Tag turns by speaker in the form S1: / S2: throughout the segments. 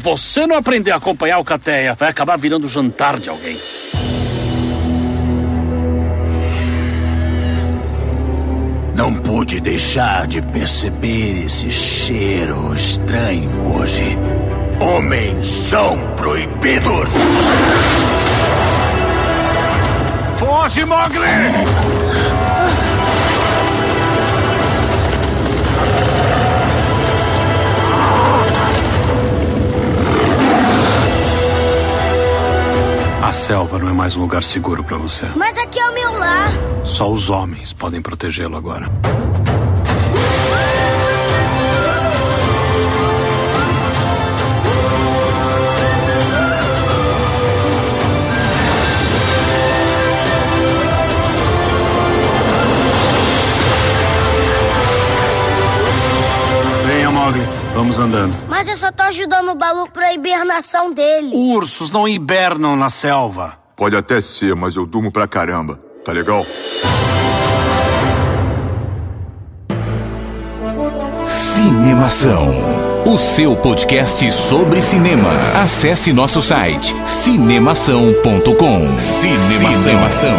S1: você não aprender a acompanhar o Cateia, vai acabar virando jantar de alguém.
S2: Não pude deixar de perceber esse cheiro estranho hoje. Homens são proibidos! Foge, Mowgli!
S3: A selva não é mais um lugar seguro pra você.
S4: Mas aqui é o meu lar.
S3: Só os homens podem protegê-lo agora.
S1: Venha, Mowgli. Vamos andando.
S4: Mas eu só tô ajudando o Baloo pra hibernação dele.
S3: Ursos não hibernam na selva.
S5: Pode até ser, mas eu durmo pra caramba. Tá legal?
S6: Cinemação, o seu podcast sobre cinema. Acesse nosso site cinemação.com. Cinemação.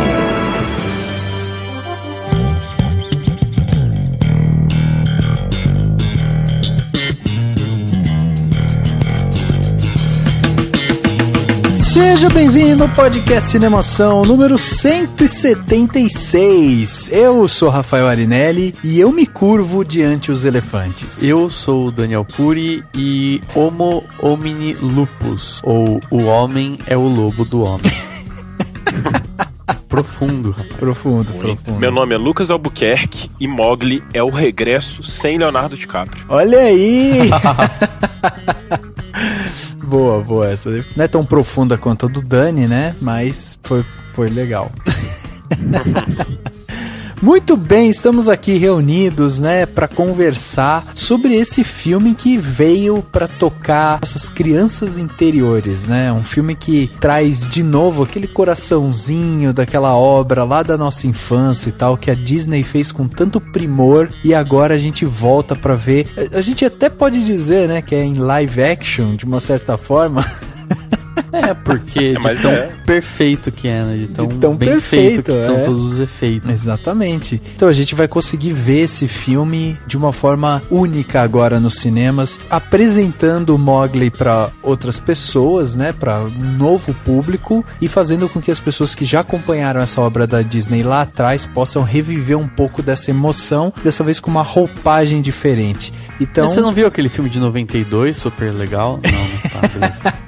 S7: Seja bem-vindo ao podcast Cinemação número 176. Eu sou Rafael Arinelli e eu me curvo diante os elefantes.
S8: Eu sou o Daniel Puri e Homo homini lupus, ou o homem é o lobo do homem. Profundo, rapaz.
S7: Profundo.
S9: Meu nome é Lucas Albuquerque e Mowgli é o regresso sem Leonardo DiCaprio.
S7: Olha aí! Boa essa. Não é tão profunda quanto a do Dani, né? Mas foi legal. Muito bem, estamos aqui reunidos, né, para conversar sobre esse filme que veio para tocar essas crianças interiores, né? Um filme que traz de novo aquele coraçãozinho daquela obra lá da nossa infância e tal, que a Disney fez com tanto primor e agora a gente volta para ver. A gente até pode dizer, né, que é em live action, de uma certa forma.
S8: É, porque de tão perfeito que é, né? De tão bem
S7: perfeito
S8: feito que são todos os efeitos.
S7: Exatamente. Então a gente vai conseguir ver esse filme de uma forma única agora nos cinemas, apresentando o Mowgli para outras pessoas, né? Para um novo público e fazendo com que as pessoas que já acompanharam essa obra da Disney lá atrás possam reviver um pouco dessa emoção, dessa vez com uma roupagem diferente. Então...
S8: Mas você não viu aquele filme de 92, super legal? Não tá, beleza.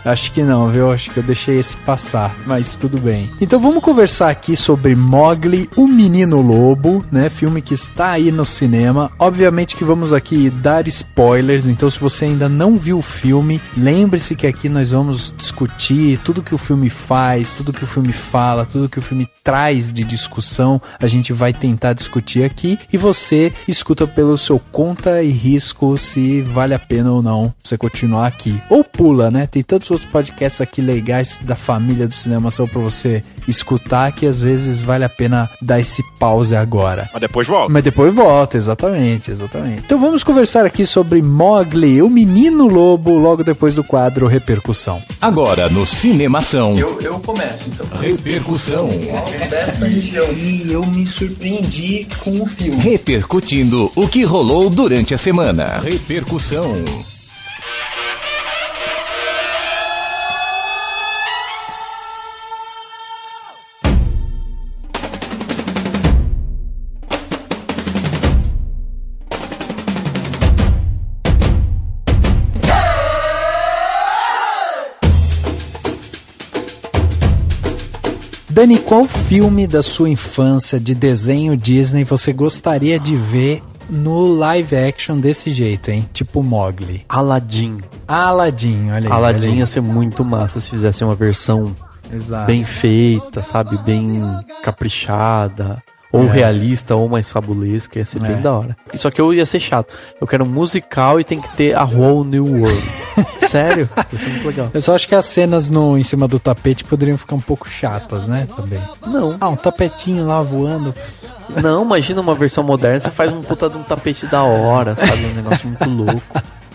S7: Acho que não, viu? Acho que eu deixei esse passar, mas tudo bem. Então vamos conversar aqui sobre Mowgli, o Menino Lobo, né? Filme que está aí no cinema. Obviamente que vamos aqui dar spoilers, então se você ainda não viu o filme, lembre-se que aqui nós vamos discutir tudo que o filme faz, tudo que o filme fala, tudo que o filme traz de discussão, a gente vai tentar discutir aqui e você escuta pelo seu conta e risco se vale a pena ou não você continuar aqui. Ou pula, né? Tem tantos outros podcasts aqui legais da família do Cinemação pra você escutar que às vezes vale a pena dar esse pause agora.
S9: Mas depois volta.
S7: Mas depois volta, exatamente. Então vamos conversar aqui sobre Mowgli, o Menino Lobo, logo depois do quadro Repercussão.
S6: Agora no Cinemação.
S8: Eu começo, então.
S6: Repercussão.
S7: E eu me surpreendi com o filme.
S6: Repercutindo o que rolou durante a semana. Repercussão.
S7: Dani, qual filme da sua infância de desenho Disney você gostaria de ver no live action desse jeito, hein? Tipo Mowgli.
S8: Aladdin,
S7: olha aí.
S8: Aladdin ia ser muito massa se fizesse uma versão bem feita, sabe? Bem caprichada. Ou realista, ou mais fabulesca, ia ser bem da hora. Só que eu ia ser chato. Eu quero um musical e tem que ter a Whole New World. Sério? Ia ser muito legal.
S7: Eu só acho que as cenas em cima do tapete poderiam ficar um pouco chatas, né? Também.
S8: Não.
S7: Um tapetinho lá voando.
S8: Não, imagina uma versão moderna, você faz um puta de um tapete da hora, sabe? Um negócio muito louco.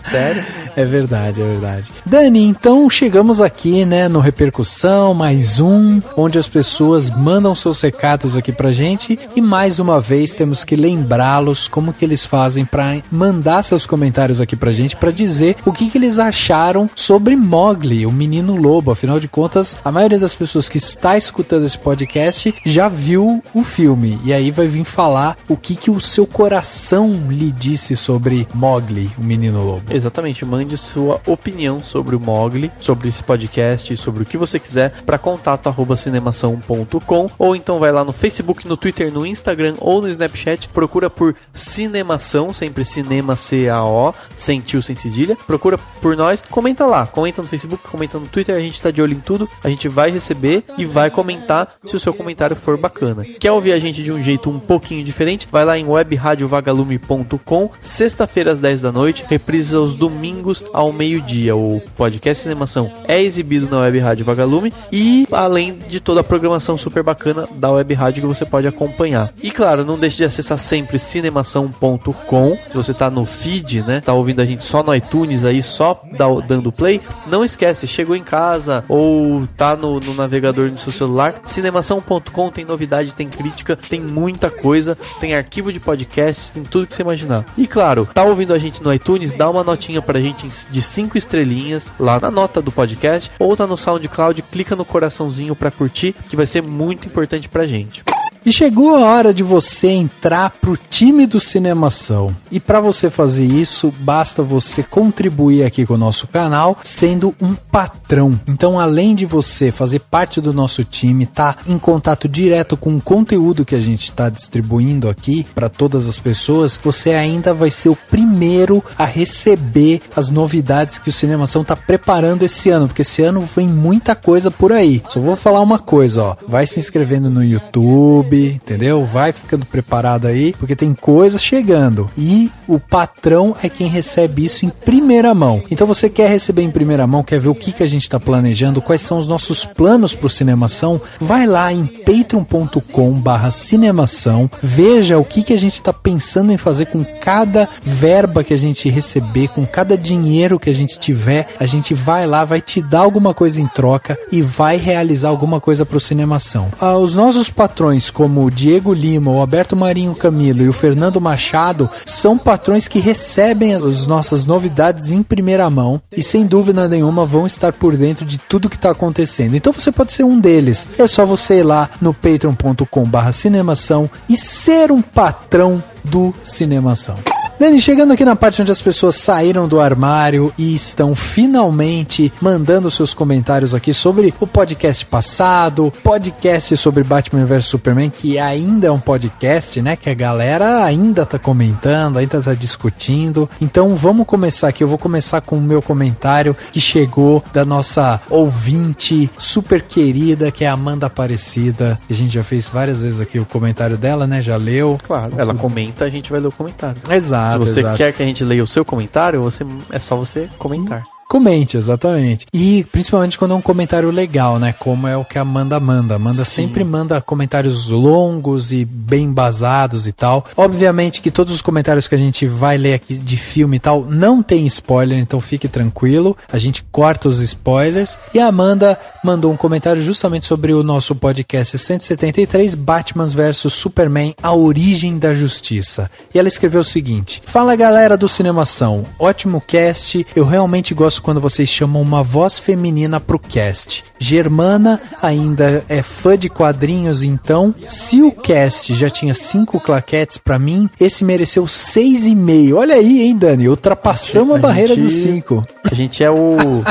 S8: Sério?
S7: É verdade, é verdade. Dani, então chegamos aqui, né, no Repercussão, mais um, onde as pessoas mandam seus recados aqui pra gente e mais uma vez temos que lembrá-los como que eles fazem pra mandar seus comentários aqui pra gente, pra dizer o que eles acharam sobre Mowgli, o Menino Lobo. Afinal de contas, a maioria das pessoas que está escutando esse podcast já viu o filme e aí vai vir falar o que o seu coração lhe disse sobre Mowgli, o Menino Lobo.
S8: Exatamente, mande sua opinião sobre o Mowgli, sobre esse podcast, sobre o que você quiser para contato@cinemação.com ou então vai lá no Facebook, no Twitter, no Instagram ou no Snapchat, procura por Cinemação, sempre Cinema C-A-O, sem tio, sem cedilha, procura por nós, comenta lá, comenta no Facebook, comenta no Twitter, a gente tá de olho em tudo, a gente vai receber e vai comentar se o seu comentário for bacana. Quer ouvir a gente de um jeito um pouquinho diferente? Vai lá em webradiovagalume.com, sexta-feira às 10 da noite, reprise aos domingos ao meio-dia. O podcast Cinemação é exibido na Web Rádio Vagalume e além de toda a programação super bacana da Web Rádio que você pode acompanhar. E claro, não deixe de acessar sempre cinemação.com. Se você tá no feed, né, tá ouvindo a gente só no iTunes aí, só dando play, não esquece, chegou em casa ou tá no navegador do seu celular, cinemação.com tem novidade, tem crítica, tem muita coisa, tem arquivo de podcasts, tem tudo que você imaginar. E claro, tá ouvindo a gente no iTunes, dá uma notinha pra gente de 5 estrelinhas lá na nota do podcast, ou tá no SoundCloud, clica no coraçãozinho pra curtir, que vai ser muito importante pra gente.
S7: E chegou a hora de você entrar pro time do Cinemação. E para você fazer isso, basta você contribuir aqui com o nosso canal sendo um patrão. Então, além de você fazer parte do nosso time, tá em contato direto com o conteúdo que a gente está distribuindo aqui para todas as pessoas, você ainda vai ser o primeiro a receber as novidades que o Cinemação tá preparando esse ano, porque esse ano vem muita coisa por aí. Só vou falar uma coisa, ó, vai se inscrevendo no YouTube, entendeu? Vai ficando preparado aí, porque tem coisas chegando. E o patrão é quem recebe isso em primeira mão. Então você quer receber em primeira mão, quer ver o que a gente tá planejando, quais são os nossos planos pro Cinemação, vai lá em patreon.com/cinemação, veja o que a gente tá pensando em fazer com cada verba que a gente receber, com cada dinheiro que a gente tiver, a gente vai lá, vai te dar alguma coisa em troca e vai realizar alguma coisa pro Cinemação. Os nossos patrões, como o Diego Lima, o Alberto Marinho Camilo e o Fernando Machado, são patrões que recebem as nossas novidades em primeira mão e sem dúvida nenhuma vão estar por dentro de tudo que está acontecendo. Então você pode ser um deles. É só você ir lá no patreon.com/cinemação e ser um patrão do Cinemação. Dani, chegando aqui na parte onde as pessoas saíram do armário e estão finalmente mandando seus comentários aqui sobre o podcast passado, podcast sobre Batman vs Superman, que ainda é um podcast, né, que a galera ainda tá comentando, ainda tá discutindo. Então vamos começar aqui, eu vou começar com o meu comentário que chegou da nossa ouvinte super querida, que é a Amanda Aparecida. A gente já fez várias vezes aqui o comentário dela, né, já leu.
S8: Claro, ela comenta, a gente vai ler o comentário.
S7: Exato.
S8: Se você quer que a gente leia o seu comentário, é só você comentar.
S7: Comente, exatamente. E principalmente quando é um comentário legal, né? Como é o que a Amanda manda. Amanda sempre manda comentários longos e bem embasados e tal. Obviamente que todos os comentários que a gente vai ler aqui de filme e tal não tem spoiler, então fique tranquilo. A gente corta os spoilers. E a Amanda mandou um comentário justamente sobre o nosso podcast 173, Batman vs Superman, A Origem da Justiça. E ela escreveu o seguinte: fala galera do Cinemação, ótimo cast, eu realmente gosto quando vocês chamam uma voz feminina pro cast. Germana ainda é fã de quadrinhos, então se o cast já tinha 5 claquetes pra mim, esse mereceu 6,5. Olha aí, hein, Dani? Ultrapassamos a barreira dos 5.
S8: A gente é o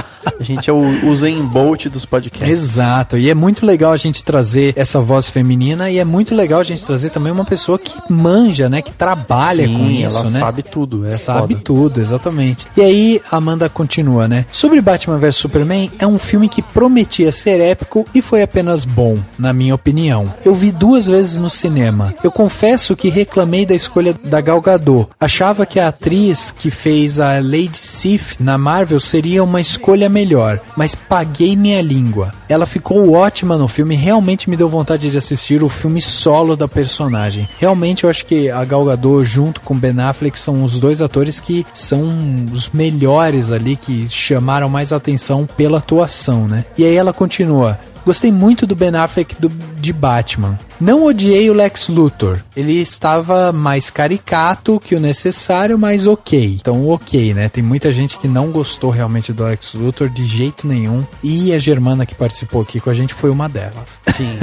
S8: Usain Bolt dos podcasts.
S7: Exato, e é muito legal a gente trazer essa voz feminina e é muito legal a gente trazer também uma pessoa que manja, né, que trabalha com isso,
S8: ela
S7: né?
S8: Sabe tudo,
S7: sabe tudo, exatamente. E aí a Amanda continua, né? Sobre Batman vs Superman, é um filme que prometia ser épico e foi apenas bom, na minha opinião. Eu vi 2 vezes no cinema. Eu confesso que reclamei da escolha da Gal Gadot. Achava que a atriz que fez a Lady Sif na Marvel seria uma escolha melhor, mas paguei minha língua. Ela ficou ótima no filme, realmente me deu vontade de assistir o filme solo da personagem. Realmente eu acho que a Gal Gadot junto com Ben Affleck são os dois atores que são os melhores ali, que chamaram mais atenção pela atuação, né? E aí ela continua: gostei muito do Ben Affleck de Batman. Não odiei o Lex Luthor. Ele estava mais caricato que o necessário, mas ok. Então ok, né? Tem muita gente que não gostou realmente do Lex Luthor de jeito nenhum. E a Germana que participou aqui com a gente foi uma delas.
S8: Sim.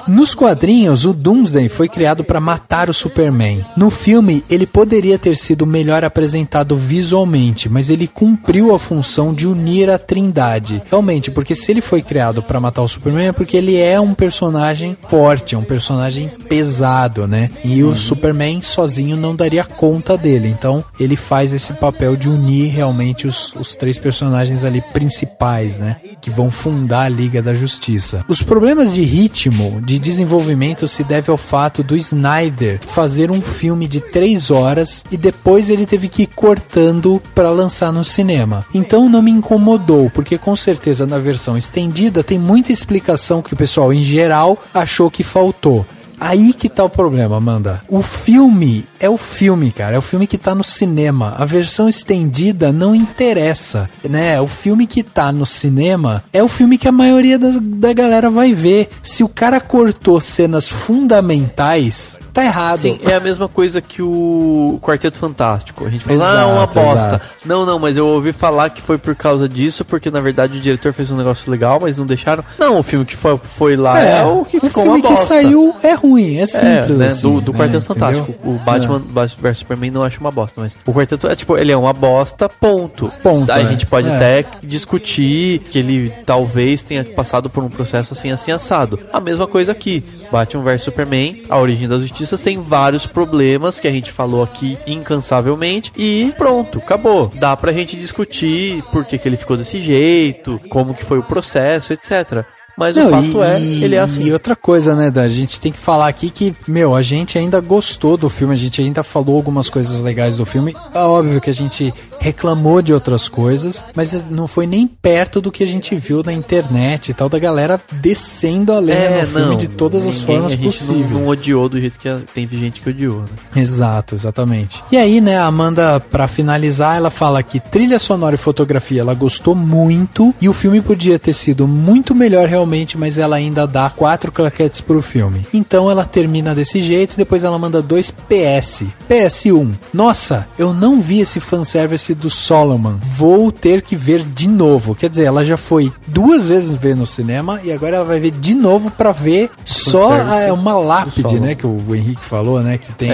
S7: Nos quadrinhos, o Doomsday foi criado para matar o Superman. No filme, ele poderia ter sido melhor apresentado visualmente, mas ele cumpriu a função de unir a Trindade. Realmente, porque se ele foi criado para matar o Superman é porque ele é um personagem forte, é um personagem pesado, né? E o Superman sozinho não daria conta dele. Então, ele faz esse papel de unir realmente os três personagens ali principais, né? Que vão fundar a Liga da Justiça. Os problemas de ritmo, de desenvolvimento se deve ao fato do Snyder fazer um filme de 3 horas e depois ele teve que ir cortando para lançar no cinema. Então não me incomodou, porque com certeza na versão estendida tem muita explicação que o pessoal em geral achou que faltou. Aí que tá o problema, Amanda. O filme é o filme, cara. É o filme que tá no cinema. A versão estendida não interessa, né? O filme que tá no cinema é o filme que a maioria da galera vai ver. Se o cara cortou cenas fundamentais, tá errado.
S8: Sim, é a mesma coisa que o Quarteto Fantástico. A gente fala, uma bosta. Exato. Não, mas eu ouvi falar que foi por causa disso, porque na verdade o diretor fez um negócio legal, mas não deixaram. Não, o filme que foi lá é o que ficou uma bosta.
S7: O filme que saiu é ruim, é simples,
S8: né?
S7: assim,
S8: do Quarteto Fantástico.
S7: Entendeu?
S8: O Batman vs Superman não acho uma bosta, mas o Quarteto é tipo, ele é uma bosta, ponto. Aí a gente pode até discutir que ele talvez tenha passado por um processo assim assado. A mesma coisa aqui, Batman vs Superman, A Origem da Justiça tem vários problemas que a gente falou aqui incansavelmente e pronto, acabou. Dá pra gente discutir por que ele ficou desse jeito, como que foi o processo, etc. Mas o fato ele é assim.
S7: E outra coisa, né, a gente tem que falar aqui que, a gente ainda gostou do filme, a gente ainda falou algumas coisas legais do filme. É óbvio que a gente reclamou de outras coisas, mas não foi nem perto do que a gente viu na internet e tal, da galera descendo a lenha no filme de todas as formas possíveis.
S8: Não odiou do jeito que tem gente que odiou, né?
S7: Exato, exatamente. E aí, né, a Amanda, pra finalizar, ela fala que trilha sonora e fotografia ela gostou muito e o filme podia ter sido muito melhor realmente, mas ela ainda dá 4 claquetes pro filme. Então ela termina desse jeito e depois ela manda 2 PS. PS1. Nossa, eu não vi esse fanservice do Solomon. Vou ter que ver de novo. Quer dizer, ela já foi 2 vezes ver no cinema e agora ela vai ver de novo pra ver só uma lápide, né? Que o Henrique falou, né? Que tem...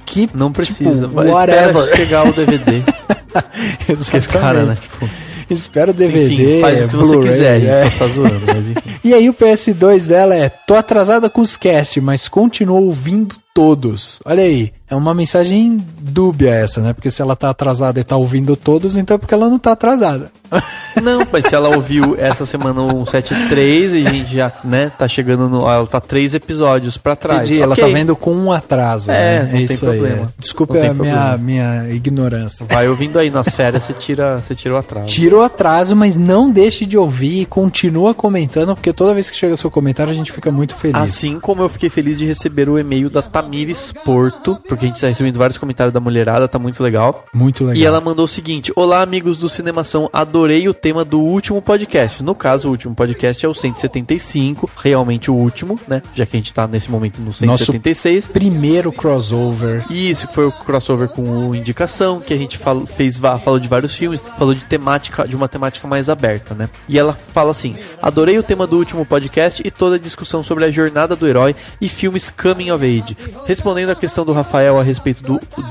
S7: Que,
S8: não precisa.
S7: Tipo, whatever.
S8: Espera chegar o DVD.
S7: Exatamente.
S8: Esse cara, né? Tipo...
S7: Espera o DVD,
S8: enfim, faz o que você quiser, a gente só tá zoando, mas enfim.
S7: E aí o PS2 dela é: tô atrasada com os cast, mas continuo ouvindo todos. Olha aí, é uma mensagem dúbia essa, né? Porque se ela tá atrasada e tá ouvindo todos, então é porque ela não tá atrasada.
S8: Não, mas se ela ouviu essa semana o 173 e a gente já, né, tá chegando no... Ela tá 3 episódios pra trás.
S7: Entendi, ela tá vendo com um atraso, né?
S8: É isso aí.
S7: Desculpa a minha ignorância.
S8: Vai ouvindo aí nas férias, você tira o atraso.
S7: Tira o atraso, mas não deixe de ouvir e continua comentando, porque toda vez que chega seu comentário a gente fica muito feliz.
S8: Assim como eu fiquei feliz de receber o e-mail da Tamires Porto, porque a gente tá recebendo vários comentários da mulherada, tá muito legal.
S7: Muito legal.
S8: E ela mandou o seguinte: olá, amigos do Cinemação, adorei o tema do último podcast. No caso, o último podcast é o 175, realmente o último, né? Já que a gente tá nesse momento no 176.
S7: Nosso primeiro crossover.
S8: Isso, que foi o crossover com o Indicação, que a gente falou de vários filmes, falou de uma temática mais aberta, né? E ela fala assim: adorei o tema do último podcast e toda a discussão sobre a jornada do herói e filmes coming of age. Respondendo à questão do Rafael a respeito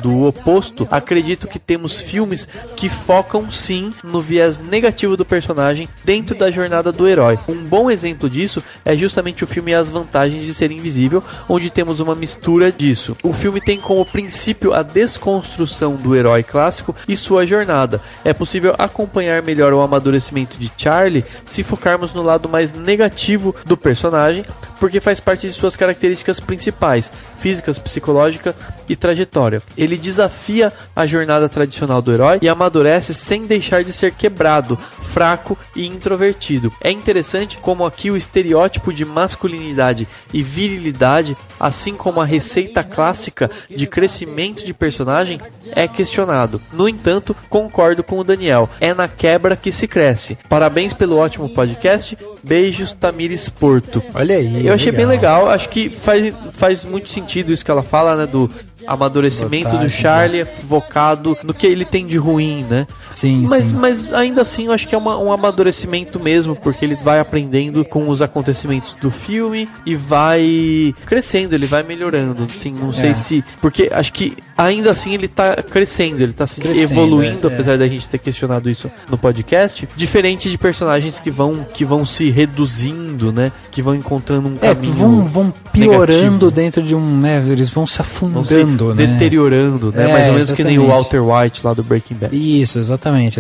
S8: do oposto, acredito que temos filmes que focam sim no viés negativo do personagem dentro da jornada do herói. Um bom exemplo disso é justamente o filme As Vantagens de Ser Invisível, onde temos uma mistura disso. O filme tem como princípio a desconstrução do herói clássico e sua jornada. É possível acompanhar melhor o amadurecimento de Charlie se focarmos no lado mais negativo do personagem, porque faz parte de suas características principais, físicas, psicológicas e trajetória. Ele desafia a jornada tradicional do herói e amadurece sem deixar de ser quebrado, fraco e introvertido. É interessante como aqui o estereótipo de masculinidade e virilidade, assim como a receita clássica de crescimento de personagem, é questionado. No entanto, concordo com o Daniel, é na quebra que se cresce. Parabéns pelo ótimo podcast. Beijos, Tamires Porto.
S7: Olha aí.
S8: Eu achei bem legal. Acho que faz muito sentido isso que ela fala, né? Do amadurecimento do Charlie focado no que ele tem de ruim, né?
S7: Sim,
S8: mas ainda assim eu acho que é um amadurecimento mesmo, porque ele vai aprendendo com os acontecimentos do filme e vai crescendo, ele vai melhorando. Assim, não sei se... Porque acho que ainda assim ele tá crescendo, ele tá se evoluindo, apesar da gente ter questionado isso no podcast, diferente de personagens que vão se reduzindo, né? Que vão encontrando um caminho
S7: vão piorando
S8: negativo.
S7: Dentro de um, né? Eles vão se afundando, né?
S8: Deteriorando, né? Mais ou menos que nem o Walter White lá do Breaking Bad.
S7: Isso, exatamente.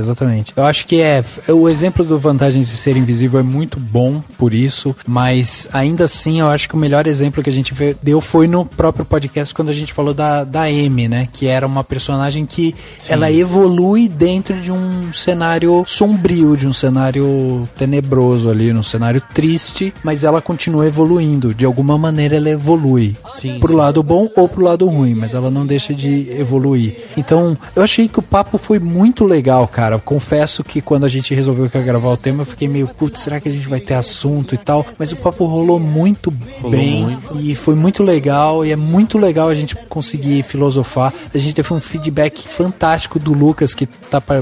S7: Eu acho que o exemplo do Vantagens de Ser Invisível é muito bom por isso, mas ainda assim eu acho que o melhor exemplo que a gente deu foi no próprio podcast quando a gente falou da Amy, né? Que era uma personagem que ela evolui dentro de um cenário sombrio, de um cenário tenebroso ali, num cenário triste, mas ela continua evoluindo. De alguma maneira ela evolui. Pro lado bom ou pro lado ruim, mas ela não deixa de evoluir. Então, eu achei que o papo foi muito legal, cara. Eu confesso que quando a gente resolveu que ia gravar o tema, eu fiquei meio, putz, será que a gente vai ter assunto e tal? Mas o papo rolou muito bem e foi muito legal, e é muito legal a gente conseguir filosofar. A gente teve um feedback fantástico do Lucas, que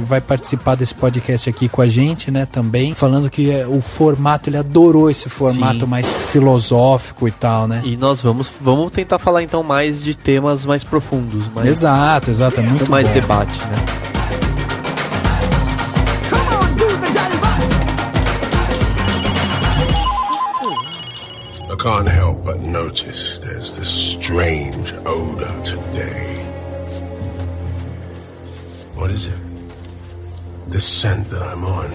S7: vai participar desse podcast aqui com a gente, né, também, falando que o formato, ele adorou esse formato mais filosófico e tal, né?
S8: E nós vamos tentar falar então mais de temas mais profundos.
S7: Exato, é muito
S8: mais
S7: bom.
S8: Debate, né?
S10: I can't help but notice there's this strange odor today. What is it? This scent that I'm on.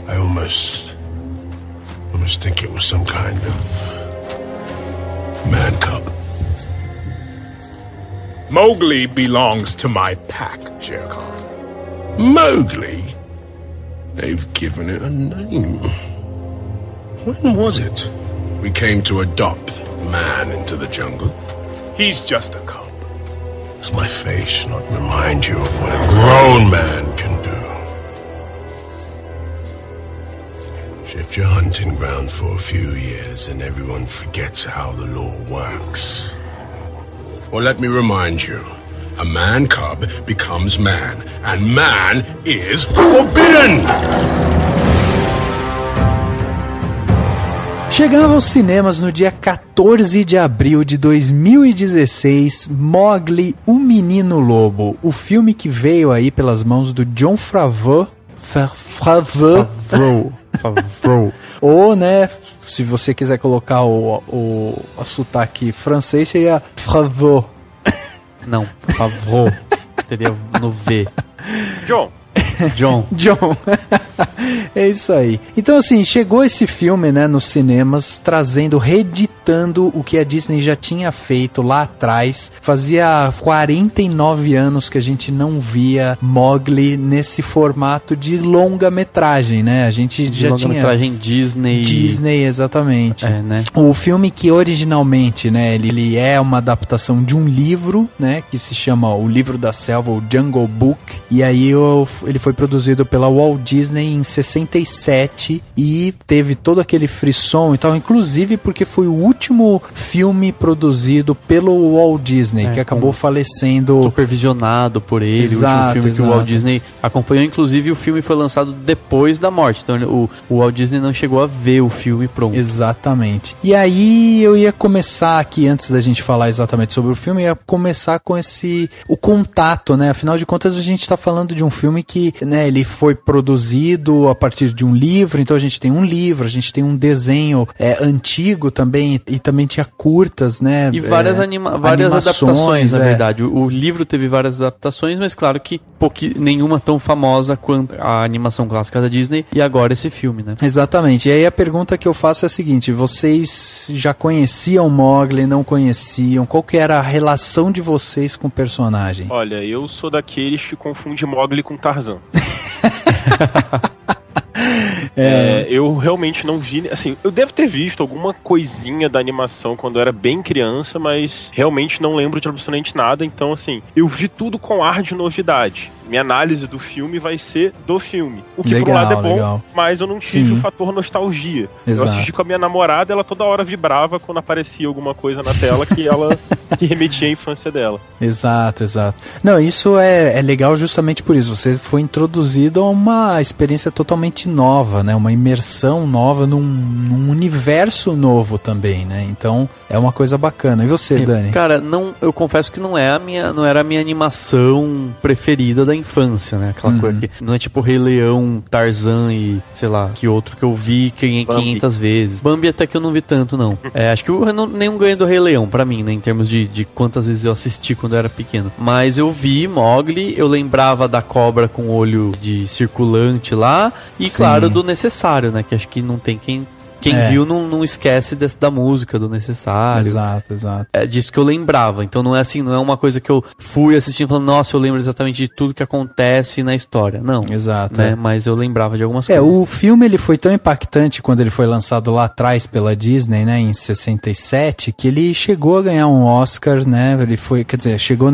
S10: I almost think it was some kind of man cub.
S2: Mowgli belongs to my pack, Shere Khan.
S10: Mowgli? They've given it a name. When was it we came to adopt man into the jungle?
S2: He's just a cub.
S10: Does my face not remind you of what a grown man can do? Shift your hunting ground for a few years and everyone forgets how the law works. Well, let me remind you, a man cub becomes man, and man is forbidden!
S7: Chegava aos cinemas no dia 14 de abril de 2016, Mowgli, o Menino Lobo, o filme que veio aí pelas mãos do Jon Favreau. Ou, né, se você quiser colocar o sotaque francês, seria Favreau.
S8: Não, Favreau. Teria no V.
S9: John.
S7: É isso aí. Então, assim, chegou esse filme, né, nos cinemas, reeditando o que a Disney já tinha feito lá atrás. Fazia 49 anos que a gente não via Mowgli nesse formato de longa-metragem, né? A gente já tinha...
S8: Longa-metragem Disney,
S7: exatamente.
S8: É, né?
S7: O filme que originalmente, né, ele é uma adaptação de um livro, né, que se chama O Livro da Selva, o Jungle Book, e aí ele foi produzido pela Walt Disney em 67 e teve todo aquele frisson e tal, inclusive porque foi o último filme produzido pelo Walt Disney, que acabou falecendo.
S8: Supervisionado por ele,
S7: exato,
S8: o último filme que o Walt Disney acompanhou, inclusive o filme foi lançado depois da morte, então o Walt Disney não chegou a ver o filme pronto.
S7: Exatamente. E aí eu ia começar aqui, antes da gente falar exatamente sobre o filme, ia começar com o contato, né? Afinal de contas, a gente tá falando de um filme que né, ele foi produzido a partir de um livro, então a gente tem um livro, a gente tem um desenho antigo também, e também tinha curtas, né?
S8: E várias adaptações, na verdade. O livro teve várias adaptações, mas claro que nenhuma tão famosa quanto a animação clássica da Disney e agora esse filme, né?
S7: Exatamente. E aí a pergunta que eu faço é a seguinte: vocês já conheciam Mowgli, não conheciam? Qual que era a relação de vocês com o personagem?
S9: Olha, eu sou daqueles que confunde Mowgli com Tarzan. Eu realmente não vi, assim, eu devo ter visto alguma coisinha da animação quando eu era bem criança, mas realmente não lembro de absolutamente nada, então assim, eu vi tudo com ar de novidade. Minha análise do filme vai ser do filme. O que por um lado é bom, mas eu não tive o fator nostalgia. Exato. Eu assisti com a minha namorada, ela toda hora vibrava quando aparecia alguma coisa na tela que remetia à infância dela.
S7: Exato. Não, isso é legal justamente por isso. Você foi introduzido a uma experiência totalmente nova, né? Uma imersão nova num universo novo também, né? Então, é uma coisa bacana. E você, Dani?
S8: Cara, eu confesso que não era a minha animação preferida da infância, né? Aquela coisa que não é tipo Rei Leão, Tarzan e, sei lá, que outro que eu vi 500 vezes. Bambi até que eu não vi tanto, não. Acho que nenhum ganho do Rei Leão pra mim, né? Em termos de quantas vezes eu assisti quando eu era pequeno. Mas eu vi Mowgli, eu lembrava da cobra com olho de circulante lá e, claro, do necessário, né? Que acho que não tem quem viu não esquece da música, do necessário.
S7: Exato.
S8: É disso que eu lembrava. Então não é assim, não é uma coisa que eu fui assistindo falando, nossa, eu lembro exatamente de tudo que acontece na história. Não.
S7: Exato.
S8: Né? Mas eu lembrava de algumas coisas.
S7: O filme ele foi tão impactante quando ele foi lançado lá atrás pela Disney, né, em 67, que ele chegou a ganhar um Oscar, né? Ele foi,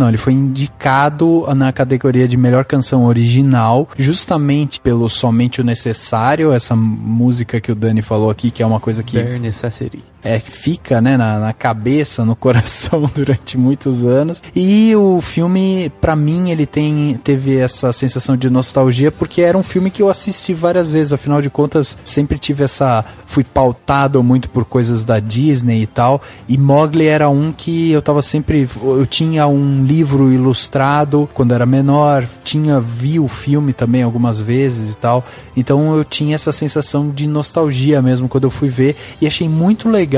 S7: ele foi indicado na categoria de melhor canção original, justamente pelo Somente o Necessário, essa música que o Dani falou aqui, que é uma coisa que
S8: Bare Necessary.
S7: Fica, né, na cabeça, no coração durante muitos anos. E o filme, pra mim, ele teve essa sensação de nostalgia, porque era um filme que eu assisti várias vezes. Afinal de contas, sempre fui pautado muito por coisas da Disney e tal. E Mowgli era um que eu tinha um livro ilustrado quando era menor, vi o filme também algumas vezes e tal. Então eu tinha essa sensação de nostalgia mesmo quando eu fui ver, e achei muito legal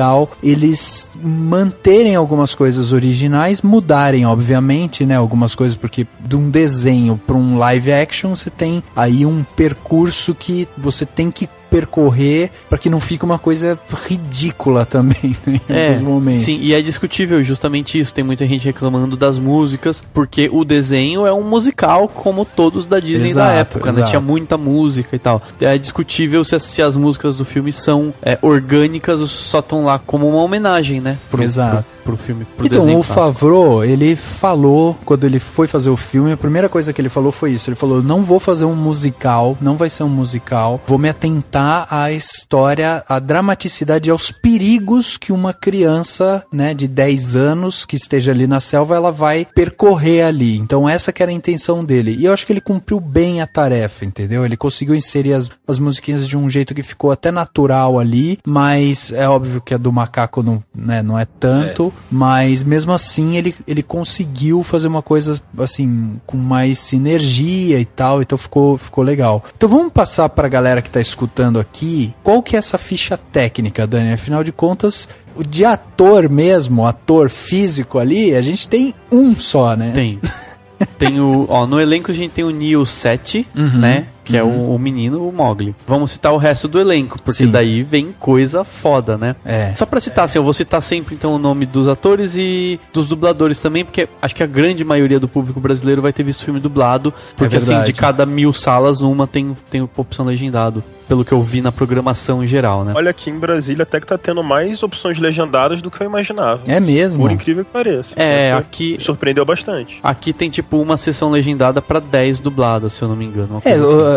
S7: eles manterem algumas coisas originais, mudarem obviamente, né, algumas coisas, porque de um desenho para um live action você tem aí um percurso que você tem que percorrer para que não fique uma coisa ridícula também, né, em alguns momentos.
S8: Sim, e é discutível justamente isso. Tem muita gente reclamando das músicas, porque o desenho é um musical como todos da Disney da época, né? Tinha muita música e tal. É discutível se as músicas do filme são orgânicas ou só estão lá como uma homenagem, né? Pro filme, pro
S7: então,
S8: desenho.
S7: O Favreau, ele falou, quando ele foi fazer o filme, a primeira coisa que ele falou foi isso. Ele falou, não vou fazer um musical, não vai ser um musical, vou me atentar à história, à dramaticidade, aos perigos que uma criança, né, de 10 anos, que esteja ali na selva, ela vai percorrer ali. Então essa que era a intenção dele. E eu acho que ele cumpriu bem a tarefa, entendeu? Ele conseguiu inserir as musiquinhas de um jeito que ficou até natural ali, mas é óbvio que a do macaco não é tanto. Mas mesmo assim ele conseguiu fazer uma coisa assim com mais sinergia e tal, então ficou legal. Então vamos passar pra galera que tá escutando aqui, qual que é essa ficha técnica, Dani? Afinal de contas, de ator mesmo, ator físico ali, a gente tem um só, né?
S8: Tem no elenco a gente tem o Neo 7, né? Que é o menino, o Mowgli. Vamos citar o resto do elenco, porque daí vem coisa foda, né? Só pra citar, assim, eu vou citar sempre então o nome dos atores e dos dubladores também, porque acho que a grande maioria do público brasileiro vai ter visto o filme dublado, porque assim, de cada 1000 salas, uma tem opção legendado, pelo que eu vi na programação em geral, né?
S9: Olha, aqui em Brasília até que tá tendo mais opções legendadas do que eu imaginava.
S7: É mesmo?
S9: Por incrível que pareça.
S8: Aqui...
S9: Me surpreendeu bastante.
S8: Aqui tem tipo uma sessão legendada pra 10 dubladas, se eu não me engano.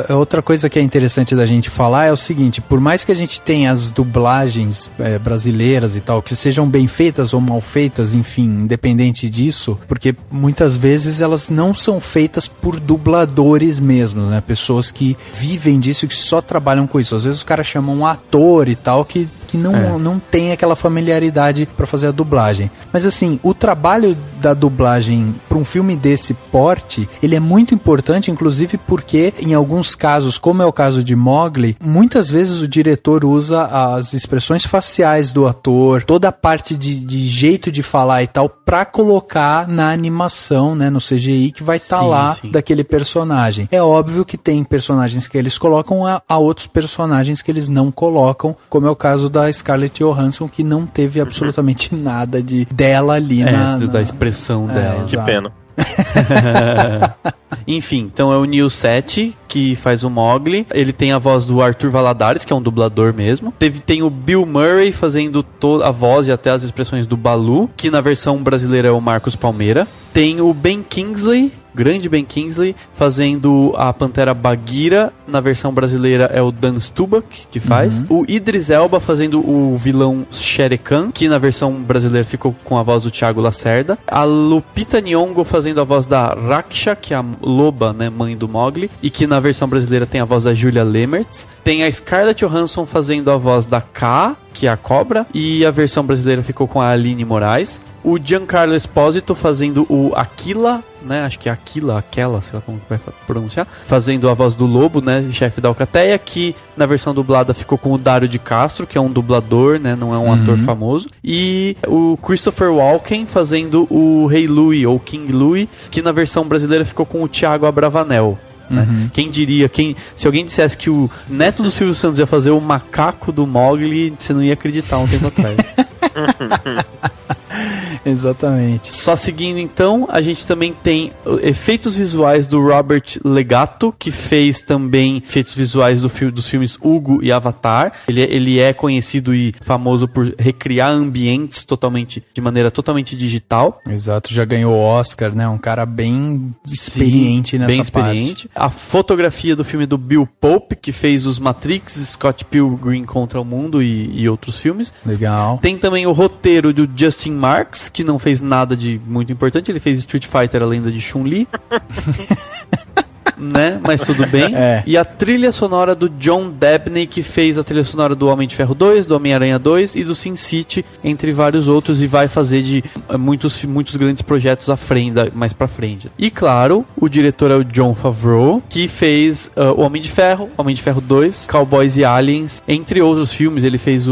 S7: Outra coisa que é interessante da gente falar é o seguinte, por mais que a gente tenha as dublagens brasileiras e tal, que sejam bem feitas ou mal feitas, enfim, independente disso, porque muitas vezes elas não são feitas por dubladores mesmo, né? Pessoas que vivem disso e que só trabalham com isso. Às vezes os caras chamam um ator e tal que que não tem aquela familiaridade pra fazer a dublagem. Mas assim, o trabalho da dublagem pra um filme desse porte, ele é muito importante, inclusive porque em alguns casos, como é o caso de Mowgli, muitas vezes o diretor usa as expressões faciais do ator, toda a parte de jeito de falar e tal, pra colocar na animação, né, no CGI, que vai estar lá daquele personagem. É óbvio que tem personagens que eles colocam a outros personagens que eles não colocam, como é o caso da Scarlett Johansson, que não teve absolutamente nada dela ali
S8: da expressão dela.
S9: Que pena.
S8: Enfim, então é o Neil Seti que faz o Mowgli. Ele tem a voz do Arthur Valadares, que é um dublador mesmo. Tem o Bill Murray fazendo toda a voz e até as expressões do Baloo, que na versão brasileira é o Marcos Palmeira. Tem o Ben Kingsley, grande Ben Kingsley, fazendo a Pantera Bagheera. Na versão brasileira é o Dan Stubach que faz. O Idris Elba fazendo o vilão Shere Khan, que na versão brasileira ficou com a voz do Thiago Lacerda. A Lupita Nyong'o fazendo a voz da Raksha, que é a loba, né, mãe do Mowgli, e que na versão brasileira tem a voz da Julia Lemertz. Tem a Scarlett Johansson fazendo a voz da Kaa, que é a cobra, e a versão brasileira ficou com a Aline Moraes. O Giancarlo Esposito fazendo o Aquila, né? Acho que é Aquila, sei lá como vai pronunciar. Fazendo a voz do lobo, né? Chefe da Alcateia, que na versão dublada ficou com o Dário de Castro, que é um dublador, né? Não é um ator famoso. E o Christopher Walken fazendo o Rei Louie, ou King Louie, que na versão brasileira ficou com o Thiago Abravanel. Né? Quem diria, se alguém dissesse que o neto do Silvio Santos ia fazer o macaco do Mowgli, você não ia acreditar um tempo atrás.
S7: Exatamente.
S8: Só seguindo então, a gente também tem efeitos visuais do Robert Legato, que fez também efeitos visuais dos filmes Hugo e Avatar. Ele é conhecido e famoso por recriar ambientes de maneira totalmente digital.
S7: Exato, já ganhou Oscar, né? Um cara bem experiente nessa parte.
S8: A fotografia do filme do Bill Pope, que fez os Matrix, Scott Pilgrim contra o Mundo e outros filmes.
S7: Legal.
S8: Tem também o roteiro do Justin Marks, que não fez nada de muito importante. Ele fez Street Fighter, a lenda de Chun-Li. Né? Mas tudo bem. E a trilha sonora do John Debney, que fez a trilha sonora do Homem de Ferro 2, do Homem-Aranha 2 e do Sin City, entre vários outros, e vai fazer de muitos grandes projetos mais pra frente. E claro, o diretor é o Jon Favreau, que fez o Homem de Ferro 2, Cowboys e Aliens, entre outros filmes. Ele fez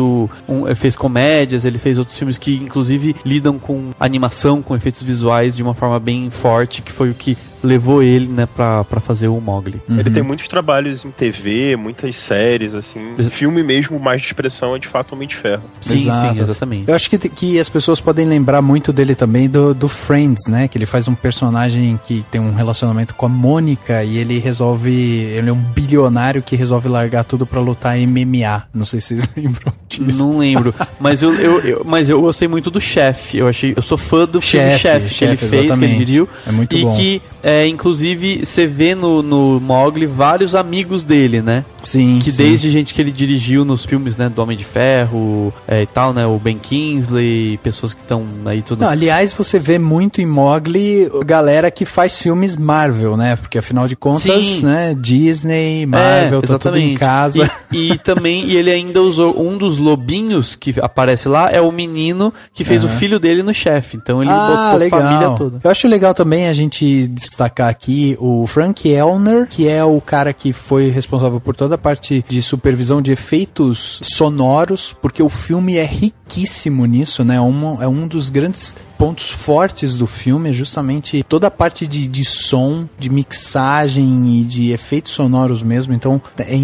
S8: fez comédias, ele fez outros filmes que inclusive lidam com animação, com efeitos visuais de uma forma bem forte, que foi o que levou ele, né, pra fazer o Mowgli.
S9: Ele tem muitos trabalhos em TV, muitas séries, assim. Filme mesmo, mais de expressão, é de fato Homem de Ferro.
S8: Sim, exatamente.
S7: Eu acho que as pessoas podem lembrar muito dele também do Friends, né? Que ele faz um personagem que tem um relacionamento com a Mônica e ele é um bilionário que resolve largar tudo pra lutar MMA. Não sei se vocês lembram disso.
S8: Não lembro. Mas eu gostei muito do Chefe. Eu sou fã do filme Chefe que ele fez, exatamente, que ele dirigiu.
S7: É muito bom.
S8: E que inclusive você vê no Mowgli vários amigos dele, né?
S7: Sim.
S8: Que desde gente que ele dirigiu nos filmes, né, do Homem de Ferro e tal, né? O Ben Kingsley, pessoas que estão aí tudo.
S7: Não, aliás, você vê muito em Mowgli galera que faz filmes Marvel, né? Porque afinal de contas, né? Disney, Marvel, tá tudo em casa.
S8: E também, ele ainda usou um dos lobinhos que aparece lá, é o menino que fez o filho dele no Chefe. Então ele botou
S7: legal.
S8: A família toda.
S7: Eu acho legal também a gente destacar aqui o Frank Elner, que é o cara que foi responsável por toda a parte de supervisão de efeitos sonoros, porque o filme é riquíssimo nisso, né? É um dos grandes pontos fortes do filme, é justamente toda a parte de som, de mixagem e de efeitos sonoros mesmo. Então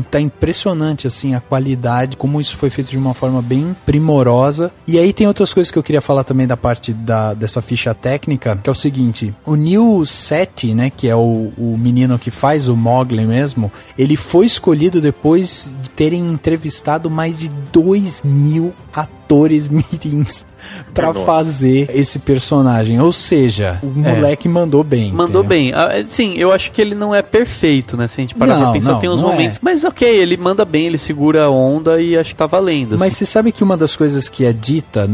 S7: tá impressionante assim a qualidade, como isso foi feito de uma forma bem primorosa. E aí tem outras coisas que eu queria falar também da parte dessa ficha técnica, que é o seguinte: o Neil Seti, né, que é o menino que faz o Mowgli mesmo, ele foi escolhido depois de terem entrevistado mais de 2.000 atores mirins pra fazer esse personagem. Ou seja, o moleque mandou bem.
S8: Mandou bem. Sim, eu acho que ele não é perfeito, né? Se a gente parar pra pensar, tem uns momentos. Mas ok, ele manda bem, ele segura a onda e acho que tá valendo.
S7: Mas você sabe que uma das coisas que é dita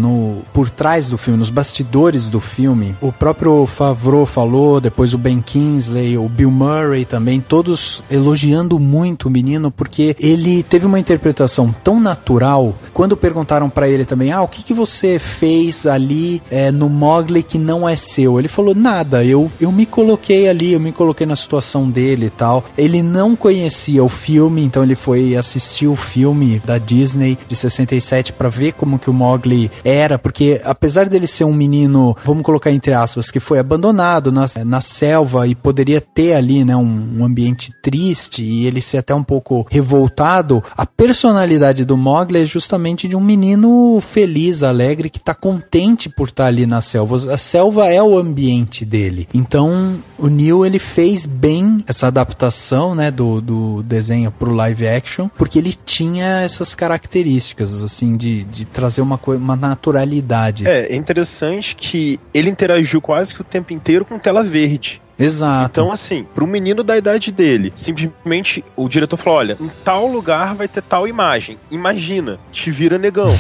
S7: por trás do filme, nos bastidores do filme, o próprio Favreau falou, depois o Ben Kingsley, o Bill Murray também, todos elogiando muito o menino, porque ele teve uma interpretação tão natural. Quando perguntaram pra ele também, o que você fez ali no Mowgli que não é seu? Ele falou, nada, eu me coloquei ali, eu me coloquei na situação dele e tal. Ele não conhecia o filme, então ele foi assistir o filme da Disney de 67 pra ver como que o Mowgli era, porque apesar dele ser um menino, vamos colocar entre aspas, que foi abandonado na selva e poderia ter ali, né, um ambiente triste e ele ser até um pouco revoltado, a personalidade do Mowgli é justamente de um menino feliz, alegre, que tá contente por estar ali na selva. A selva é o ambiente dele. Então, o Neil, ele fez bem essa adaptação, né, do desenho pro live action, porque ele tinha essas características, assim, de trazer uma naturalidade.
S9: É interessante que ele interagiu quase que o tempo inteiro com tela verde.
S7: Exato.
S9: Então, assim, pro menino da idade dele, simplesmente o diretor falou, olha, em tal lugar vai ter tal imagem. Imagina, te vira negão.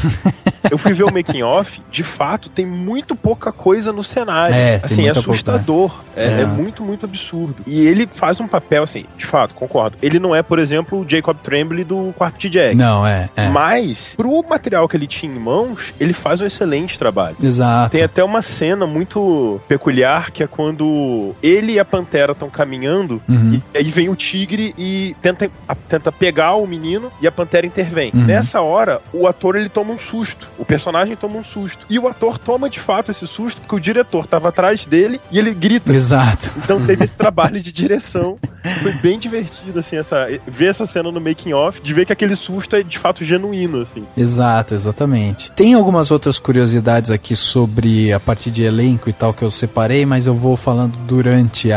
S9: Eu fui ver o making off, de fato, tem muito pouca coisa no cenário. Assim, é assustador. É muito, muito absurdo. E ele faz um papel, assim, de fato, concordo. Ele não é, por exemplo, o Jacob Tremblay do Quarto de Jack.
S7: Não,
S9: Mas, pro material que ele tinha em mãos, ele faz um excelente trabalho.
S7: Exato.
S9: Tem até uma cena muito peculiar, que é quando ele e a Pantera estão caminhando, e aí vem o tigre e tenta pegar o menino, e a Pantera intervém. Nessa hora, o ator, ele toma um susto. O personagem toma um susto. E o ator toma, de fato, esse susto, porque o diretor tava atrás dele e ele grita.
S7: Exato.
S9: Então teve esse trabalho de direção. Foi bem divertido, assim, ver essa cena no making off, de ver que aquele susto é, de fato, genuíno, assim.
S7: Exato, exatamente. Tem algumas outras curiosidades aqui sobre a parte de elenco e tal que eu separei, mas eu vou falando durante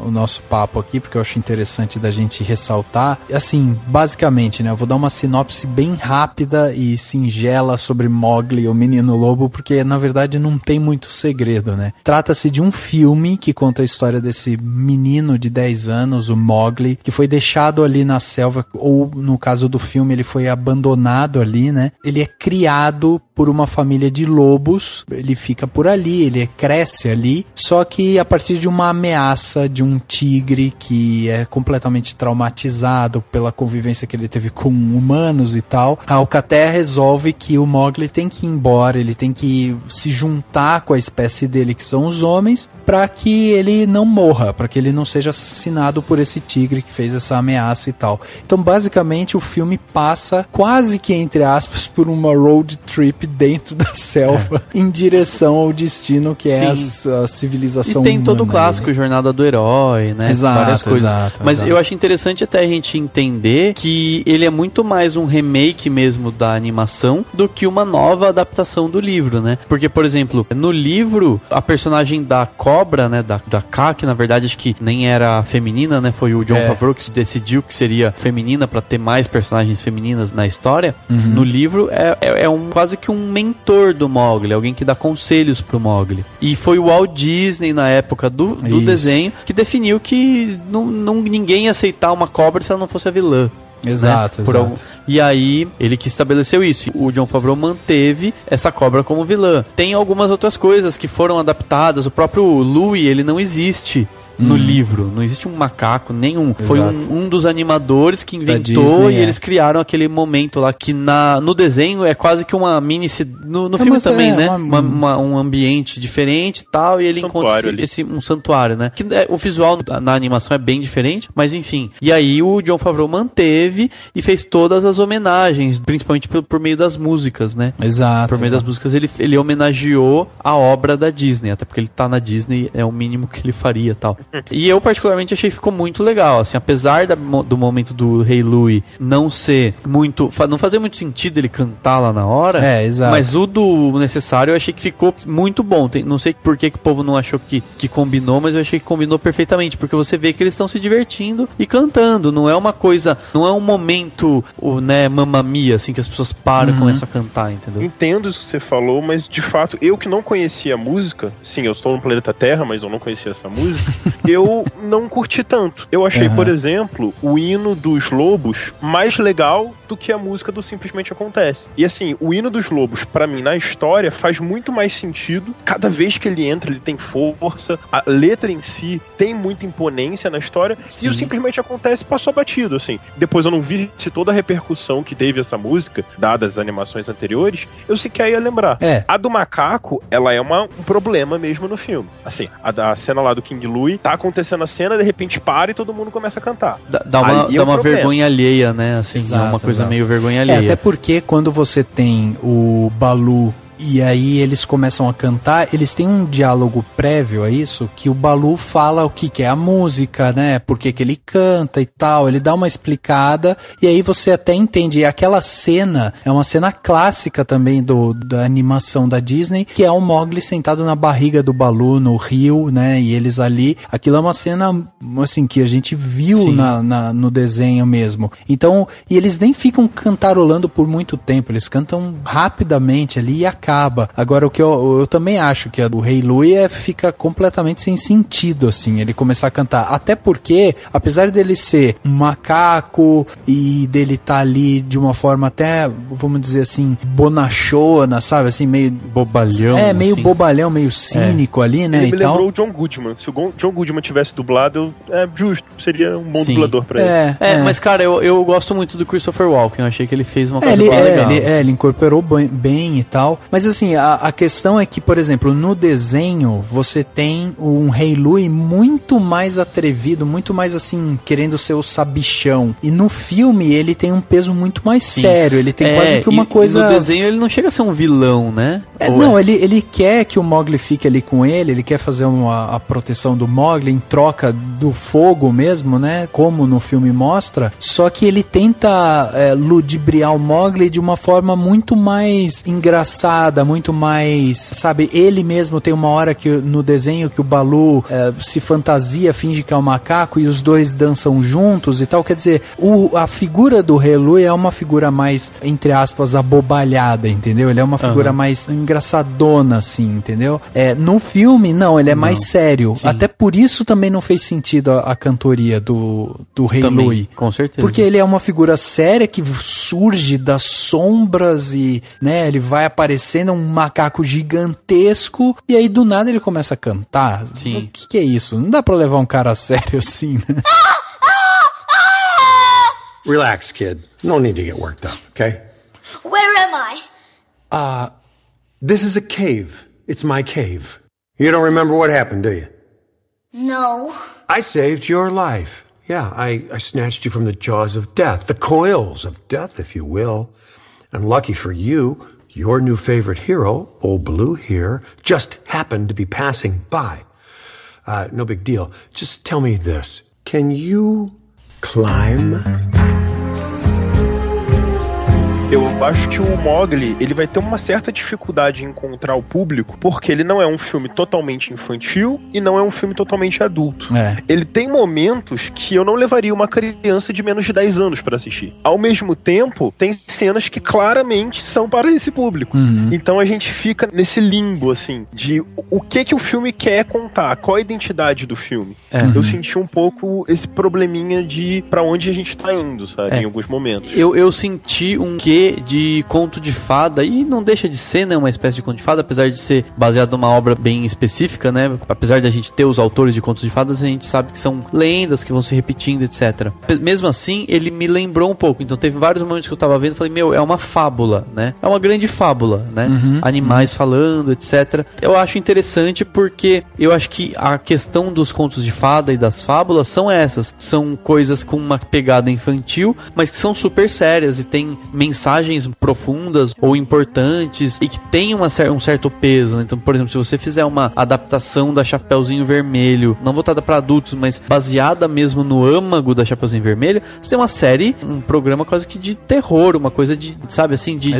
S7: o nosso papo aqui, porque eu acho interessante da gente ressaltar. Assim, basicamente, né, eu vou dar uma sinopse bem rápida e singela sobre Mowgli, o Menino Lobo, porque na verdade não tem muito segredo, né? Trata-se de um filme que conta a história desse menino de 10 anos, o Mowgli, que foi deixado ali na selva, ou no caso do filme ele foi abandonado ali, né? Ele é criado por uma família de lobos, ele fica por ali, ele cresce ali, só que a partir de uma ameaça de um tigre que é completamente traumatizado pela convivência que ele teve com humanos e tal, a Alcatea resolve que o Mowgli tem que ir embora, ele tem que se juntar com a espécie dele, que são os homens, para que ele não morra, para que ele não seja assassinado por esse tigre que fez essa ameaça e tal. Então, basicamente, o filme passa quase que, entre aspas, por uma road trip dentro da selva, em direção ao destino que é a civilização humana.
S8: E tem todo o clássico, Jornada do Herói, né?
S7: Exato,
S8: várias coisas. Mas
S7: exato.
S8: Eu acho interessante até a gente entender que ele é muito mais um remake mesmo da animação do que uma nova adaptação do livro, né? Porque, por exemplo, no livro, a personagem da cobra, né, da K, que na verdade acho que nem era feminina, né? Foi o Jon Favreau que decidiu que seria feminina pra ter mais personagens femininas na história. No livro, é quase que um mentor do Mowgli, alguém que dá conselhos pro Mowgli. E foi o Walt Disney, na época do desenho, que definiu que ninguém ia aceitar uma cobra se ela não fosse a vilã.
S7: Exato,
S8: né?
S7: exato.
S8: E aí, ele que estabeleceu isso. O Jon Favreau manteve essa cobra como vilã. Tem algumas outras coisas que foram adaptadas. O próprio Louie, ele não existe no livro, não existe um macaco nenhum. Exato. Foi um dos animadores que inventou Disney, e eles criaram aquele momento lá que no desenho é quase que uma mini... No filme também, né? Um ambiente diferente e tal, e ele encontra um santuário, né? Que, o visual na animação é bem diferente, mas enfim. E aí o Jon Favreau manteve e fez todas as homenagens, principalmente por meio das músicas, né?
S7: Exato.
S8: Por meio das músicas ele homenageou a obra da Disney, até porque ele tá na Disney, é o mínimo que ele faria e tal. E eu particularmente achei que ficou muito legal, assim, apesar do momento do Rei Louie não ser muito, não fazer muito sentido ele cantar lá na hora,
S7: exato.
S8: Mas o do necessário eu achei que ficou muito bom. Não sei por que o povo não achou que combinou, mas eu achei que combinou perfeitamente, porque você vê que eles estão se divertindo e cantando, não é uma coisa, não é um momento, né, Mamma Mia, assim, que as pessoas param e começam a cantar, entendeu?
S9: Entendo isso que você falou, mas de fato, eu que não conhecia a música, sim, eu estou no planeta Terra, mas eu não conhecia essa música, eu não curti tanto. Eu achei, por exemplo, o hino dos lobos mais legal do que a música do Simplesmente Acontece. E assim, o hino dos lobos, pra mim, na história, faz muito mais sentido. Cada vez que ele entra, ele tem força, a letra em si tem muita imponência na história, e o Simplesmente Acontece passou batido, assim. Depois eu não vi se toda a repercussão que teve essa música, dadas as animações anteriores, eu sequer ia lembrar.
S7: É.
S9: A do macaco, ela é um problema mesmo no filme. Assim, a cena lá do King Louie, tá acontecendo a cena, de repente para e todo mundo começa a cantar.
S8: Dá uma vergonha alheia, né? Assim,
S7: exato,
S8: é uma coisa meio vergonha
S7: alheia.
S8: alheia.
S7: Até porque quando você tem o Baloo e aí eles começam a cantar, eles têm um diálogo prévio a isso, que o Baloo fala o que é a música, né, por que ele canta e tal, ele dá uma explicada, e aí você até entende, e aquela cena é uma cena clássica também da animação da Disney, que é o Mowgli sentado na barriga do Baloo no rio, né, e eles ali, aquilo é uma cena, assim, que a gente viu no desenho mesmo, então, e eles nem ficam cantarolando por muito tempo, eles cantam rapidamente ali e acaba. Agora, o que eu também acho que a do Rei Louie fica completamente sem sentido, assim, ele começar a cantar. Até porque, apesar dele ser um macaco e dele estar ali de uma forma até, vamos dizer assim, bonachona, sabe? Assim, meio...
S8: bobalhão.
S7: Meio
S8: assim.
S7: Bobalhão, meio cínico ali, né?
S9: Ele me lembrou o John Goodman. Se o John Goodman tivesse dublado, justo. Seria um bom dublador pra ele.
S8: Mas, cara, eu gosto muito do Christopher Walken. Eu achei que ele fez uma coisa bem legal.
S7: Ele incorporou bem e tal. Mas assim, a questão é que, por exemplo, no desenho, você tem um Rei Louie muito mais atrevido, muito mais assim, querendo ser o sabichão. E no filme, ele tem um peso muito mais sério. Ele tem quase que uma coisa...
S8: No desenho, ele não chega a ser um vilão, né?
S7: Ele quer que o Mowgli fique ali com ele quer fazer a proteção do Mowgli em troca do fogo mesmo, né? Como no filme mostra. Só que ele tenta ludibriar o Mowgli de uma forma muito mais engraçada, muito mais, sabe, ele mesmo tem uma hora que no desenho que o Baloo se fantasia, finge que é um macaco e os dois dançam juntos e tal, quer dizer, a figura do Rei Louie é uma figura mais, entre aspas, abobalhada, entendeu? Ele é uma figura mais engraçadona, assim, entendeu? No filme, não, ele é mais sério. Sim. Até por isso também não fez sentido a cantoria do Rei Louie.
S8: Com certeza.
S7: Porque ele é uma figura séria que surge das sombras e, né, ele vai aparecendo um macaco gigantesco e aí do nada ele começa a cantar.
S8: Sim.
S7: O que é isso? Não dá pra levar um cara a sério assim, né?
S11: Relax, kid. No need to get worked up, okay?
S4: Where am I?
S11: This is a cave. It's my cave. You don't remember what happened, do you?
S4: No.
S11: I saved your life. Yeah, I snatched you from the jaws of death, the coils of death, if you will. And lucky for you, your new favorite hero, Old Baloo here, just happened to be passing by. No big deal. Just tell me this. Can you climb?
S9: Eu acho que o Mowgli, ele vai ter uma certa dificuldade em encontrar o público, porque ele não é um filme totalmente infantil e não é um filme totalmente adulto. Ele tem momentos que eu não levaria uma criança de menos de 10 anos pra assistir. Ao mesmo tempo, tem cenas que claramente são para esse público. Então a gente fica nesse limbo, assim, de o que o filme quer contar, qual a identidade do filme. Eu senti um pouco esse probleminha de pra onde a gente tá indo, sabe, em alguns momentos.
S8: Eu senti um quê de conto de fada, e não deixa de ser, né, uma espécie de conto de fada, apesar de ser baseado numa obra bem específica, né, apesar de a gente ter os autores de contos de fadas, a gente sabe que são lendas que vão se repetindo, etc. Mesmo assim, ele me lembrou um pouco, então teve vários momentos que eu tava vendo e falei, é uma fábula, né, é uma grande fábula, né, animais falando, etc. Eu acho interessante porque eu acho que a questão dos contos de fada e das fábulas são essas, são coisas com uma pegada infantil, mas que são super sérias e tem mensagens mensagens profundas ou importantes e que tem um certo peso, né? Então, por exemplo, se você fizer uma adaptação da Chapeuzinho Vermelho, não voltada para adultos, mas baseada mesmo no âmago da Chapeuzinho Vermelho, você tem uma série, um programa quase que de terror, uma coisa de, sabe assim, de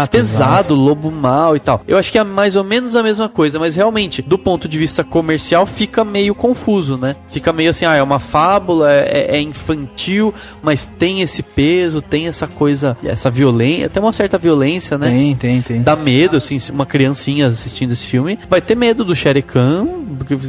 S8: pesado, lobo mau e tal. Eu acho que é mais ou menos a mesma coisa, mas realmente, do ponto de vista comercial, fica meio confuso, né? Fica meio assim, é uma fábula, é infantil, mas tem esse peso, tem essa coisa, essa violência, até uma certa violência, né?
S7: Tem.
S8: Dá medo, assim, uma criancinha assistindo esse filme vai ter medo do Shere Khan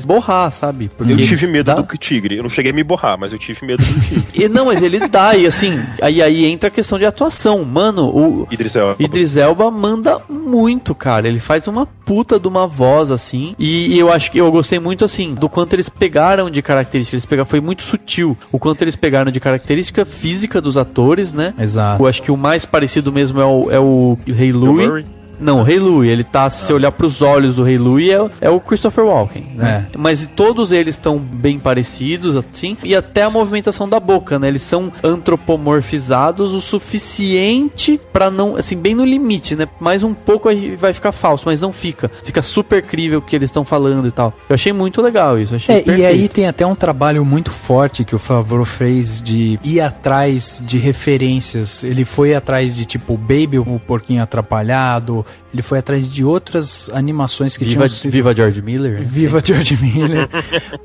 S8: borrar, sabe?
S9: Porque eu tive medo do tigre. Eu não cheguei a me borrar, mas eu tive medo do tigre.
S8: E não, mas ele dá, e assim, aí entra a questão de atuação. Mano, o Idris Elba manda muito, cara. Ele faz uma puta de uma voz, assim. E eu acho que eu gostei muito, assim, do quanto eles pegaram de característica. Foi muito sutil. O quanto eles pegaram de característica física dos atores, né?
S7: Exato.
S8: Eu acho que o mais parecido mesmo é o Rei Louie. Não, o Rei Louie, ele tá, se você olhar pros olhos do Rei Louie, é o Christopher Walken, né? Mas todos eles estão bem parecidos, assim, e até a movimentação da boca, né? Eles são antropomorfizados o suficiente pra não, assim, bem no limite, né? Mais um pouco vai ficar falso, mas não fica. Fica super crível o que eles estão falando e tal. Eu achei muito legal isso, achei perfeito.
S7: E aí tem até um trabalho muito forte que o Favreau fez de ir atrás de referências. Ele foi atrás de, tipo, Baby, o Porquinho Atrapalhado. Ele foi atrás de outras animações que tinham sido...
S8: Viva George Miller.
S7: Viva George Miller.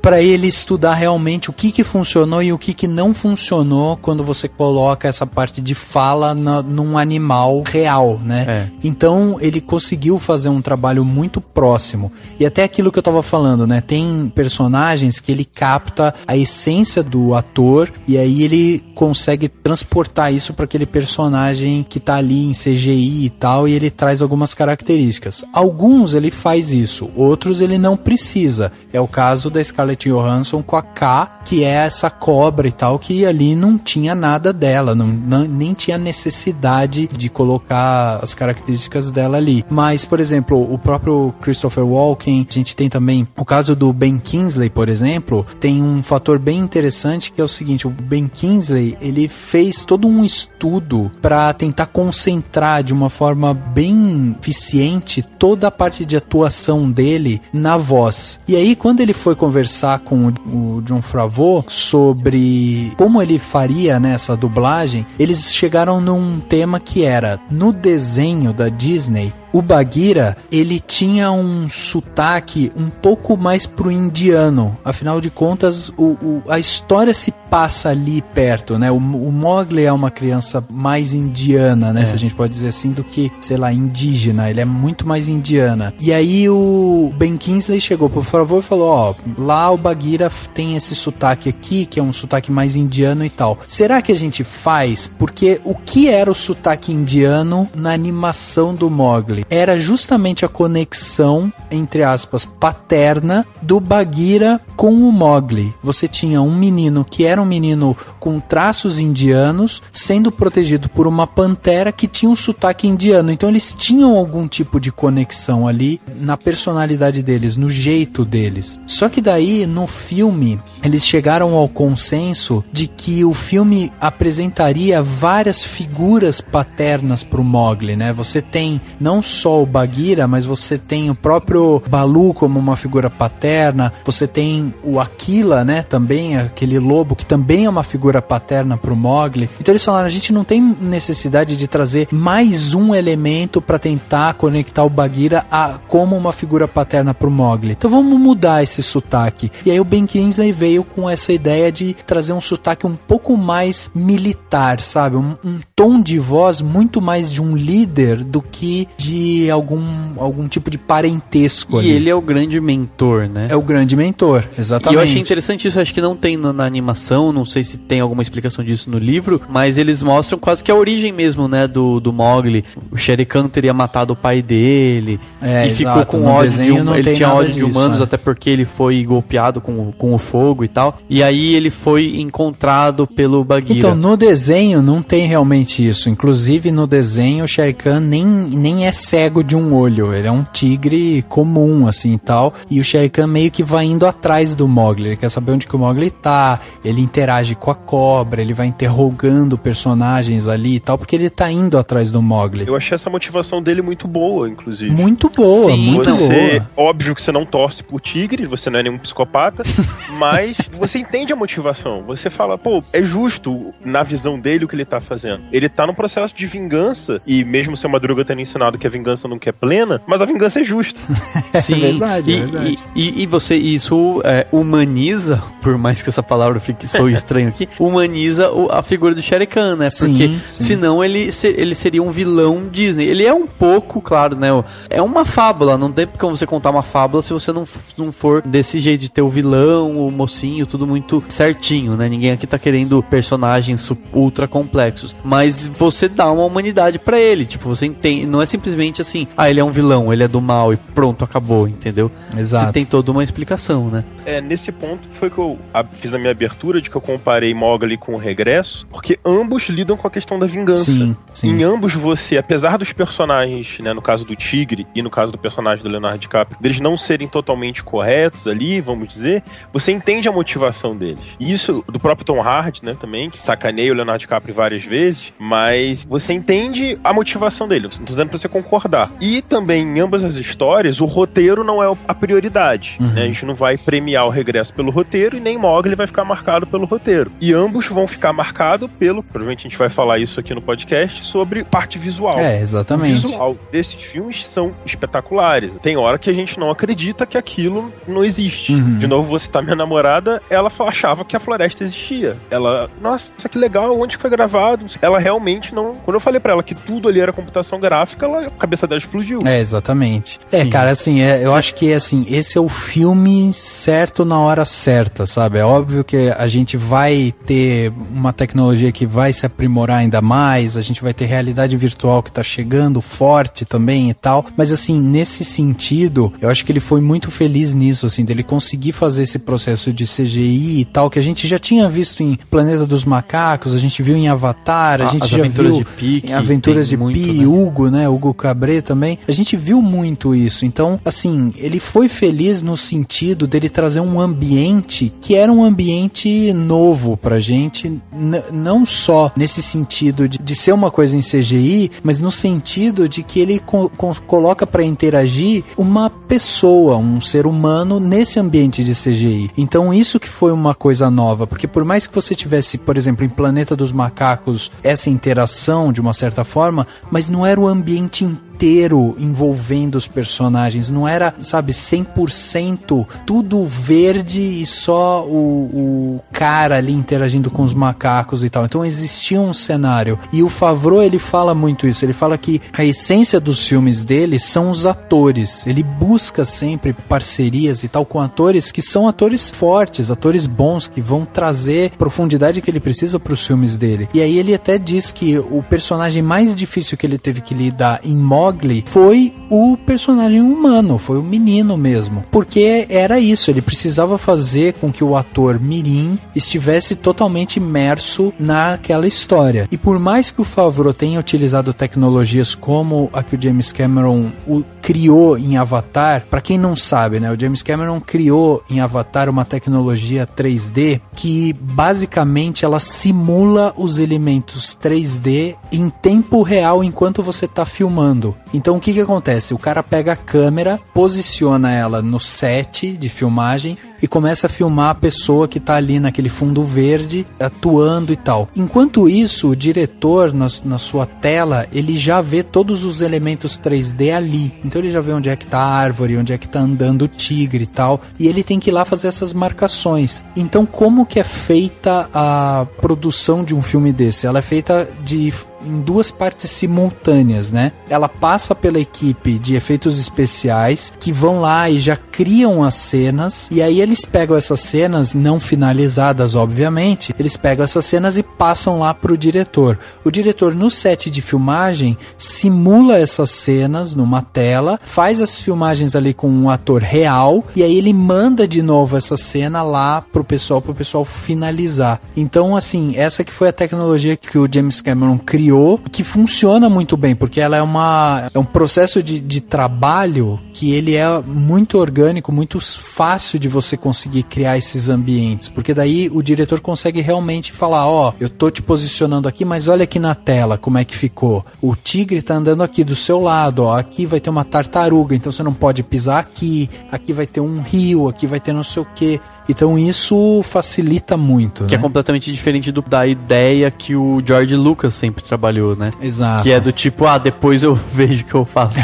S7: Para ele estudar realmente o que funcionou e o que não funcionou quando você coloca essa parte de fala num animal real, né? Então, ele conseguiu fazer um trabalho muito próximo. E até aquilo que eu tava falando, né? Tem personagens que ele capta a essência do ator e aí ele consegue transportar isso para aquele personagem que tá ali em CGI e tal, e ele traz algumas características. Alguns ele faz isso, outros ele não precisa. É o caso da Scarlett Johansson com a K, que é essa cobra e tal, que ali não tinha nada dela, nem tinha necessidade de colocar as características dela ali. Mas, por exemplo, o próprio Christopher Walken, a gente tem também o caso do Ben Kingsley, por exemplo, tem um fator bem interessante que é o seguinte: o Ben Kingsley, ele fez todo um estudo para tentar concentrar de uma forma bem eficiente toda a parte de atuação dele na voz. E aí, quando ele foi conversar com o Jon Favreau sobre como ele faria nessa dublagem, eles chegaram num tema que era, no desenho da Disney, o Bagheera, ele tinha um sotaque um pouco mais pro indiano. Afinal de contas, a história se passa ali perto, né? O Mowgli é uma criança mais indiana, né? Se a gente pode dizer assim, do que, sei lá, indígena. Ele é muito mais indiana. E aí o Ben Kingsley chegou por favor e falou, lá o Bagheera tem esse sotaque aqui, que é um sotaque mais indiano e tal. Será que a gente faz? Porque o que era o sotaque indiano na animação do Mowgli? Era justamente a conexão, entre aspas, paterna do Bagheera com o Mowgli. Você tinha um menino que era um menino com traços indianos, sendo protegido por uma pantera que tinha um sotaque indiano. Então eles tinham algum tipo de conexão ali na personalidade deles, no jeito deles. Só que daí, no filme, eles chegaram ao consenso de que o filme apresentaria várias figuras paternas pro Mowgli, né? Você tem não só o Bagheera, mas você tem o próprio Baloo como uma figura paterna, você tem o Aquila, né? Também, aquele lobo que também é uma figura paterna pro Mowgli. Então eles falaram, a gente não tem necessidade de trazer mais um elemento para tentar conectar o Bagheera como uma figura paterna pro Mowgli. Então vamos mudar esse sotaque. E aí o Ben Kingsley veio com essa ideia de trazer um sotaque um pouco mais militar, sabe? Um tom de voz muito mais de um líder do que de algum tipo de parentesco ali.
S8: E ele é o grande mentor, né?
S7: É o grande mentor, exatamente.
S8: E eu achei interessante isso, acho que não tem na animação, não sei se tem alguma explicação disso no livro, mas eles mostram quase que a origem mesmo, né, do Mowgli. O Shere Khan teria matado o pai dele e ficou com ódio ele tinha ódio de humanos, até porque ele foi golpeado com o fogo e tal. E aí ele foi encontrado pelo Bagheera.
S7: Então, no desenho não tem realmente isso. Inclusive, no desenho, o Shere Khan nem é cego de um olho, ele é um tigre comum, assim, e tal, e o Shere Khan meio que vai indo atrás do Mowgli, ele quer saber onde que o Mowgli tá, ele interage com a cobra, ele vai interrogando personagens ali e tal, porque ele tá indo atrás do Mowgli.
S9: Eu achei essa motivação dele muito boa, inclusive.
S7: Muito boa,
S9: sim,
S7: muito
S9: você,
S7: boa.
S9: Óbvio que você não torce pro tigre, você não é nenhum psicopata, mas você entende a motivação. Você fala, pô, é justo na visão dele o que ele tá fazendo. Ele tá no processo de vingança, e mesmo o seu Madruga tendo ensinado que a vingança nunca é plena, mas a vingança é justa.
S8: Sim,
S7: é verdade, é verdade.
S8: E você, isso humaniza, por mais que essa palavra fique sou estranho aqui, humaniza a figura do Shere Khan, né? Porque
S7: sim.
S8: senão ele seria um vilão Disney. Ele é um pouco, claro, né? É uma fábula, não tem como você contar uma fábula se você não for desse jeito de ter o vilão, o mocinho, tudo muito certinho, né? Ninguém aqui tá querendo personagens ultra complexos, mas você dá uma humanidade pra ele, tipo, você entende, não é simplesmente assim, ele é um vilão, ele é do mal e pronto, acabou, entendeu?
S7: Exato.
S8: Você tem toda uma explicação, né?
S9: Nesse ponto foi que eu fiz a minha abertura de que eu comparei Mowgli com o Regresso, porque ambos lidam com a questão da vingança.
S7: Sim.
S9: Em ambos você, apesar dos personagens, né, no caso do Tigre e no caso do personagem do Leonardo DiCaprio, deles não serem totalmente corretos ali, vamos dizer, você entende a motivação deles. E isso do próprio Tom Hardy, né, também, que sacaneia o Leonardo DiCaprio várias vezes, mas você entende a motivação dele, não tô dizendo pra você concordar. E também, em ambas as histórias, o roteiro não é a prioridade, né, a gente não vai premiar o Regresso pelo roteiro e nem Mowgli vai ficar marcado pelo roteiro. E ambos vão ficar marcados provavelmente a gente vai falar isso aqui no podcast, sobre parte visual.
S7: Exatamente.
S9: O visual desses filmes são espetaculares. Tem hora que a gente não acredita que aquilo não existe. De novo, vou citar minha namorada, ela achava que a floresta existia. Ela, nossa, isso que legal, onde foi gravado? Ela realmente não... Quando eu falei pra ela que tudo ali era computação gráfica, a cabeça dela explodiu.
S7: Exatamente.
S8: Sim.
S7: Cara, assim, eu acho que, assim, esse é o filme certo na hora certa, sabe? É óbvio que a gente vai ter uma tecnologia que vai se aprimorar ainda mais, a gente vai ter realidade virtual que tá chegando forte também e tal, mas assim, nesse sentido, eu acho que ele foi muito feliz nisso, assim, dele conseguir fazer esse processo de CGI e tal, que a gente já tinha visto em Planeta dos Macacos, a gente viu em Avatar, a gente já viu em Aventuras de Pi, né? Hugo, né? Hugo Cabret também, a gente viu muito isso, então, assim, ele foi feliz no sentido dele trazer um ambiente que era um ambiente novo pra gente, não só nesse sentido de ser uma coisa em CGI, mas no sentido de que ele coloca pra interagir uma pessoa, um ser humano nesse ambiente de CGI. Então isso que foi uma coisa nova, porque por mais que você tivesse, por exemplo, em Planeta dos Macacos, essa interação de uma certa forma, mas não era o ambiente inteiro envolvendo os personagens, não era, sabe, 100% tudo verde e só o cara ali interagindo com os macacos e tal. Então existia um cenário, e o Favreau, ele fala muito isso, ele fala que a essência dos filmes dele são os atores, ele busca sempre parcerias e tal com atores que são atores fortes, atores bons, que vão trazer profundidade que ele precisa para os filmes dele. E aí ele até diz que o personagem mais difícil que ele teve que lidar em Mowgli foi o personagem humano, foi o menino mesmo, porque era isso, ele precisava fazer com que o ator mirim estivesse totalmente imerso naquela história. E por mais que o Favreau tenha utilizado tecnologias como a que o James Cameron criou em Avatar, pra quem não sabe, né, o James Cameron criou em Avatar uma tecnologia 3D que basicamente ela simula os elementos 3D em tempo real enquanto você tá filmando. Então o que acontece? O cara pega a câmera, posiciona ela no set de filmagem e começa a filmar a pessoa que tá ali naquele fundo verde, atuando e tal. Enquanto isso, o diretor, na sua tela, ele já vê todos os elementos 3D ali. Então ele já vê onde é que tá a árvore, onde é que tá andando o tigre e tal, e ele tem que ir lá fazer essas marcações. Então como que é feita a produção de um filme desse? Ela é feita em duas partes simultâneas, né? Ela passa pela equipe de efeitos especiais que vão lá e já criam as cenas, e aí eles pegam essas cenas não finalizadas, obviamente, eles pegam essas cenas e passam lá pro diretor. O diretor no set de filmagem simula essas cenas numa tela, faz as filmagens ali com um ator real, e aí ele manda de novo essa cena lá pro pessoal finalizar. Então, assim, essa que foi a tecnologia que o James Cameron criou criou, que funciona muito bem, porque ela é um processo de trabalho que ele é muito orgânico, muito fácil de você conseguir criar esses ambientes, porque daí o diretor consegue realmente falar, ó, eu tô te posicionando aqui, mas olha aqui na tela como é que ficou. O tigre tá andando aqui do seu lado, ó, aqui vai ter uma tartaruga, então você não pode pisar aqui vai ter um rio, aqui vai ter não sei o quê. Então isso facilita muito,
S8: que
S7: né?
S8: É completamente diferente da ideia que o George Lucas sempre trabalhou, né?
S7: Exato.
S8: Que é do tipo, depois eu vejo o que eu faço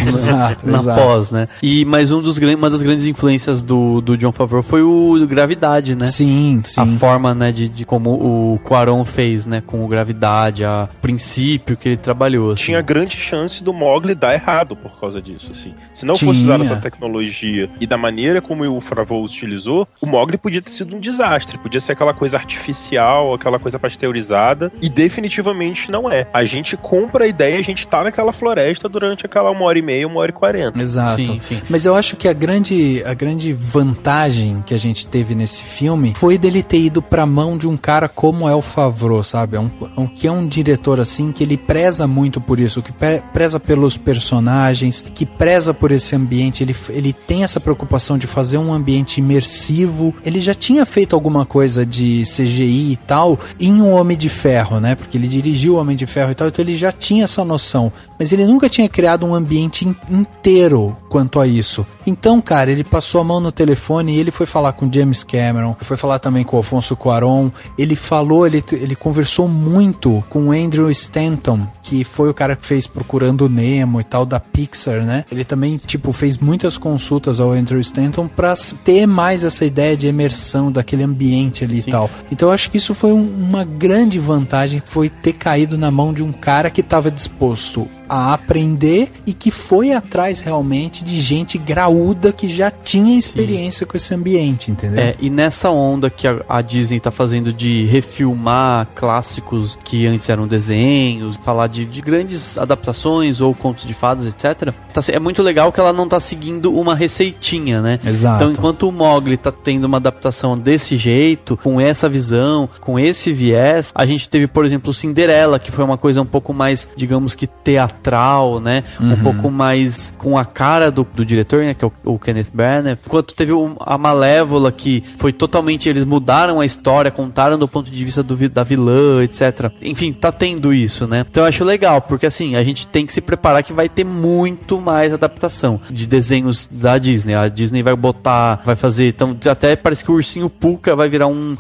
S8: na pós, né? Mas uma das grandes influências do Jon Favreau foi o Gravidade, né?
S7: Sim.
S8: A forma, né, de como o Cuarón fez, né, com o Gravidade, a princípio que ele trabalhou. Assim.
S9: Tinha grande chance do Mowgli dar errado por causa disso, assim. Se não fosse usado essa tecnologia e da maneira como o Favreau utilizou, o Mowgli podia ter sido um desastre, podia ser aquela coisa artificial, aquela coisa pasteurizada, e definitivamente não é. A gente compra a ideia, a gente tá naquela floresta durante aquela 1h30, 1h40.
S7: Exato. Sim. Mas eu acho que a grande vantagem que a gente teve nesse filme foi dele ter ido pra mão de um cara como é o Favreau, sabe? Que é um diretor assim, que ele preza muito por isso, que preza pelos personagens, que preza por esse ambiente, ele tem essa preocupação de fazer um ambiente imersivo. Ele já tinha feito alguma coisa de CGI e tal em Um Homem de Ferro, né? Porque ele dirigiu O Homem de Ferro e tal, então ele já tinha essa noção. Mas ele nunca tinha criado um ambiente inteiro quanto a isso. Então, cara, ele passou a mão no telefone e ele foi falar com James Cameron, foi falar também com o Alfonso Cuarón. Ele falou, ele conversou muito com o Andrew Stanton, que foi o cara que fez Procurando Nemo e tal, da Pixar, né? Ele também, fez muitas consultas ao Andrew Stanton pra ter mais essa ideia de imersão daquele ambiente ali e tal. Então eu acho que isso foi uma grande vantagem, foi ter caído na mão de um cara que estava disposto a aprender e que foi atrás realmente de gente graúda que já tinha experiência com esse ambiente, entendeu?
S8: E nessa onda que a Disney tá fazendo de refilmar clássicos que antes eram desenhos, falar de grandes adaptações ou contos de fadas, etc. É muito legal que ela não tá seguindo uma receitinha, né?
S7: Exato.
S8: Então, enquanto o Mowgli tá tendo uma adaptação desse jeito, com essa visão, com esse viés, a gente teve, por exemplo, Cinderela, que foi uma coisa um pouco mais, digamos que teatral, né? Um pouco mais com a cara do diretor, né? Que é o Kenneth Branagh. Enquanto teve a Malévola, que foi totalmente... Eles mudaram a história, contaram do ponto de vista da vilã, etc. Enfim, tá tendo isso, né? Então eu acho legal, porque assim, a gente tem que se preparar que vai ter muito mais adaptação de desenhos da Disney. A Disney vai fazer... Então, até parece que o Ursinho Pooka vai virar um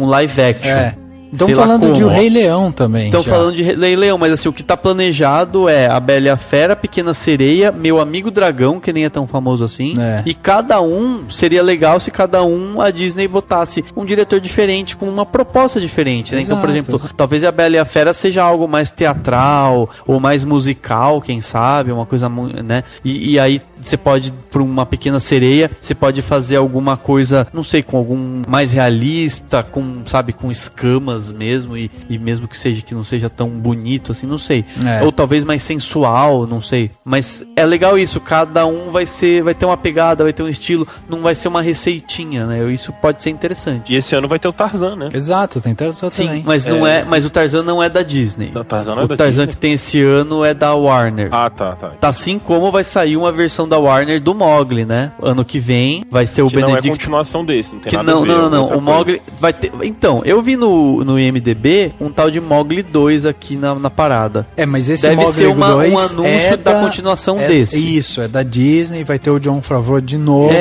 S8: live action.
S7: Estão falando de O Rei Leão também.
S8: Estão falando de Rei Leão, mas assim, o que tá planejado é A Bela e a Fera, Pequena Sereia, Meu Amigo Dragão, que nem é tão famoso assim. E cada um, seria legal se cada um a Disney botasse um diretor diferente, com uma proposta diferente, né?
S7: Exato,
S8: então, por exemplo, talvez A Bela e a Fera seja algo mais teatral, ou mais musical, quem sabe, uma coisa, né? E aí você pode, por Uma Pequena Sereia, você pode fazer alguma coisa, não sei, com algum mais realista, com escamas mesmo, e mesmo que não seja tão bonito assim, não sei. Ou talvez mais sensual, não sei. Mas é legal isso, cada um vai ter uma pegada, vai ter um estilo, não vai ser uma receitinha, né? Isso pode ser interessante.
S9: E esse ano vai ter o Tarzan, né?
S7: Exato, tem Tarzan também.
S8: Sim, mas não mas o Tarzan não é da Disney.
S9: O Tarzan
S8: que tem esse ano é da Warner.
S9: Tá.
S8: Assim como vai sair uma versão da Warner do Mowgli, né? Ano que vem vai ser o Benedict.
S9: Não é continuação desse, não tem nada a ver.
S8: Não. O Mowgli vai ter... Então, eu vi no IMDb um tal de Mowgli 2 aqui na parada.
S7: Mas esse
S8: deve
S7: Mowgli
S8: ser
S7: 2
S8: um anúncio da continuação desse.
S7: Isso, é da Disney, vai ter o Jon Favreau de novo.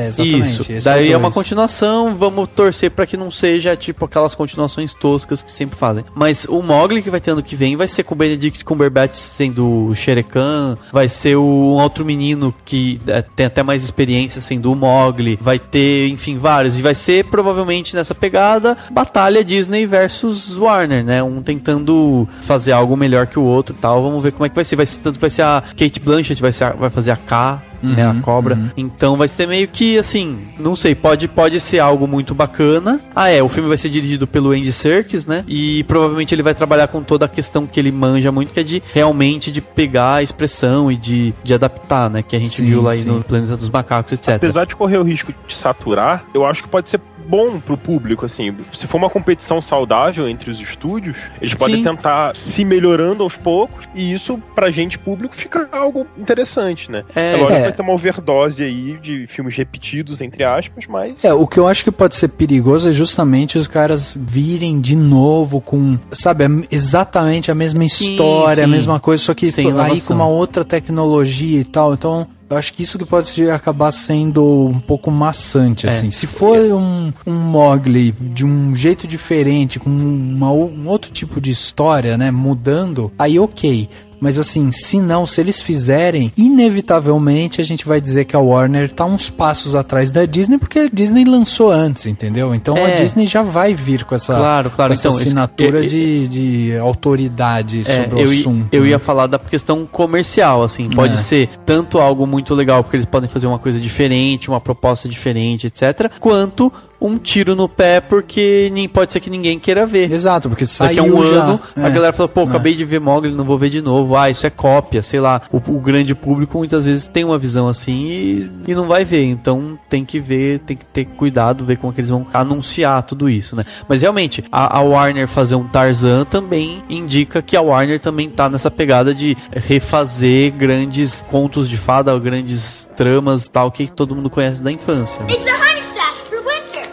S7: Exatamente.
S8: Isso. Daí é uma continuação, vamos torcer pra que não seja tipo aquelas continuações toscas que sempre fazem. Mas o Mowgli que vai ter ano que vem vai ser com o Benedict Cumberbatch sendo o Shere Khan, vai ser um outro menino que tem até mais experiência sendo o Mowgli, vai ter, enfim, vários. E vai ser provavelmente nessa pegada batalha Disney versus Warner, né? Um tentando fazer algo melhor que o outro e tal. Vamos ver como é que vai ser. Tanto que vai ser a Kate Blanchett, vai fazer a K, né, a cobra. Então vai ser meio que assim, não sei, pode ser algo muito bacana. O filme vai ser dirigido pelo Andy Serkis, né? E provavelmente ele vai trabalhar com toda a questão que ele manja muito, que é de realmente de pegar a expressão e de adaptar, né? Que a gente viu lá aí no Planeta dos Macacos, etc.
S9: Apesar de correr o risco de saturar, eu acho que pode ser bom pro público, assim. Se for uma competição saudável entre os estúdios, eles podem tentar se melhorando aos poucos, e isso, pra gente, público, fica algo interessante, né? Lógico que vai ter uma overdose aí de filmes repetidos, entre aspas, mas...
S7: O que eu acho que pode ser perigoso é justamente os caras virem de novo com, sabe, exatamente a mesma história, a mesma coisa, só que aí com uma outra tecnologia e tal. Então, eu acho que isso que pode acabar sendo um pouco maçante, assim. Se for um Mowgli de um jeito diferente, com um outro tipo de história, né, mudando, aí ok. Mas assim, se eles fizerem, inevitavelmente a gente vai dizer que a Warner tá uns passos atrás da Disney, porque a Disney lançou antes, entendeu? Então a Disney já vai vir com essa, com essa assinatura de autoridade sobre o assunto.
S8: Eu ia falar da questão comercial, assim, pode ser tanto algo muito legal, porque eles podem fazer uma coisa diferente, uma proposta diferente, etc., quanto um tiro no pé, porque nem pode ser que ninguém queira ver.
S7: Exato, porque saiu
S8: daqui a um ano, a galera fala, acabei de ver Mowgli, não vou ver de novo. Isso é cópia, sei lá. O grande público muitas vezes tem uma visão assim e não vai ver. Então tem que ver, tem que ter cuidado, ver como é que eles vão anunciar tudo isso, né? Mas realmente, a Warner fazer um Tarzan também indica que a Warner também tá nessa pegada de refazer grandes contos de fada, grandes tramas e tal, que todo mundo conhece da infância.
S4: It's a honey sash for winter.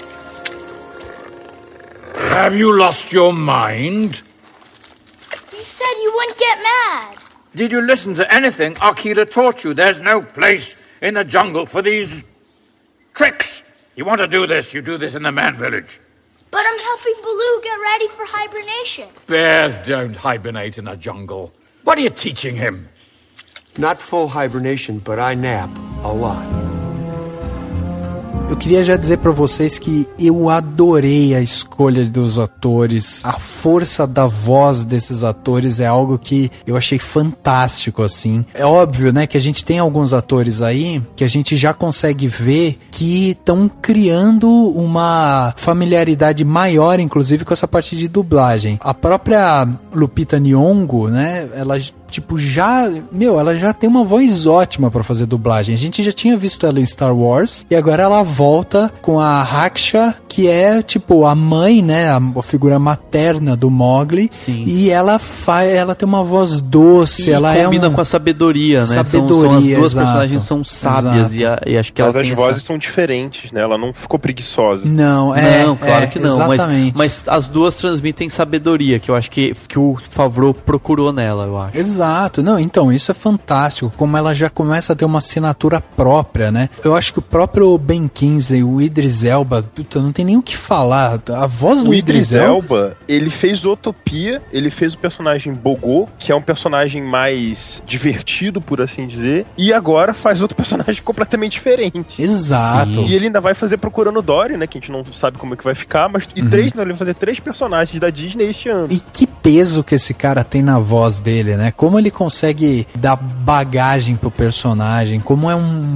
S2: Have you lost your mind?
S4: You said you wouldn't get mad.
S12: Did you listen to anything Akira taught you? There's no place in the jungle for these tricks. You want to do this, you do this in the man village.
S4: But I'm helping Baloo get ready for hibernation.
S12: Bears don't hibernate in a jungle. What are you teaching him?
S11: Not full hibernation, but I nap a lot.
S7: Eu queria já dizer pra vocês que eu adorei a escolha dos atores. A força da voz desses atores é algo que eu achei fantástico, assim. É óbvio, né, que a gente tem alguns atores aí que a gente já consegue ver que estão criando uma familiaridade maior, inclusive, com essa parte de dublagem. A própria Lupita Nyong'o, né, ela já tem uma voz ótima pra fazer dublagem. A gente já tinha visto ela em Star Wars e agora ela volta com a Raksha, que é tipo a mãe, né, a figura materna do Mowgli.
S8: Sim.
S7: E ela tem uma voz doce, ela
S8: combina com a sabedoria, né? São as duas personagens são sábias e acho que ela tem
S9: as vozes são diferentes, né? Ela não ficou preguiçosa.
S7: Não, claro que não,
S8: mas as duas transmitem sabedoria, que eu acho que o Favreau procurou nela, eu acho.
S7: Exato, não, então, isso é fantástico, como ela já começa a ter uma assinatura própria, né? Eu acho que o próprio Ben Kingsley, o Idris Elba, não tem nem o que falar, a voz do Idris Elba,
S9: ele fez Zootopia, ele fez o personagem Bogô, que é um personagem mais divertido, por assim dizer, e agora faz outro personagem completamente diferente.
S7: Exato.
S9: Sim. E ele ainda vai fazer Procurando Dory, né, que a gente não sabe como é que vai ficar, mas ele vai fazer 3 personagens da Disney este ano.
S7: E que peso que esse cara tem na voz dele, né? Como ele consegue dar bagagem pro personagem, como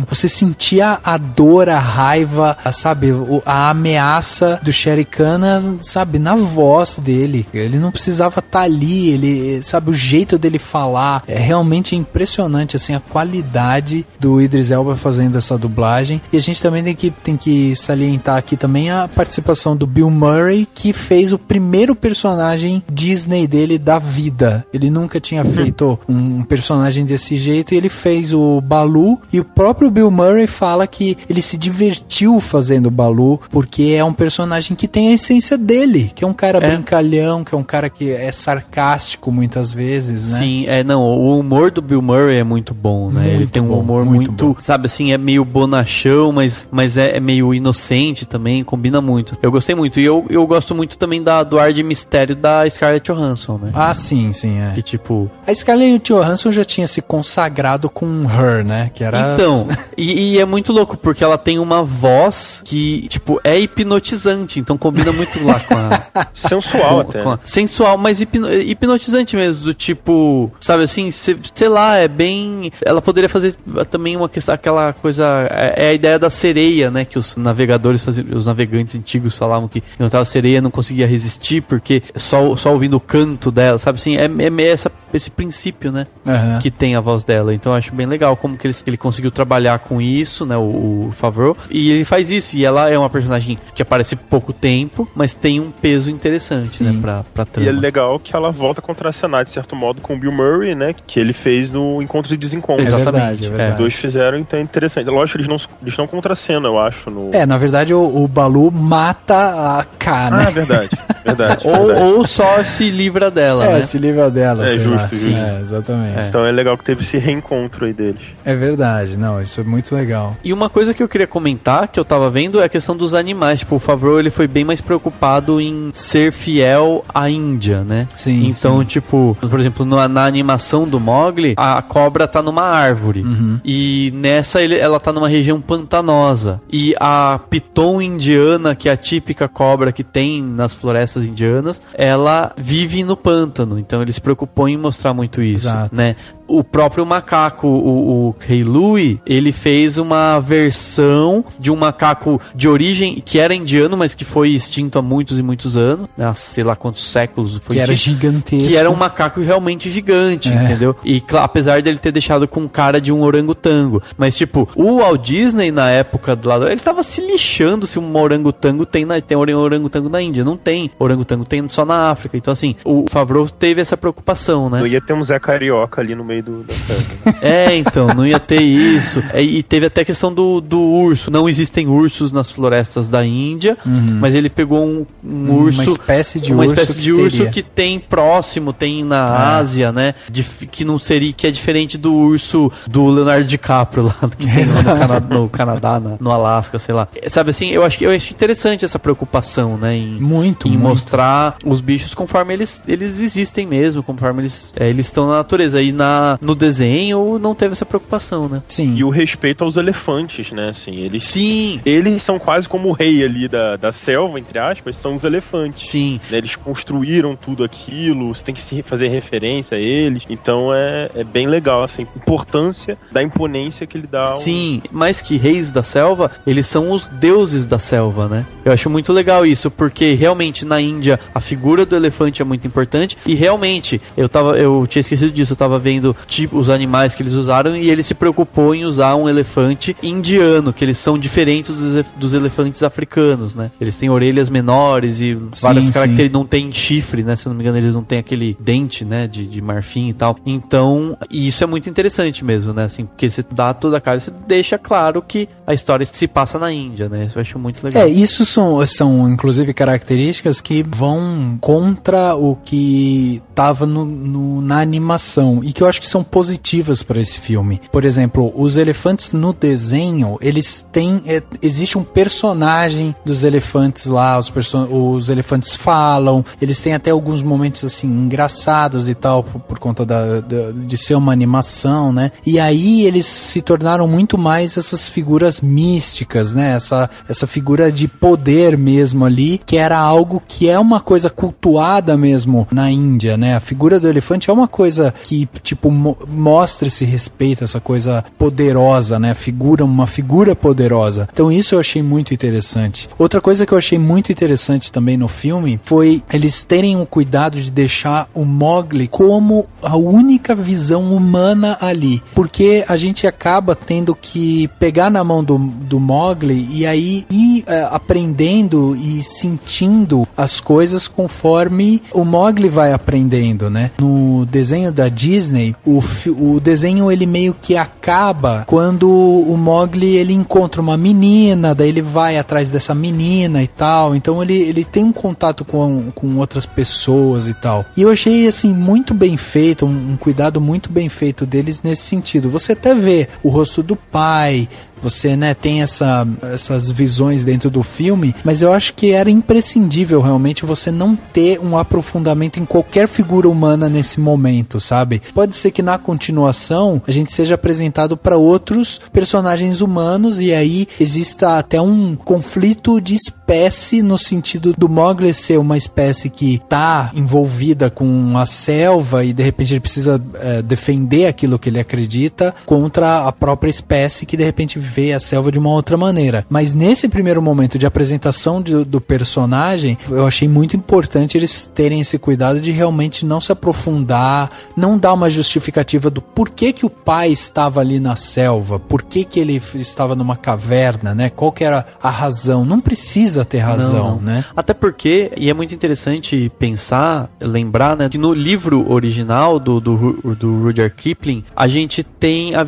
S7: você sentia a dor, a raiva, sabe, a ameaça do Shere Khan, sabe, na voz dele. Ele não precisava estar ali, ele, sabe, o jeito dele falar é realmente impressionante, assim, a qualidade do Idris Elba fazendo essa dublagem. E a gente também tem que salientar aqui também a participação do Bill Murray, que fez o primeiro personagem Disney dele da vida. Ele nunca tinha feito um personagem desse jeito e ele fez o Baloo, e o próprio Bill Murray fala que ele se divertiu fazendo o Baloo porque é um personagem que tem a essência dele, que é um cara brincalhão, que é um cara que é sarcástico muitas vezes, né?
S8: Sim, o humor do Bill Murray é muito bom, né? Ele tem um humor muito sabe assim, é meio bonachão, mas é meio inocente também, combina muito. Eu gostei muito, e eu gosto muito também do ar de mistério da Scarlett Johansson, né?
S7: Ah, sim, é.
S8: Que tipo...
S7: A Scarlett Johansson já tinha se consagrado com Her, né? Que era...
S8: Então, e é muito louco, porque ela tem uma voz que, tipo, é hipnotizante, então combina muito lá com a...
S9: Sensual até.
S8: Sensual, mas hipnotizante mesmo, do tipo, sabe assim, sei lá, é bem... Ela poderia fazer também uma questão, aquela coisa... É a ideia da sereia, né? Que os navegadores faziam, os navegantes antigos falavam que encontrava a sereia não conseguia resistir, porque só ouvindo o canto canto dela, sabe assim? É esse princípio, né? Que tem a voz dela. Então eu acho bem legal como que ele conseguiu trabalhar com isso, né? O Favreau. E ele faz isso. E ela é uma personagem que aparece pouco tempo, mas tem um peso interessante, né? Pra trama.
S9: E é legal que ela volta a contracenar, de certo modo, com o Bill Murray, né? Que ele fez no Encontro e Desencontro.
S8: Exatamente.
S9: Os dois fizeram, então é interessante. Lógico que eles não contracenam, eu acho.
S7: Na verdade, o Balu mata a K, né?
S9: Verdade.
S8: Ou só se livra dela, né?
S7: Se livra dela.
S9: Justo.
S7: Exatamente.
S9: Então é legal que teve esse reencontro aí deles.
S7: É verdade, não, isso é muito legal.
S8: E uma coisa que eu queria comentar, que eu tava vendo, é a questão dos animais. Tipo, o Favreau, ele foi bem mais preocupado em ser fiel à Índia, né?
S7: Sim.
S8: Então, tipo, por exemplo, na animação do Mowgli, a cobra tá numa árvore. E nessa, ela tá numa região pantanosa. E a piton indiana, que é a típica cobra que tem nas florestas indianas, ela vive no pântano. Então, ele se preocupou em mostrar muito isso, né? O próprio macaco, o Rei Louie, ele fez uma versão de um macaco de origem que era indiano, mas que foi extinto há muitos e muitos anos, né? Sei lá quantos séculos foi
S7: que era gigantesco.
S8: Que era um macaco realmente gigante, entendeu? E apesar dele ter deixado com cara de um orangotango. Mas, tipo, o Walt Disney, na época do lado, ele tava se lixando se um orangotango tem orangotango na Índia. Não tem. Orangotango tem só na África. Então, assim, o Favreau teve essa preocupação, né?
S9: Não ia ter um Zé Carioca ali no meio da série.
S8: Então, não ia ter isso. E teve até a questão do urso. Não existem ursos nas florestas da Índia, mas ele pegou um urso...
S7: Uma espécie de
S8: urso que tem próximo, tem na Ásia, né? Que não seria... Que é diferente do urso do Leonardo DiCaprio lá, que tem lá no Canadá, no Alasca, sei lá. Sabe assim, eu acho interessante essa preocupação, né? Em mostrar os bichos conforme eles existem mesmo, conforme eles estão na natureza. E no desenho não teve essa preocupação, né?
S7: Sim.
S9: E o respeito aos elefantes, né? Assim,
S8: Sim.
S9: Eles são quase como o rei ali da selva, entre aspas, são os elefantes.
S8: Sim.
S9: Né? Eles construíram tudo aquilo, você tem que se fazer referência a eles. Então é bem legal, assim, a importância da imponência que ele dá.
S8: Sim, mais que reis da selva, eles são os deuses da selva, né? Eu acho muito legal isso, porque realmente na Índia a figura do elefante é muito importante e realmente, eu tinha esquecido disso, eu tava vendo tipo, os animais que eles usaram e ele se preocupou em usar um elefante indiano, que eles são diferentes dos elefantes africanos, né? Eles têm orelhas menores e várias características, não tem chifre, né? Se não me engano, eles não têm aquele dente, né? De marfim e tal. Então, e isso é muito interessante mesmo, né? Assim, porque você dá toda a cara e você deixa claro que a história se passa na Índia, né? Isso eu acho muito legal.
S7: Isso são inclusive características que vão contra o que tava na animação e que eu acho que são positivas para esse filme. Por exemplo, os elefantes no desenho, eles têm... existe um personagem dos elefantes lá, os elefantes falam, eles têm até alguns momentos assim engraçados e tal, por conta de ser uma animação, né? E aí eles se tornaram muito mais essas figuras místicas, né? Essa figura de poder mesmo ali, que era algo que é uma coisa cultuada mesmo na Índia, né? A figura do elefante é uma coisa que, tipo, mostra esse respeito, essa coisa poderosa, né? Uma figura poderosa. Então isso eu achei muito interessante. Outra coisa que eu achei muito interessante também no filme foi eles terem o cuidado de deixar o Mowgli como a única visão humana ali. Porque a gente acaba tendo que pegar na mão do Mowgli e aí ir aprendendo e sentindo as coisas conforme o Mowgli vai aprendendo, né? No desenho da Disney, o desenho ele meio que acaba quando o Mowgli ele encontra uma menina, daí ele vai atrás dessa menina e tal, então ele tem um contato com outras pessoas e tal. E eu achei assim muito bem feito, um cuidado muito bem feito deles nesse sentido. Você até vê o rosto do pai, você, né, tem essas visões dentro do filme, mas eu acho que era imprescindível realmente você não ter um aprofundamento em qualquer figura humana nesse momento, sabe? Pode ser que na continuação a gente seja apresentado para outros personagens humanos e aí exista até um conflito de espécie no sentido do Mowgli ser uma espécie que tá envolvida com a selva e de repente ele precisa defender aquilo que ele acredita contra a própria espécie que de repente vê a selva de uma outra maneira. Mas nesse primeiro momento de apresentação do personagem, eu achei muito importante eles terem esse cuidado de realmente não se aprofundar, não dar uma justificativa do porquê que o pai estava ali na selva, porquê que ele estava numa caverna, né? Qual que era a razão? Não precisa ter razão, não. Né?
S8: Até porque, e é muito interessante pensar, lembrar, né, que no livro original do Rudyard Kipling, a gente tem a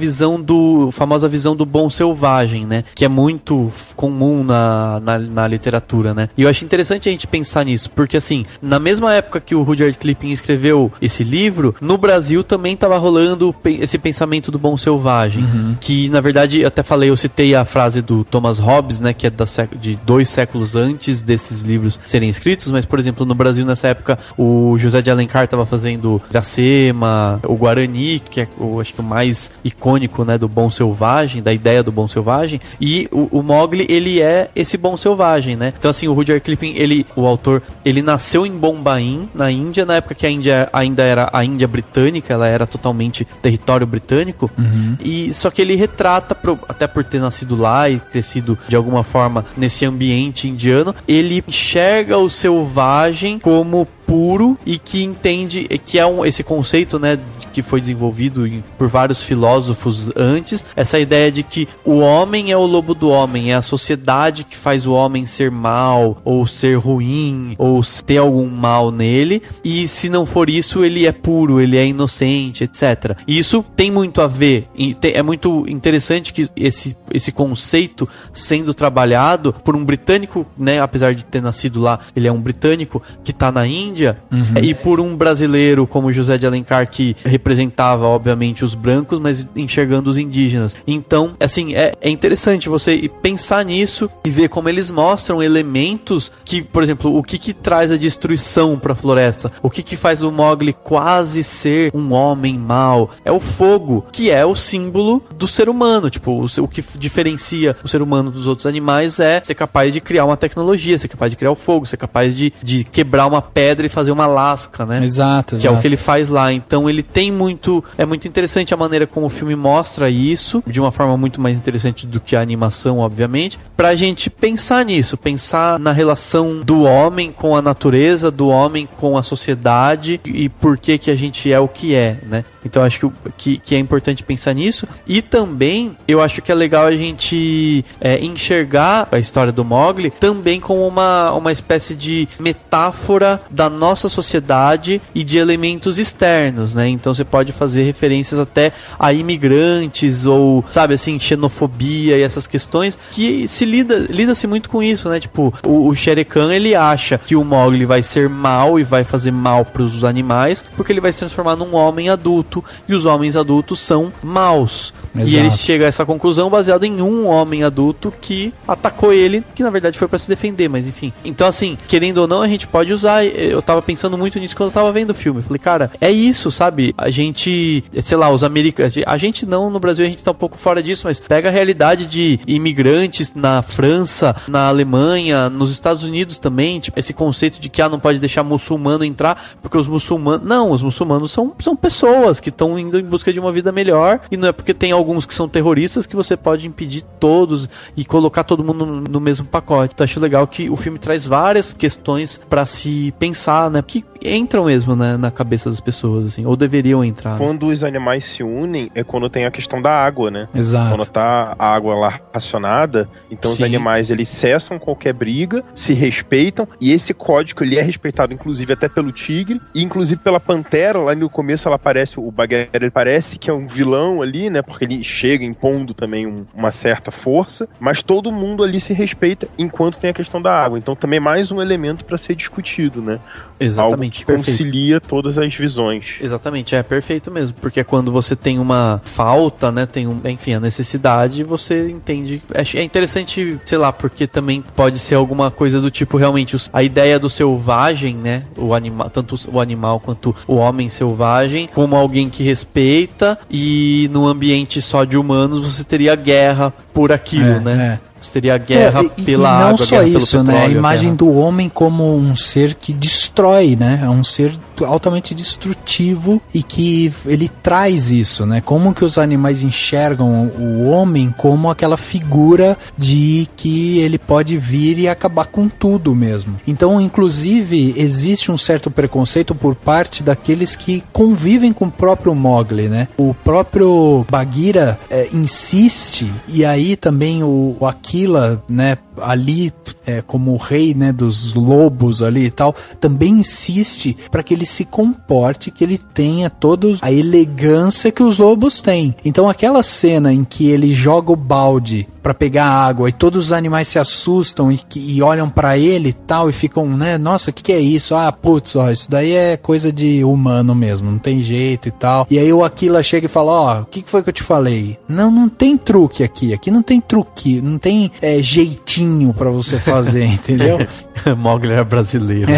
S8: famosa visão do bom selvagem, né? Que é muito comum na literatura, né? E eu acho interessante a gente pensar nisso, porque assim, na mesma época que o Rudyard Kipling escreveu esse livro, no Brasil também estava rolando esse pensamento do bom selvagem, que na verdade, eu citei a frase do Thomas Hobbes, né, que é de 2 séculos antes desses livros serem escritos, mas por exemplo, no Brasil nessa época, o José de Alencar estava fazendo Iracema, o Guarani, que é acho que o mais icônico, né, do bom selvagem, da ideia do bom selvagem, e o Mowgli, ele é esse bom selvagem, né? Então assim, o Rudyard Kipling, o autor, ele nasceu em Bombaim, na Índia, na época que a Índia ainda era a Índia britânica, ela era totalmente território britânico, e só que ele retrata, até por ter nascido lá e crescido de alguma forma nesse ambiente indiano, ele enxerga o selvagem como puro e que entende que é esse conceito, né, que foi desenvolvido por vários filósofos antes, essa ideia de que o homem é o lobo do homem, é a sociedade que faz o homem ser mal, ou ser ruim, ou ter algum mal nele, e se não for isso, ele é puro, ele é inocente, etc. E isso tem muito a ver, é muito interessante que esse conceito sendo trabalhado por um britânico, né, apesar de ter nascido lá, ele é um britânico que está na Índia, e por um brasileiro como José de Alencar, que representava, obviamente, os brancos, mas enxergando os indígenas. Então, assim, é interessante você pensar nisso e ver como eles mostram elementos que, por exemplo, o que traz a destruição para a floresta, o que faz o Mowgli quase ser um homem mau, é o fogo, que é o símbolo do ser humano. Tipo, o que diferencia o ser humano dos outros animais é ser capaz de criar uma tecnologia, ser capaz de criar o fogo, ser capaz de quebrar uma pedra e fazer uma lasca, né?
S7: Exato.
S8: Que é o que ele faz lá. Então ele tem é muito interessante a maneira como o filme mostra isso, de uma forma muito mais interessante do que a animação, obviamente, pra gente pensar nisso, pensar na relação do homem com a natureza, do homem com a sociedade e por que a gente é o que é, né? Então acho que é importante pensar nisso. E também eu acho que é legal a gente enxergar a história do Mowgli também como uma espécie de metáfora da nossa sociedade e de elementos externos, né? Então você pode fazer referências até a imigrantes ou, sabe, assim, xenofobia e essas questões que lida-se muito com isso, né? Tipo, o Shere Khan, ele acha que o Mowgli vai ser mal e vai fazer mal pros animais porque ele vai se transformar num homem adulto e os homens adultos são maus. Exato. E ele chega a essa conclusão baseado em um homem adulto que atacou ele, que na verdade foi pra se defender, mas enfim. Então assim, querendo ou não, a gente pode usar. Eu tava pensando muito nisso quando eu tava vendo o filme. Eu falei, cara, é isso, sabe? A gente, sei lá, os americanos, a gente não, no Brasil a gente tá um pouco fora disso, mas pega a realidade de imigrantes na França, na Alemanha, nos Estados Unidos também, tipo, esse conceito de que não pode deixar muçulmano entrar, porque os muçulmanos, não, os muçulmanos são pessoas que estão indo em busca de uma vida melhor, e não é porque tem alguns que são terroristas que você pode impedir todos e colocar todo mundo no mesmo pacote. Então acho legal que o filme traz várias questões pra se pensar, né, que entram mesmo, né, na cabeça das pessoas, assim, ou deveriam entrar.
S9: Quando os animais se unem é quando tem a questão da água, né?
S7: Exato.
S9: Quando tá a água lá racionada, então Sim. Os animais, eles cessam qualquer briga, se respeitam, e esse código, ele é respeitado, inclusive, até pelo tigre, e inclusive pela pantera. Lá no começo ela aparece, o Bagheera, ele parece que é um vilão ali, né? Porque ele chega impondo também uma certa força, mas todo mundo ali se respeita enquanto tem a questão da água. Então também mais um elemento para ser discutido, né?
S8: Exatamente.
S9: Algo que concilia todas as visões.
S8: Exatamente, é perfeito mesmo, porque é quando você tem uma falta, né, enfim, a necessidade, você entende. É interessante, sei lá, porque também pode ser alguma coisa do tipo, realmente, a ideia do selvagem, né, o animal, tanto o animal quanto o homem selvagem, como alguém que respeita, e num ambiente só de humanos você teria guerra por aquilo, né? Seria a guerra pela água,
S7: não só isso, né? A imagem
S8: guerra.
S7: do homem como um ser que destrói, né? É um ser altamente destrutivo e que ele traz isso, né? Como que os animais enxergam o homem como aquela figura de que ele pode vir e acabar com tudo mesmo. Então, inclusive, existe um certo preconceito por parte daqueles que convivem com o próprio Mowgli, né? O próprio Bagheera insiste, e aí também o Aquila, né, ali como o rei, né, dos lobos ali e tal, também insiste para que ele se comporte, que ele tenha toda a elegância que os lobos têm. Então aquela cena em que ele joga o balde para pegar água e todos os animais se assustam e olham para ele e tal e ficam, né, nossa, o que é isso? Ah, putz, ó, isso daí é coisa de humano mesmo, não tem jeito e tal. E aí o Aquila chega e fala, ó, o que foi que eu te falei? Não tem truque aqui não tem truque, não tem jeitinho pra você fazer, entendeu?
S8: Mowgli era brasileiro.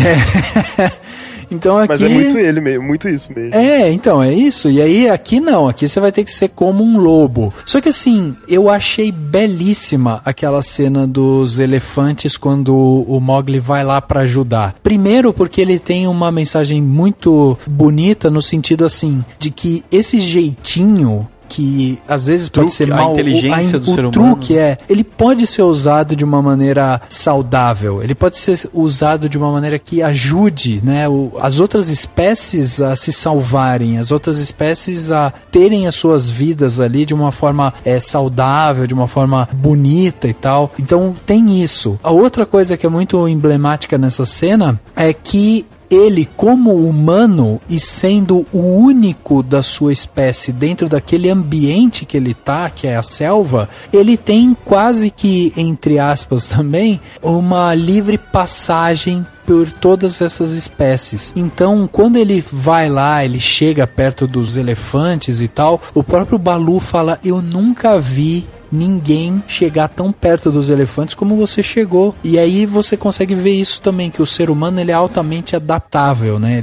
S7: Então aqui...
S9: Mas é muito ele mesmo, muito isso mesmo.
S7: Então, é isso. E aí, aqui não. Aqui você vai ter que ser como um lobo. Só que assim, eu achei belíssima aquela cena dos elefantes quando o Mowgli vai lá pra ajudar. Primeiro porque ele tem uma mensagem muito bonita no sentido assim, de que esse jeitinho que às vezes pode ser mal,
S8: a inteligência do ser humano.
S7: O truque ele pode ser usado de uma maneira saudável, ele pode ser usado de uma maneira que ajude, né, as outras espécies a se salvarem, as outras espécies a terem as suas vidas ali de uma forma saudável, de uma forma bonita e tal. Então tem isso. A outra coisa que é muito emblemática nessa cena é que ele, como humano e sendo o único da sua espécie dentro daquele ambiente que ele tá, que é a selva, ele tem quase que, entre aspas também, uma livre passagem por todas essas espécies. Então, quando ele vai lá, ele chega perto dos elefantes e tal, o próprio Baloo fala, eu nunca vi ninguém chegar tão perto dos elefantes como você chegou. E aí você consegue ver isso também, que o ser humano ele é altamente adaptável, né?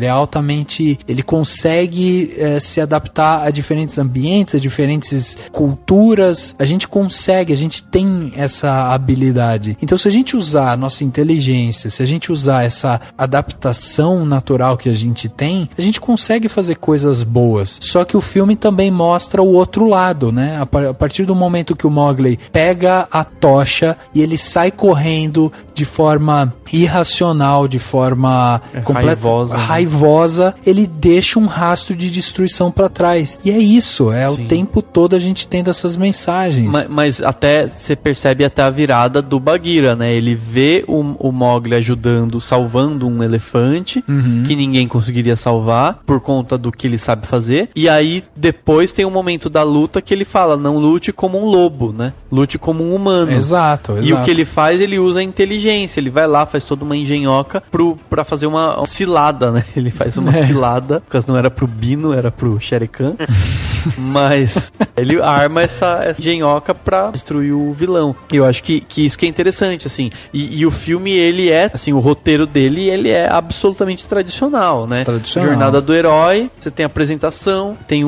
S7: Ele consegue se adaptar a diferentes ambientes, a diferentes culturas. A gente tem essa habilidade. Então, se a gente usar a nossa inteligência, se a gente usar essa adaptação natural que a gente tem, a gente consegue fazer coisas boas. Só que o filme também mostra o outro lado, né? A partir do momento que o Mowgli pega a tocha e ele sai correndo de forma irracional, de forma raivosa, ele deixa um rastro de destruição para trás. E é isso, o tempo todo a gente tendo essas mensagens.
S8: Mas até você percebe até a virada do Bagheera, né? Ele vê o Mowgli ajudando, salvando um elefante que ninguém conseguiria salvar por conta do que ele sabe fazer. E aí depois tem um momento da luta que ele fala, não lute como um lobo, né? Lute como um humano.
S7: Exato.
S8: E o que ele faz, ele usa a inteligência. Ele vai lá, faz toda uma engenhoca pra fazer uma cilada, né? Ele faz uma cilada, porque não era pro Bino, era pro Shere Khan. Mas ele arma essa engenhoca pra destruir o vilão. E eu acho que isso que é interessante, assim. E o filme, ele assim, o roteiro dele, ele é absolutamente tradicional, né? Jornada do herói, você tem a apresentação, tem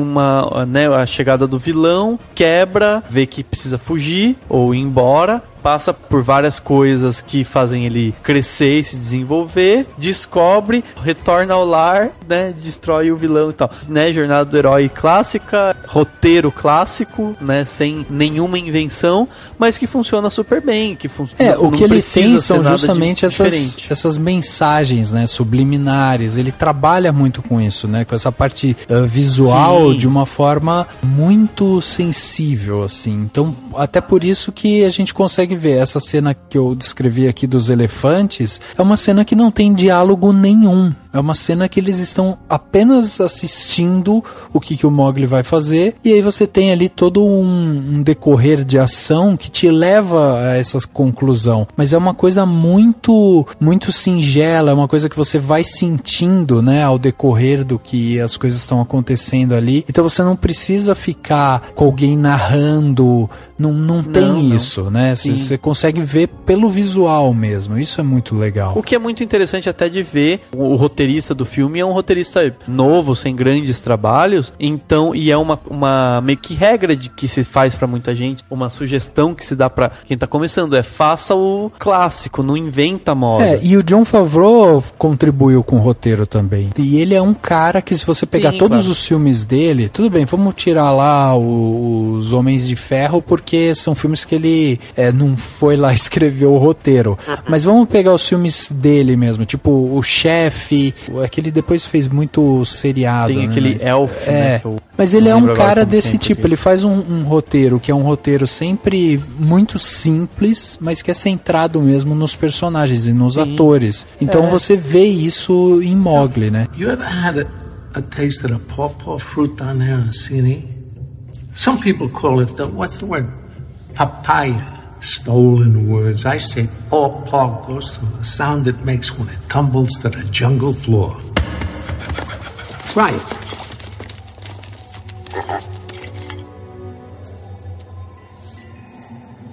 S8: a chegada do vilão, quebra, vê que precisa fugir ou ir embora, passa por várias coisas que fazem ele crescer e se desenvolver, descobre, retorna ao lar, né, destrói o vilão e tal, né, jornada do herói clássica, roteiro clássico, né, sem nenhuma invenção, mas que funciona super bem, que
S7: o que ele tem são justamente essas mensagens, né, subliminares. Ele trabalha muito com isso, né, com essa parte visual de uma forma muito sensível, assim. Então, até por isso que a gente consegue ver essa cena que eu descrevi aqui dos elefantes, é uma cena que não tem diálogo nenhum. É uma cena que eles estão apenas assistindo o que o Mowgli vai fazer, e aí você tem ali todo um decorrer de ação que te leva a essa conclusão. Mas é uma coisa muito, muito singela, é uma coisa que você vai sentindo, né, ao decorrer do que as coisas estão acontecendo ali. Então você não precisa ficar com alguém narrando, não tem isso, né? Você consegue ver pelo visual mesmo. Isso é muito legal.
S8: O que é muito interessante até de ver o roteiro roteirista do filme é um roteirista novo, sem grandes trabalhos, então, e é uma meio que regra de que se faz pra muita gente, uma sugestão que se dá pra quem tá começando, faça o clássico, não inventa moda.
S7: E o Jon Favreau contribuiu com o roteiro também. E ele é um cara que, se você pegar todos os filmes dele, tudo bem, vamos tirar lá os Homens de Ferro, porque são filmes que ele não foi lá escrever o roteiro. Mas vamos pegar os filmes dele mesmo, tipo O Chefe, aquele depois fez muito seriado.
S8: Tem aquele Elf, né?
S7: Mas ele é um cara desse tipo, ele faz um roteiro que é um roteiro sempre muito simples, mas que é centrado mesmo nos personagens e nos atores. Então você vê isso em Mowgli, né?
S13: You ever had a taste of the pawpaw fruit down there in Sini? Some people call it what's the word? Papaya. Stolen words. I say pawpaw goes to the sound it makes when it tumbles to the jungle floor. Try it.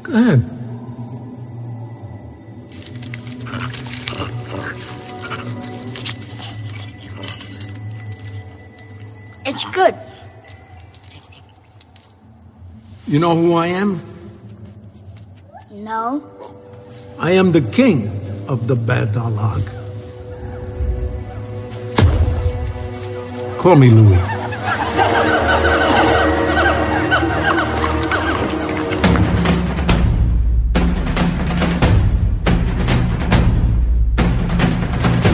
S13: Good.
S4: It's good.
S13: You know who I am?
S4: No.
S13: I am the king of the Badalag. Call me Louis.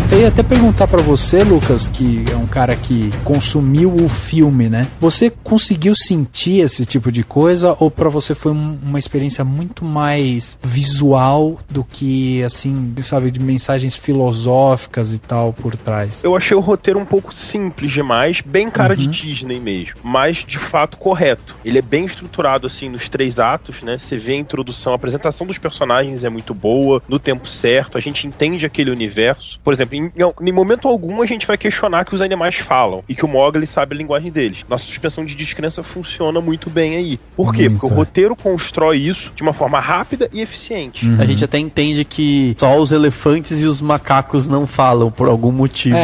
S7: Eu ia até perguntar pra você, Lucas, que é um cara que consumiu o filme, né? Você conseguiu sentir esse tipo de coisa ou pra você foi uma experiência muito mais visual do que, assim, sabe, de mensagens filosóficas e tal por trás?
S9: Eu achei o roteiro um pouco simples demais, bem cara de Disney mesmo, mas de fato correto. Ele é bem estruturado, assim, nos 3 atos, né? Você vê a introdução, a apresentação dos personagens é muito boa, no tempo certo, a gente entende aquele universo. Por exemplo, em momento algum a gente vai questionar que os animais falam e que o Mowgli sabe a linguagem deles. Nossa suspensão de descrença funciona muito bem aí. Por quê? Porque o roteiro constrói isso de uma forma rápida e eficiente.
S8: A gente até entende que só os elefantes e os macacos não falam por algum motivo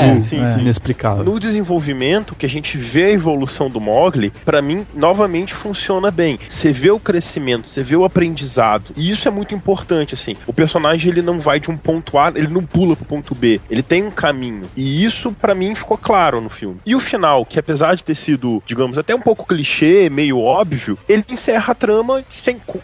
S8: inexplicável.
S9: No desenvolvimento, que a gente vê a evolução do Mowgli, pra mim, novamente funciona bem. Você vê o crescimento, você vê o aprendizado. E isso é muito importante, assim. O personagem, ele não vai de um ponto A, ele não pula pro ponto B. Ele tem um caminho. E isso, pra mim, ficou claro no filme. E o final, que apesar de ter sido, digamos, até um pouco clichê, meio óbvio, ele encerra a trama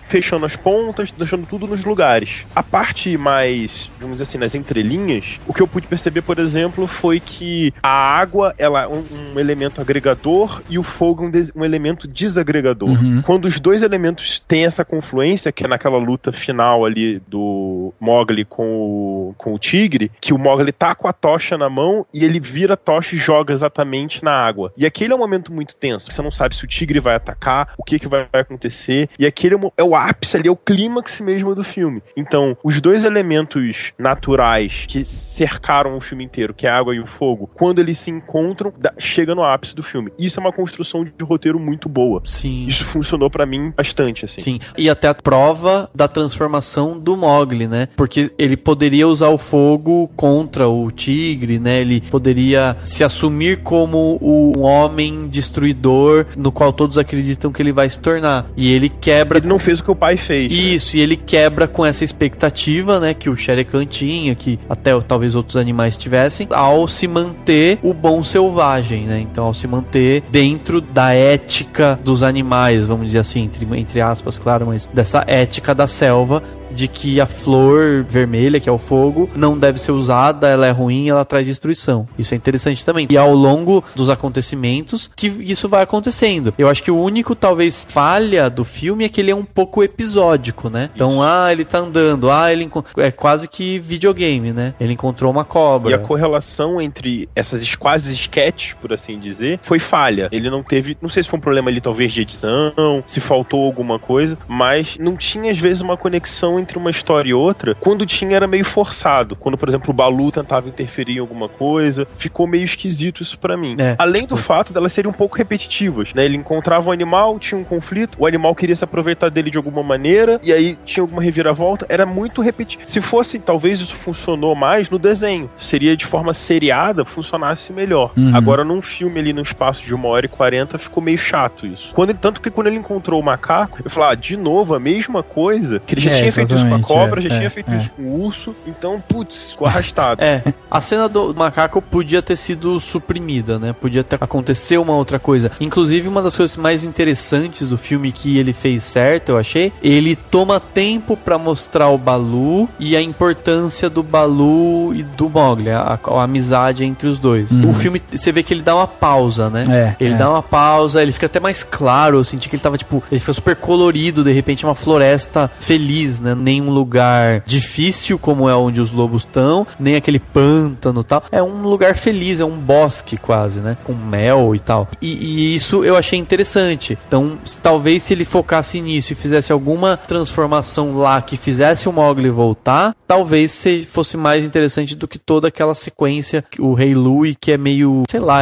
S9: fechando as pontas, deixando tudo nos lugares. A parte mais, vamos dizer assim, nas entrelinhas, o que eu pude perceber, por exemplo, foi que a água, ela é um elemento agregador e o fogo um elemento desagregador. Quando os dois elementos têm essa confluência, que é naquela luta final ali do Mowgli com o tigre, que o Mowgli tá com a tocha na mão e ele vira a tocha e joga exatamente na água. E aquele é um momento muito tenso. Você não sabe se o tigre vai atacar, o que vai acontecer. E aquele é o ápice ali, é o clímax mesmo do filme. Então, os dois elementos naturais que cercaram o filme inteiro, que é a água e o fogo, quando eles se encontram, chega no ápice do filme. Isso é uma construção de roteiro muito boa.
S8: Sim.
S9: Isso funcionou pra mim bastante, assim.
S8: Sim. E até a prova da transformação do Mowgli, né? Porque ele poderia usar o fogo contra o tigre, né? Ele poderia se assumir como um homem destruidor no qual todos acreditam que ele vai se tornar. E ele quebra...
S9: Ele não fez o que o pai fez.
S8: Isso, e ele quebra com essa expectativa, né? Que o Shere Khan tinha, que até talvez outros animais tivessem, ao se manter o bom selvagem, né? Então, ao se manter dentro da ética dos animais, vamos dizer assim, entre aspas, claro, mas dessa ética da selva, de que a flor vermelha, que é o fogo, não deve ser usada, ela é ruim, ela traz destruição. Isso é interessante também. E ao longo dos acontecimentos, que isso vai acontecendo. Eu acho que o único, talvez, falha do filme é que ele é um pouco episódico, né? Então, ele tá andando, ele é quase que videogame, né? Ele encontrou uma cobra.
S9: E a correlação entre essas quase sketches, por assim dizer, foi falha. Ele não teve, não sei se foi um problema ali, talvez, de edição, se faltou alguma coisa, mas não tinha, às vezes, uma conexão transição entre uma história e outra, quando tinha era meio forçado. Quando, por exemplo, o Balu tentava interferir em alguma coisa, ficou meio esquisito isso pra mim. Além do fato delas serem um pouco repetitivas, né? Ele encontrava um animal, tinha um conflito, o animal queria se aproveitar dele de alguma maneira, e aí tinha alguma reviravolta, era muito repetitivo. Se fosse, talvez isso funcionou mais no desenho. Seria de forma seriada, funcionasse melhor. Agora, num filme ali no espaço de 1h40, ficou meio chato isso. Tanto que quando ele encontrou o macaco, eu falei, de novo, a mesma coisa, que ele já tinha feito isso com a cobra, já tinha feito isso com o urso, então, putz, ficou arrastado.
S8: A cena do macaco podia ter sido suprimida, né? Podia ter acontecido uma outra coisa. Inclusive, uma das coisas mais interessantes do filme que ele fez certo, eu achei, ele toma tempo pra mostrar o Balu e a importância do Balu e do Mowgli, a amizade entre os dois. O filme, você vê que ele dá uma pausa, né? Ele dá uma pausa, ele fica até mais claro, eu senti que ele tava, ele fica super colorido, de repente uma floresta feliz, né? Nem um lugar difícil, como é onde os lobos estão, nem aquele pântano e tal. É um lugar feliz, é um bosque quase, né? Com mel e tal. E isso eu achei interessante. Então, talvez se ele focasse nisso e fizesse alguma transformação lá que fizesse o Mowgli voltar, talvez fosse mais interessante do que toda aquela sequência, o Rei Louie, que é meio, sei lá,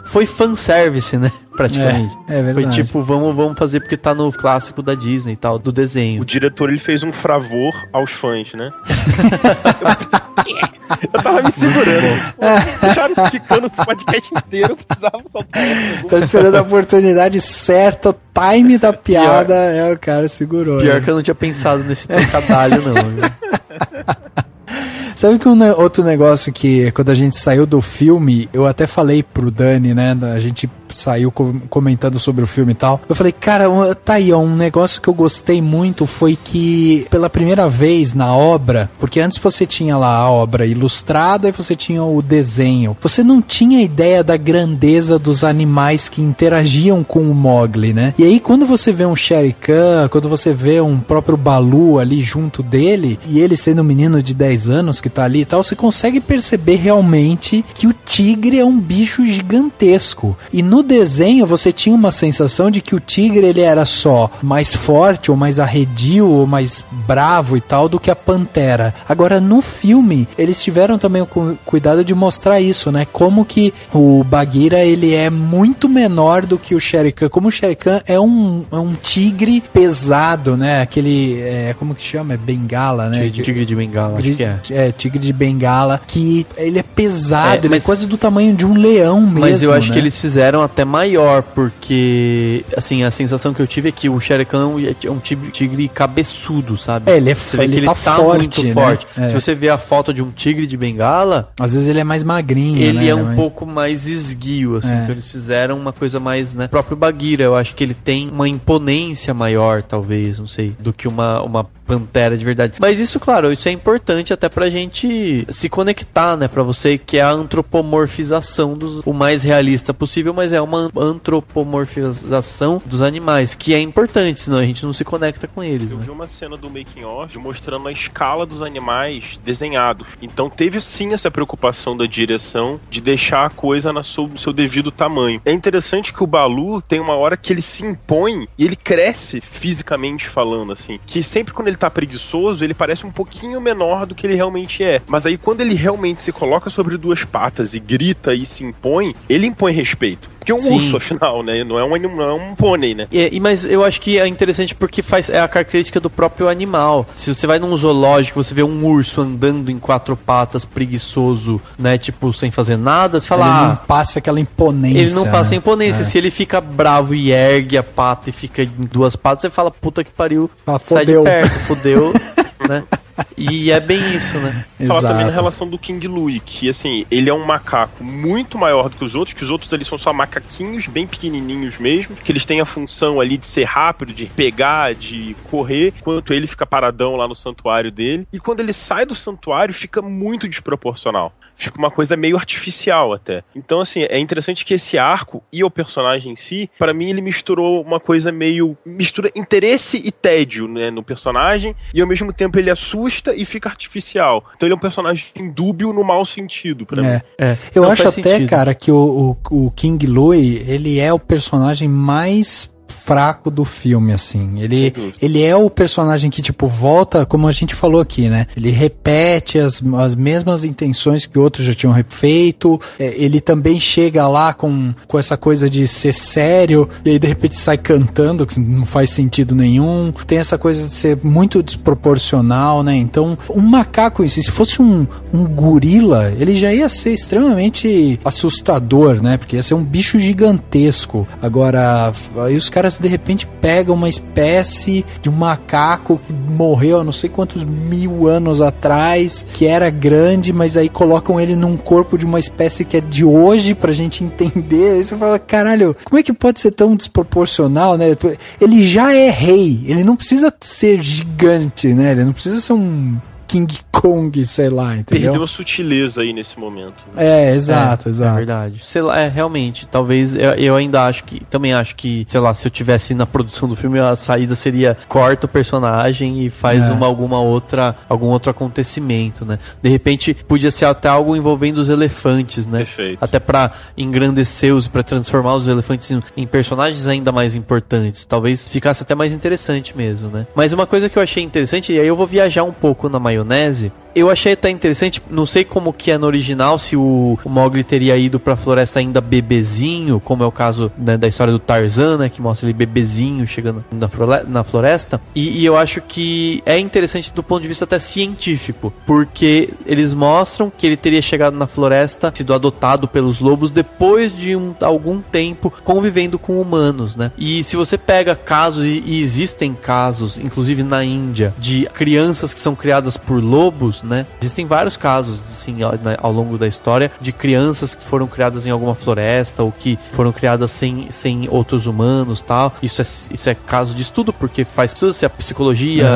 S8: foi fanservice, né? Praticamente. É verdade. Foi tipo, vamos fazer porque tá no clássico da Disney e tal, do desenho.
S9: O diretor, ele fez um favor aos fãs, né? Eu tava me segurando. Deixaram ficando o podcast inteiro, eu precisava soltar.
S7: Tô esperando a oportunidade certa, o time da piada, o cara segurou.
S8: Pior que eu não tinha pensado nesse trocadilho, não.
S7: Sabe que outro negócio que, quando a gente saiu do filme, eu até falei pro Dani, né, a gente saiu comentando sobre o filme e tal, eu falei, cara, tá aí, um negócio que eu gostei muito foi que, pela primeira vez na obra, porque antes você tinha lá a obra ilustrada e você tinha o desenho, você não tinha ideia da grandeza dos animais que interagiam com o Mowgli, né, e aí quando você vê um Shere Khan, quando você vê um próprio Balu ali junto dele, e ele sendo um menino de 10 anos que tá ali e tal, você consegue perceber realmente que o tigre é um bicho gigantesco. E no desenho você tinha uma sensação de que o tigre ele era só mais forte, ou mais arredio, ou mais bravo e tal, do que a pantera. Agora no filme, eles tiveram também o cuidado de mostrar isso, né? Como que o Bagheera ele é muito menor do que o Shere Khan. Como o Shere Khan é um tigre pesado, né? Aquele, como que chama? É Bengala, né?
S8: Tigre de Bengala, acho que é.
S7: Tigre de Bengala, que ele é pesado, ele é quase do tamanho de um leão mesmo.
S8: Mas eu acho que eles fizeram até maior, porque, assim, a sensação que eu tive é que o Shere Khan é um tigre cabeçudo, sabe?
S7: Ele tá forte,
S8: muito forte. Se você vê a foto de um tigre de Bengala,
S7: às vezes ele é mais magrinho,
S8: ele é um pouco mais esguio, assim, então eles fizeram uma coisa mais, né? O próprio Bagheera, eu acho que ele tem uma imponência maior, talvez, não sei, do que uma pantera de verdade. Mas isso, claro, isso é importante até pra gente se conectar, né? Pra você, que é a antropomorfização o mais realista possível, mas é uma antropomorfização dos animais, que é importante, senão a gente não se conecta com eles.
S9: Eu vi uma cena do making of mostrando a escala dos animais desenhados. Então teve sim essa preocupação da direção de deixar a coisa no seu devido tamanho. É interessante que o Balu tem uma hora que ele se impõe e ele cresce fisicamente falando, assim, que sempre quando ele tá preguiçoso, ele parece um pouquinho menor do que ele realmente é. Mas aí quando ele realmente se coloca sobre duas patas e grita e se impõe, ele impõe respeito. Porque é um urso, afinal, né? Não é um pônei, né?
S8: Mas eu acho que é interessante porque é a característica do próprio animal. Se você vai num zoológico, você vê um urso andando em 4 patas, preguiçoso, né? Tipo, sem fazer nada, você fala...
S7: Ele não passa aquela imponência.
S8: Ele não passa imponência. Se ele fica bravo e ergue a pata e fica em 2 patas, você fala, puta que pariu, sai de perto, fodeu, né? E é bem isso, né?
S9: Falar também na relação do King Louie, que assim, ele é um macaco muito maior do que os outros ali são só macaquinhos, bem pequenininhos mesmo, que eles têm a função ali de ser rápido, de pegar, de correr, enquanto ele fica paradão lá no santuário dele. E quando ele sai do santuário, fica muito desproporcional. Fica uma coisa meio artificial até. Então, assim, é interessante que esse arco e o personagem em si, pra mim, ele misturou uma coisa mistura interesse e tédio, né, no personagem, e ao mesmo tempo ele assusta e fica artificial. Então ele é um personagem dúbio no mau sentido, pra mim.
S7: Eu acho até, cara, que o King Louie, ele é o personagem mais fraco do filme, assim. Ele é o personagem que, tipo, volta, como a gente falou aqui, né? Ele repete as mesmas intenções que outros já tinham feito. Ele também chega lá com essa coisa de ser sério, e aí de repente sai cantando, que não faz sentido nenhum. Tem essa coisa de ser muito desproporcional, né? Então, um macaco, se fosse um gorila, ele já ia ser extremamente assustador, né? Porque ia ser um bicho gigantesco. Agora, aí os caras de repente pegam uma espécie de um macaco que morreu há não sei quantos 1000 anos atrás, que era grande, mas aí colocam ele num corpo de uma espécie que é de hoje pra gente entender. Aí você fala, caralho, como é que pode ser tão desproporcional, né? Ele já é rei, ele não precisa ser gigante, né? Ele não precisa ser um King Kong, sei lá, entendeu?
S9: Perdeu a sutileza aí nesse momento. Né?
S7: Exato.
S8: É verdade. Sei lá, realmente, talvez, eu ainda acho que, sei lá, se eu tivesse na produção do filme, a saída seria corta o personagem e faz algum outro acontecimento, né? De repente, podia ser até algo envolvendo os elefantes, né? Perfeito. Até pra pra transformar os elefantes em personagens ainda mais importantes. Talvez ficasse até mais interessante mesmo, né? Mas uma coisa que eu achei interessante, e aí eu vou viajar um pouco na maionese, eu achei até interessante, não sei como que é no original, se o Mowgli teria ido pra floresta ainda bebezinho, como é o caso, né, da história do Tarzan, né, que mostra ele bebezinho chegando na floresta, e eu acho que é interessante do ponto de vista até científico, porque eles mostram que ele teria chegado na floresta, sido adotado pelos lobos depois de algum tempo convivendo com humanos, né, e se você pega casos, e existem casos, inclusive na Índia, de crianças que são criadas por lobos, né? Existem vários casos, assim, ao longo da história, de crianças que foram criadas em alguma floresta ou que foram criadas sem outros humanos, tal. Isso é caso de estudo, porque faz tudo a psicologia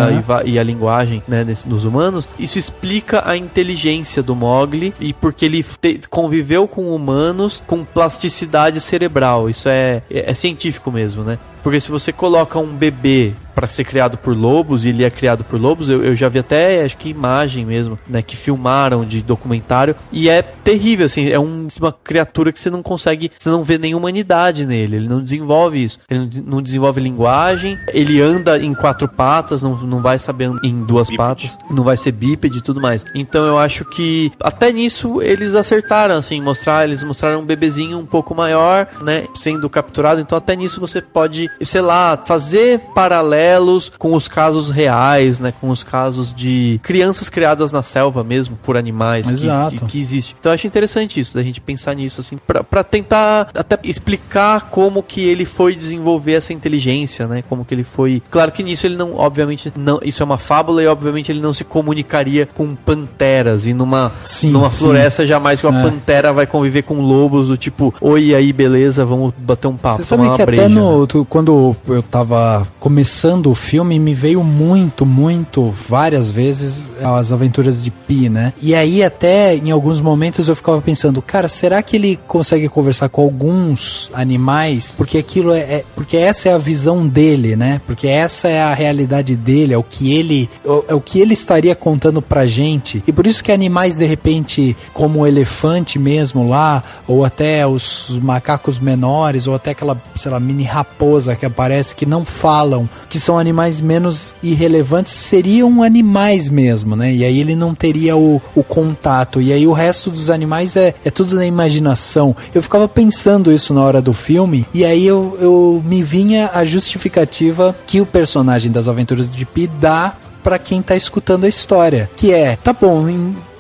S8: e a linguagem, né, dos humanos. Isso explica a inteligência do Mowgli e porque ele conviveu com humanos com plasticidade cerebral. Isso é científico mesmo, né? Porque se você coloca um bebê para ser criado por lobos, e ele é criado por lobos, eu já vi até, acho que imagem mesmo, né, que filmaram de documentário, e é terrível, assim, é uma criatura que você não vê nenhuma humanidade nele, ele não desenvolve isso, ele não desenvolve linguagem, ele anda em 4 patas, não vai saber em 2 patas, não vai ser bípede e tudo mais. Então eu acho que até nisso eles acertaram, assim, eles mostraram um bebezinho um pouco maior, né, sendo capturado, então até nisso você pode, sei lá, fazer paralelos com os casos reais, né, com os casos de crianças criadas na selva mesmo, por animais que existe. Então eu acho interessante isso, da gente pensar nisso, assim, pra tentar até explicar como que ele foi desenvolver essa inteligência, né, como que ele foi... Claro que nisso ele não, obviamente, não, isso é uma fábula e obviamente ele não se comunicaria com panteras e numa floresta jamais que uma pantera vai conviver com lobos do tipo, oi, aí, beleza, vamos bater um papo.
S7: Você sabe que até quando eu tava começando o filme, me veio muito, várias vezes as aventuras de Pi, né? E aí até em alguns momentos eu ficava pensando, cara, será que ele consegue conversar com alguns animais? Porque aquilo porque essa é a visão dele, né? Porque essa é a realidade dele, é o que ele estaria contando pra gente. E por isso que animais, de repente, como o elefante mesmo lá, ou até os macacos menores, ou até aquela, sei lá, mini raposa que aparece, que não falam, que são animais menos irrelevantes, seriam animais mesmo, né? E aí ele não teria o contato. E aí o resto dos animais é tudo na imaginação. Eu ficava pensando isso na hora do filme, e aí eu me vinha a justificativa que o personagem das Aventuras de Pi dá pra quem tá escutando a história. Que é, tá bom,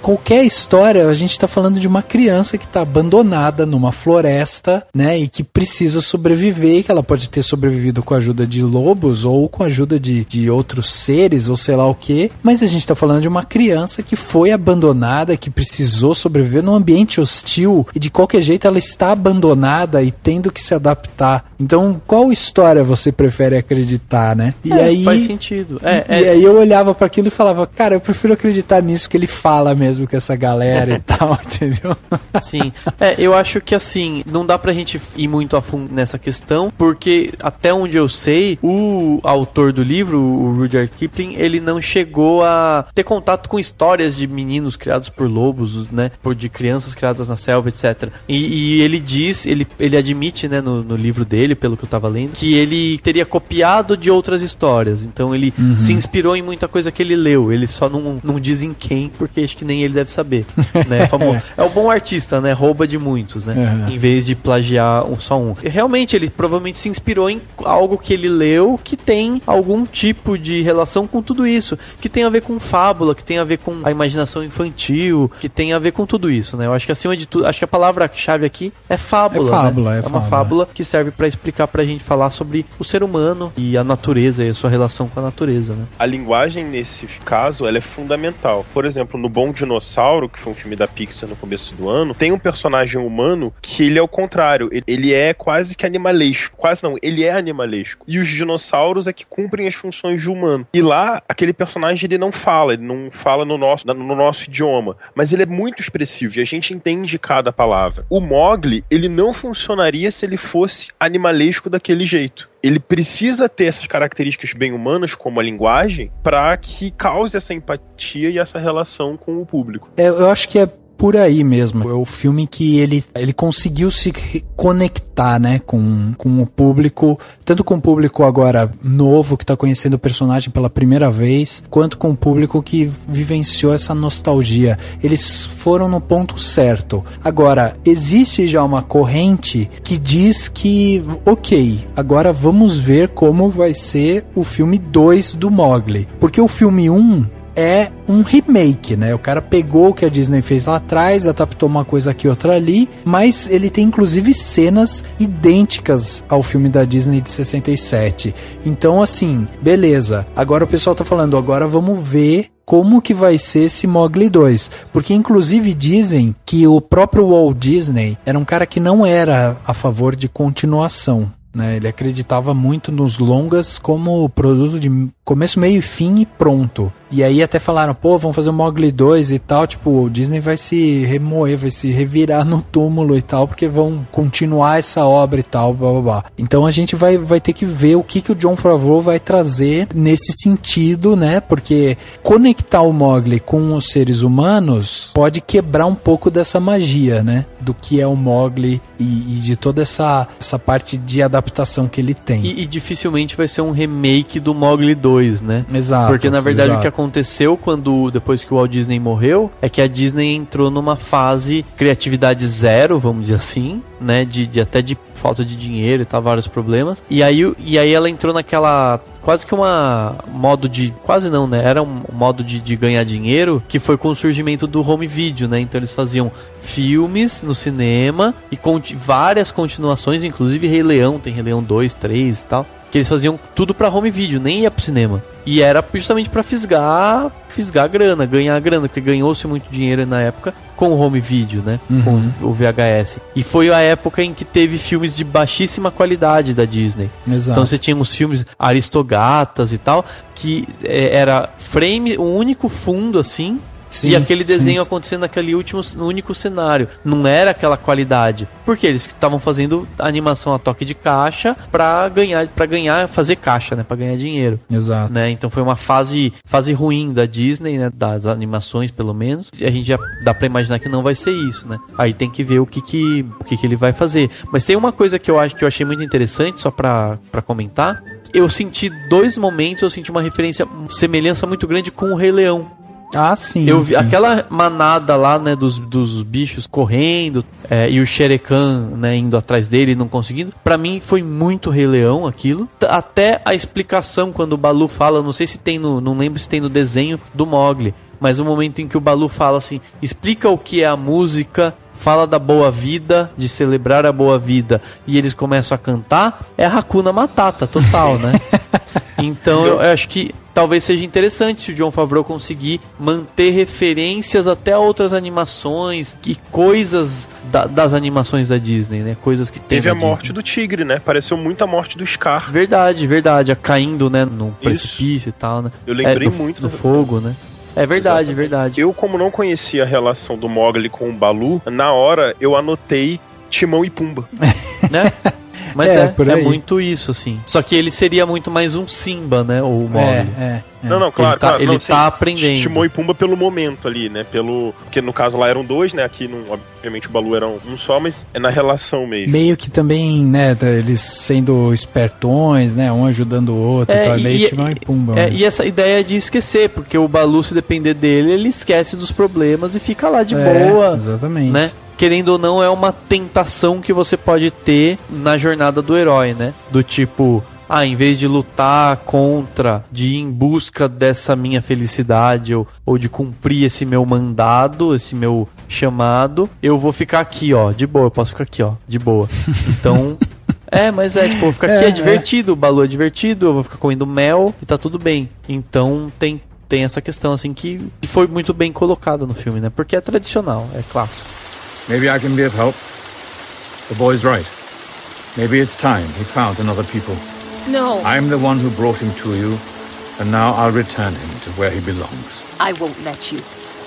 S7: qualquer história, a gente tá falando de uma criança que tá abandonada numa floresta, né, e que precisa sobreviver, e que ela pode ter sobrevivido com a ajuda de lobos, ou com a ajuda de outros seres, ou sei lá o que, mas a gente tá falando de uma criança que foi abandonada, que precisou sobreviver num ambiente hostil, e de qualquer jeito ela está abandonada e tendo que se adaptar. Então, qual história você prefere acreditar, né? E aí
S8: faz sentido.
S7: E aí eu olhava para aquilo e falava, cara, eu prefiro acreditar nisso que ele fala mesmo com essa galera e tal, entendeu?
S8: Sim. Eu acho que assim, não dá pra gente ir muito a fundo nessa questão, porque até onde eu sei, o autor do livro, o Rudyard Kipling, ele não chegou a ter contato com histórias de meninos criados por lobos, né? De crianças criadas na selva, etc. E ele diz, ele admite, né, no livro dele, dele, pelo que eu tava lendo, que ele teria copiado de outras histórias. Então ele se inspirou em muita coisa que ele leu. Ele só não diz em quem, porque acho que nem ele deve saber. Né? É o bom artista, né? Rouba de muitos, né? Em vez de plagiar só um. E realmente, ele provavelmente se inspirou em algo que ele leu que tem algum tipo de relação com tudo isso. Que tem a ver com fábula, que tem a ver com a imaginação infantil, que tem a ver com tudo isso, né? Eu acho que acima de tudo, acho que a palavra-chave aqui é fábula. É uma fábula que serve pra explicar pra gente falar sobre o ser humano e a natureza e a sua relação com a natureza, né?
S9: A linguagem, nesse caso, ela é fundamental. Por exemplo, no Bom Dinossauro, que foi um filme da Pixar no começo do ano, tem um personagem humano que ele é o contrário. Ele é quase que animalesco. Quase não, ele é animalesco. E os dinossauros é que cumprem as funções de humano. E lá, aquele personagem, ele não fala no nosso idioma. Mas ele é muito expressivo e a gente entende cada palavra. O Mowgli, ele não funcionaria se ele fosse animalesco daquele jeito. Ele precisa ter essas características bem humanas, como a linguagem, para que cause essa empatia e essa relação com o público.
S7: Eu acho que é por aí mesmo. É o filme que ele conseguiu se conectar, né, com o público, tanto com o público agora novo, que tá conhecendo o personagem pela primeira vez, quanto com o público que vivenciou essa nostalgia. Eles foram no ponto certo. Agora, existe já uma corrente que diz que, ok, agora vamos ver como vai ser o filme 2 do Mowgli. Porque o filme 1 é um remake, né? O cara pegou o que a Disney fez lá atrás, adaptou uma coisa aqui, outra ali, mas ele tem inclusive cenas idênticas ao filme da Disney de 67. Então, assim, beleza. Agora o pessoal tá falando, agora vamos ver como que vai ser esse Mowgli 2. Porque inclusive dizem que o próprio Walt Disney era um cara que não era a favor de continuação, né? Ele acreditava muito nos longas como produto de começo, meio e fim e pronto. E aí até falaram, pô, vamos fazer o Mowgli 2 e tal, tipo, o Disney vai se remoer, vai se revirar no túmulo e tal, porque vão continuar essa obra e tal, blá blá blá. Então a gente vai ter que ver o que o Jon Favreau vai trazer nesse sentido, né? Porque conectar o Mowgli com os seres humanos pode quebrar um pouco dessa magia, né? Do que é o Mowgli e de toda essa parte de adaptação que ele tem.
S8: E dificilmente vai ser um remake do Mowgli 2, né?
S7: Exato.
S8: Porque na verdade o que aconteceu depois que o Walt Disney morreu é que a Disney entrou numa fase criatividade zero, vamos dizer assim, né? Até de falta de dinheiro e tal, vários problemas. E aí ela entrou naquela quase que quase não, né? Era um modo de ganhar dinheiro, que foi com o surgimento do home video, né? Então eles faziam filmes no cinema e várias continuações, inclusive Rei Leão, tem Rei Leão 2, 3 e tal, que eles faziam tudo pra home video, nem ia pro cinema. E era justamente pra fisgar grana, ganhar grana, porque ganhou-se muito dinheiro na época com o home video, né? Com o VHS. E foi a época em que teve filmes de baixíssima qualidade da Disney.
S7: Exato.
S8: Então você tinha uns filmes Aristogatas e tal, que era frame, um único fundo assim, sim, e aquele desenho acontecendo naquele único cenário. Não era aquela qualidade. Porque eles estavam fazendo animação a toque de caixa pra fazer caixa, né? Pra ganhar dinheiro.
S7: Exato.
S8: Né? Então foi uma fase ruim da Disney, né? Das animações, pelo menos. E a gente já dá pra imaginar que não vai ser isso, né? Aí tem que ver o que ele vai fazer. Mas tem uma coisa que eu achei muito interessante, só pra comentar. Eu senti dois momentos, eu senti uma semelhança muito grande com o Rei Leão.
S7: Ah, sim.
S8: Eu vi aquela manada lá, né, dos bichos correndo, e o Shere Khan, né, indo atrás dele e não conseguindo. Pra mim foi muito Rei Leão aquilo. Até a explicação quando o Baloo fala, não sei se tem não lembro se tem no desenho do Mowgli, mas o momento em que o Baloo fala assim, explica o que é a música, fala da boa vida, de celebrar a boa vida, e eles começam a cantar, é a Hakuna Matata total, né? Então eu acho que talvez seja interessante se o Jon Favreau conseguir manter referências até a outras animações e coisas das animações da Disney, né? Coisas que
S9: teve a morte do tigre, né? Pareceu muito a morte do Scar.
S8: Verdade, caindo, né, num precipício e tal, né?
S9: Eu lembrei muito
S8: do fogo, né? É verdade, exatamente. Verdade.
S9: Eu, como não conhecia a relação do Mowgli com o Baloo, na hora eu anotei Timão e Pumba.
S8: Né? Mas é muito isso, assim. Só que ele seria muito mais um Simba, né? Ou o Mowgli.
S9: Não, claro,
S8: ele tá aprendendo.
S9: Timão e Pumba pelo momento ali, né? Porque no caso lá eram 2, né? Aqui, obviamente, o Balu era um só, mas é na relação mesmo.
S7: Meio que também, né? Eles sendo espertões, né? Um ajudando o outro. Então, meio Timão e Pumba.
S8: E essa ideia de esquecer, porque o Balu, se depender dele, ele esquece dos problemas e fica lá de boa.
S7: Exatamente.
S8: Né? Querendo ou não, é uma tentação que você pode ter na jornada do herói, né? Do tipo... em vez de lutar contra, de ir em busca dessa minha felicidade ou de cumprir esse meu mandado, esse meu chamado, eu vou ficar aqui, ó, de boa, eu posso ficar aqui, ó, de boa. Então, mas tipo, eu vou ficar aqui, é divertido, o Balu é divertido, eu vou ficar comendo mel e tá tudo bem. Então, tem essa questão, assim, que foi muito bem colocada no filme, né? Porque é tradicional, é clássico.
S12: Maybe I can be of help. The boy's right. Maybe it's time he found another people.
S14: No.
S12: I'm the one who brought him to you, and now I'll return him to where he belongs.
S14: I won't let you.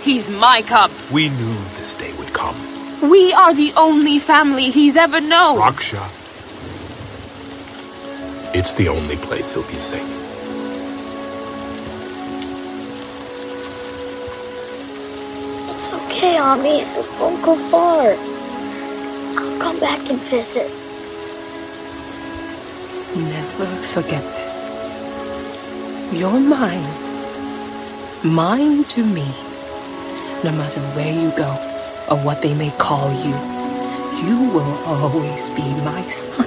S14: He's my cub.
S10: We knew this day would come.
S14: We are the only family he's ever known.
S10: Raksha. It's the only place he'll be safe.
S4: It's okay, Ami. It won't go far. I'll come back and visit.
S14: Never forget this. You're mine. Mine to me. No matter where you go or what they may call you, you will always be my son.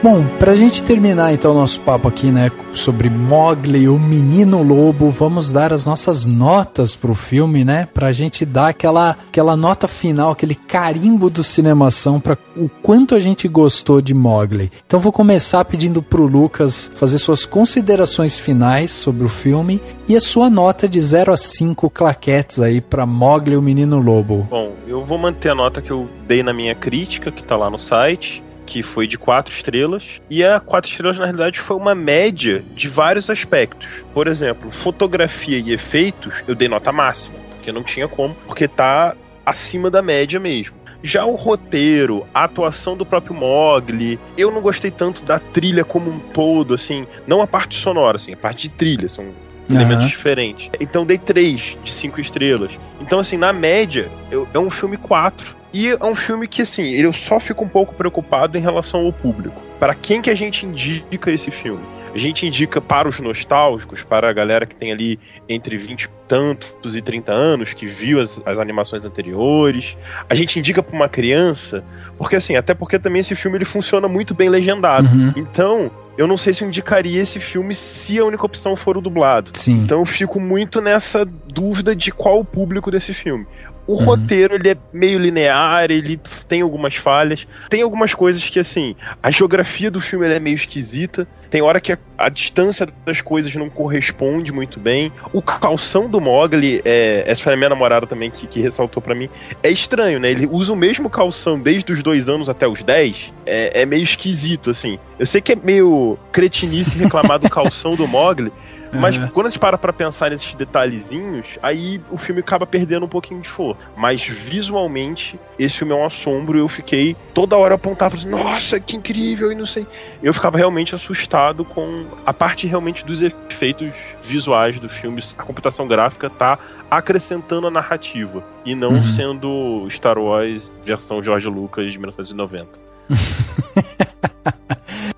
S7: Bom, pra gente terminar então o nosso papo aqui, né, sobre Mowgli, o Menino Lobo, vamos dar as nossas notas pro filme, né, pra gente dar aquela nota final, aquele carimbo do Cinemação pra o quanto a gente gostou de Mowgli. Então vou começar pedindo pro Lucas fazer suas considerações finais sobre o filme e a sua nota de 0 a 5 claquetes aí pra Mowgli, o Menino Lobo.
S9: Bom, eu vou manter a nota que eu dei na minha crítica, que tá lá no site, que foi de 4 estrelas, e a 4 estrelas na realidade foi uma média de vários aspectos. Por exemplo, fotografia e efeitos eu dei nota máxima, porque não tinha como, porque tá acima da média mesmo. Já o roteiro, a atuação do próprio Mowgli, eu não gostei tanto da trilha como um todo, assim, não a parte sonora, assim, a parte de trilha, são elementos diferentes. Então dei 3 de 5 estrelas. Então, assim, na média, é um filme 4. E é um filme que, assim, eu só fico um pouco preocupado em relação ao público. Para quem que a gente indica esse filme? A gente indica para os nostálgicos, para a galera que tem ali entre 20 e tantos e 30 anos, que viu as animações anteriores. A gente indica para uma criança, porque assim, até porque também esse filme ele funciona muito bem legendado. Então, eu não sei se eu indicaria esse filme se a única opção for o dublado.
S7: Sim.
S9: Então eu fico muito nessa dúvida de qual o público desse filme. O roteiro, ele é meio linear, ele tem algumas falhas. Tem algumas coisas que, assim, a geografia do filme ela é meio esquisita. Tem hora que a distância das coisas não corresponde muito bem. O calção do Mowgli, essa foi a minha namorada também que ressaltou pra mim, é estranho, né? Ele usa o mesmo calção desde os 2 anos até os 10. É meio esquisito, assim. Eu sei que é meio cretinice reclamar do calção do Mowgli, mas quando a gente para pra pensar nesses detalhezinhos, aí o filme acaba perdendo um pouquinho de força. Mas visualmente, esse filme é um assombro. Eu fiquei toda hora apontava assim, nossa, que incrível, e não sei. Eu ficava realmente assustado com a parte realmente dos efeitos visuais do filme. A computação gráfica tá acrescentando a narrativa e não sendo Star Wars versão George Lucas de 1990.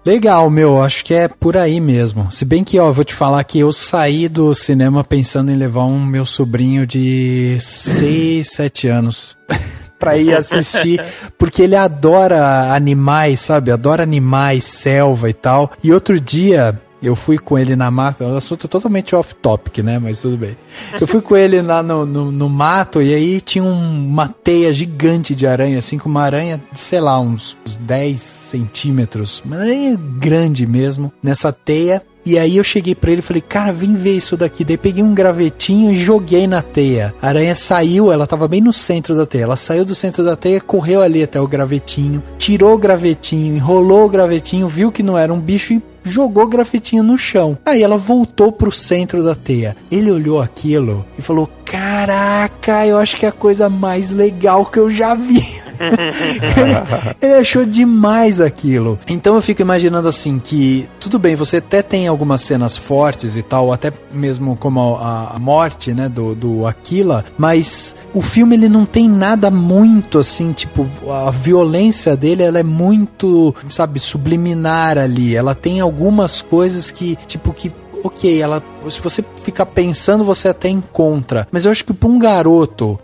S7: Legal, acho que é por aí mesmo. Se bem que, eu vou te falar que eu saí do cinema pensando em levar meu sobrinho de 6, 7 anos pra ir assistir, porque ele adora animais, sabe? Adora animais, selva e tal. E outro dia eu fui com ele na mata, é um assunto totalmente off-topic, né? Mas tudo bem. Eu fui com ele lá no mato e aí tinha uma teia gigante de aranha, assim, com uma aranha, sei lá, uns 10 centímetros. Uma aranha grande mesmo, nessa teia. E aí eu cheguei pra ele e falei, cara, vem ver isso daqui. Daí peguei um gravetinho e joguei na teia. A aranha saiu, ela tava bem no centro da teia. Ela saiu do centro da teia, correu ali até o gravetinho, tirou o gravetinho, enrolou o gravetinho, viu que não era um bicho e jogou grafitinho no chão. Aí ela voltou pro centro da teia. Ele olhou aquilo e falou: caraca, eu acho que é a coisa mais legal que eu já vi. Ele achou demais aquilo. Então eu fico imaginando assim que, tudo bem, você até tem algumas cenas fortes e tal, até mesmo como a morte, né, do Aquila, mas o filme ele não tem nada muito assim, tipo, a violência dele, ela é muito, sabe, subliminar ali. Ela tem algumas coisas que, tipo, que ok, ela, se você ficar pensando, você até encontra. Mas eu acho que para um garoto,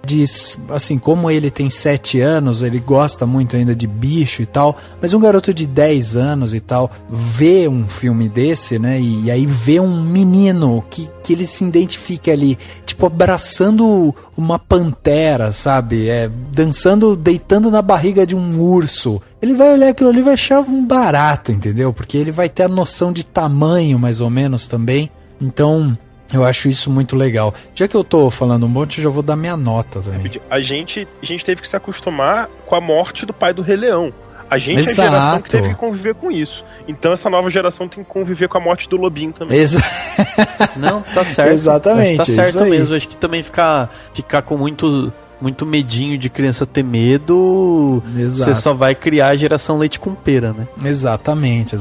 S7: assim, como ele tem 7 anos, ele gosta muito ainda de bicho e tal, mas um garoto de 10 anos e tal, vê um filme desse, né, e aí vê um menino que ele se identifica ali, tipo, abraçando uma pantera, sabe, dançando, deitando na barriga de um urso. Ele vai olhar aquilo ali e vai achar um barato, entendeu? Porque ele vai ter a noção de tamanho, mais ou menos, também. Então, eu acho isso muito legal. Já que eu tô falando um monte, eu já vou dar minha nota também.
S9: A gente teve que se acostumar com a morte do pai do Rei Leão. A gente
S7: Exato.
S9: É a geração que teve que conviver com isso. Então essa nova geração tem que conviver com a morte do lobinho também.
S8: Não, tá certo.
S7: Exatamente.
S8: Tá certo mesmo. Acho que também ficar com muito medinho de criança ter medo,
S7: Exato.
S8: Você só vai criar a geração leite com pera, né?
S7: Exatamente.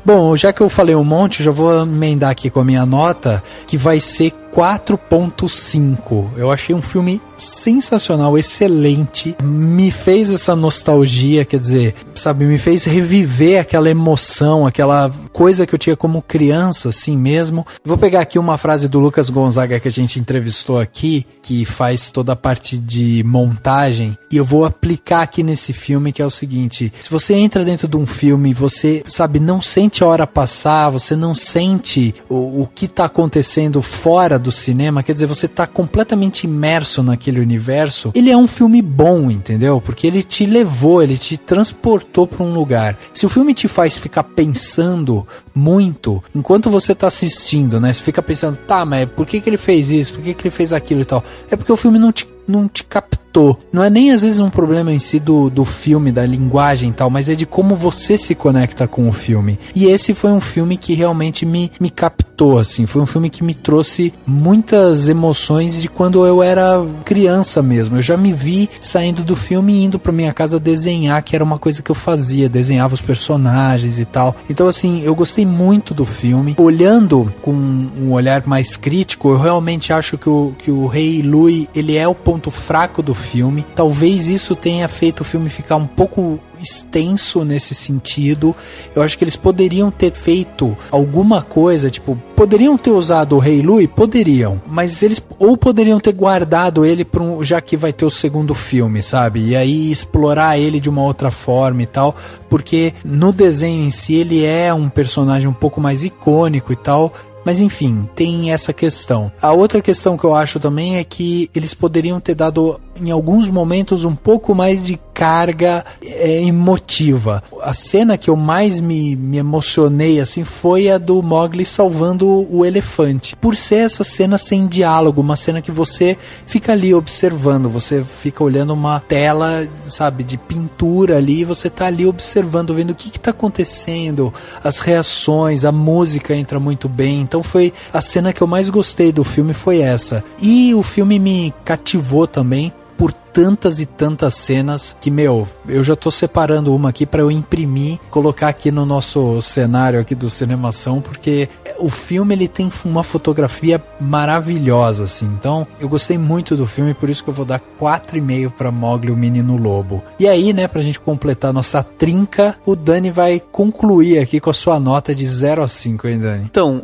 S7: Bom, já que eu falei um monte, eu já vou emendar aqui com a minha nota, que vai ser 4.5. Eu achei um filme sensacional, excelente. Me fez essa nostalgia, quer dizer, sabe, me fez reviver aquela emoção, aquela coisa que eu tinha como criança, assim mesmo. Vou pegar aqui uma frase do Lucas Gonzaga que a gente entrevistou aqui, que faz toda a parte de montagem, e eu vou aplicar aqui nesse filme, que é o seguinte: se você entra dentro de um filme, você, sabe, não sente a hora passar, você não sente o que tá acontecendo fora do cinema, quer dizer, você tá completamente imerso naquele universo. Ele é um filme bom, entendeu? Porque ele te levou, ele te transportou para um lugar. Se o filme te faz ficar pensando muito, enquanto você tá assistindo, né? Você fica pensando, tá, mas por que ele fez isso? Por que ele fez aquilo e tal? É porque o filme não te captou. Não é nem às vezes um problema em si do filme, da linguagem e tal, mas é de como você se conecta com o filme. E esse foi um filme que realmente me captou, assim. Foi um filme que me trouxe muitas emoções de quando eu era criança mesmo. Eu já me vi saindo do filme e indo pra minha casa desenhar, que era uma coisa que eu fazia, desenhava os personagens e tal. Então, assim, eu gostei muito do filme. Olhando com um olhar mais crítico, eu realmente acho que o Rei Louie, ele é o ponto fraco do filme. Talvez isso tenha feito o filme ficar um pouco extenso nesse sentido. Eu acho que eles poderiam ter feito alguma coisa, tipo, poderiam ter usado o Rei Louie? Poderiam, mas eles ou poderiam ter guardado ele já que vai ter o segundo filme, sabe? E aí explorar ele de uma outra forma e tal, porque no desenho em si ele é um personagem um pouco mais icônico e tal. Mas enfim, tem essa questão. A outra questão que eu acho também é que eles poderiam ter dado, em alguns momentos, um pouco mais de carga emotiva. A cena que eu mais me emocionei, assim, foi a do Mowgli salvando o elefante. Por ser essa cena sem diálogo, uma cena que você fica ali observando, você fica olhando uma tela, sabe, de pintura ali, e você tá ali observando, vendo o que tá acontecendo, as reações, a música entra muito bem. Então foi a cena que eu mais gostei do filme, foi essa. E o filme me cativou também por tantas e tantas cenas que, eu já tô separando uma aqui para eu imprimir, colocar aqui no nosso cenário aqui do Cinemação, porque o filme, ele tem uma fotografia maravilhosa, assim. Então, eu gostei muito do filme, por isso que eu vou dar 4,5 para Mowgli, o Menino Lobo. E aí, né, pra gente completar nossa trinca, o Dani vai concluir aqui com a sua nota de 0 a 5, hein, Dani?
S8: Então,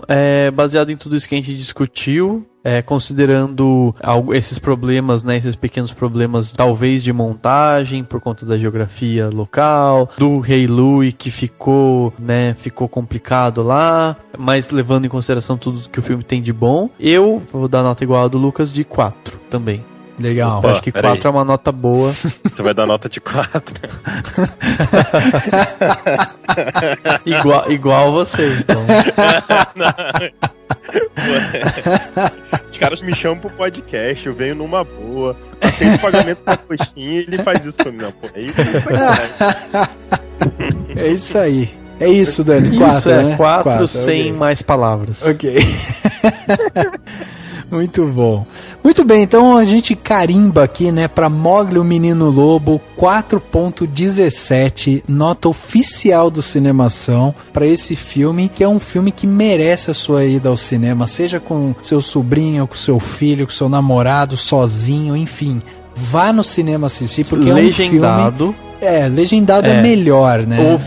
S8: baseado em tudo isso que a gente discutiu, considerando esses problemas, né, esses pequenos problemas, talvez de montagem, por conta da geografia local, do Rei Louie que ficou complicado lá, mas levando em consideração tudo que o filme tem de bom, eu vou dar nota igual a do Lucas, de 4 também.
S7: Legal.
S8: Eu acho que 4 é uma nota boa.
S9: Você vai dar nota de 4.
S8: igual você, então.
S9: Os caras me chamam pro podcast, eu venho numa boa, aceito o pagamento da coxinha e ele faz isso comigo. Não, pô,
S7: é isso aí. É isso, Dani, 4, né?
S8: 4 sem
S7: okay.
S8: mais palavras.
S7: Ok. Muito bom. Muito bem, então a gente carimba aqui, né, pra Mowgli, o Menino Lobo, 4.17, nota oficial do Cinemação pra esse filme, que é um filme que merece a sua ida ao cinema, seja com seu sobrinho, com seu filho, com seu namorado, sozinho, enfim. Vá no cinema assistir, porque
S8: legendado.
S7: É um filme... legendado é melhor, né?
S8: Eu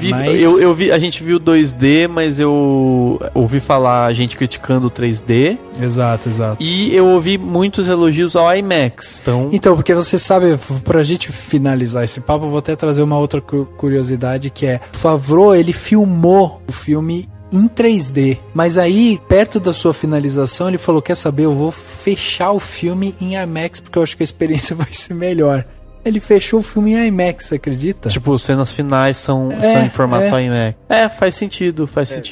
S8: vi, a gente viu 2D, mas eu ouvi falar a gente criticando o 3D.
S7: Exato.
S8: E eu ouvi muitos elogios ao IMAX.
S7: Então, porque você sabe, pra gente finalizar esse papo, eu vou até trazer uma outra curiosidade, que é, Favreau, ele filmou o filme em 3D, mas aí, perto da sua finalização, ele falou, quer saber, eu vou fechar o filme em IMAX, porque eu acho que a experiência vai ser melhor. Ele fechou o filme em IMAX, você acredita?
S8: Tipo, cenas finais são em formato IMAX. Faz sentido.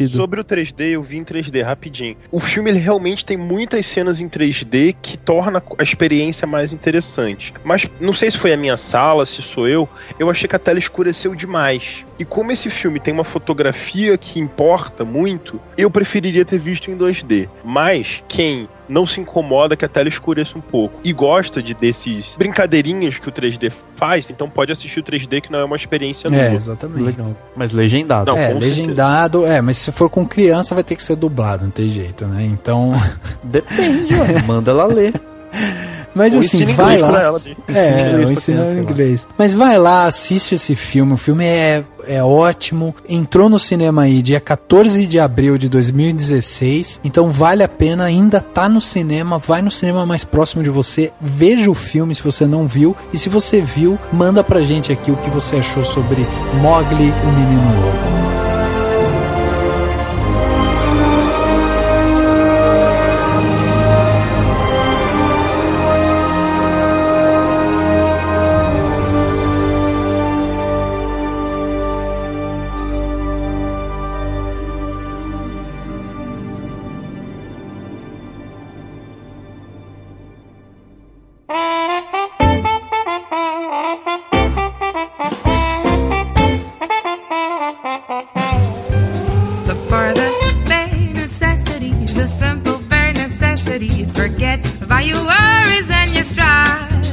S9: Sobre o 3D, eu vi em 3D, rapidinho. O filme, ele realmente tem muitas cenas em 3D que torna a experiência mais interessante. Mas, não sei se foi a minha sala, se sou eu achei que a tela escureceu demais. E como esse filme tem uma fotografia que importa muito, eu preferiria ter visto em 2D. Mas, quem não se incomoda que a tela escureça um pouco e gosta desses brincadeirinhas que o 3D faz, então pode assistir o 3D, que não é uma experiência nova.
S7: Exatamente.
S8: Legal. Mas legendado.
S7: Não, legendado, mas se for com criança vai ter que ser dublado, não tem jeito, né? Então...
S8: Depende, manda ela ler.
S7: Mas assim, vai lá. Eu ensino em inglês. Mas vai lá, assiste esse filme. O filme é ótimo. Entrou no cinema aí dia 14 de abril de 2016. Então vale a pena, ainda tá no cinema. Vai no cinema mais próximo de você. Veja o filme se você não viu. E se você viu, manda pra gente aqui o que você achou sobre Mowgli, o Menino Lobo.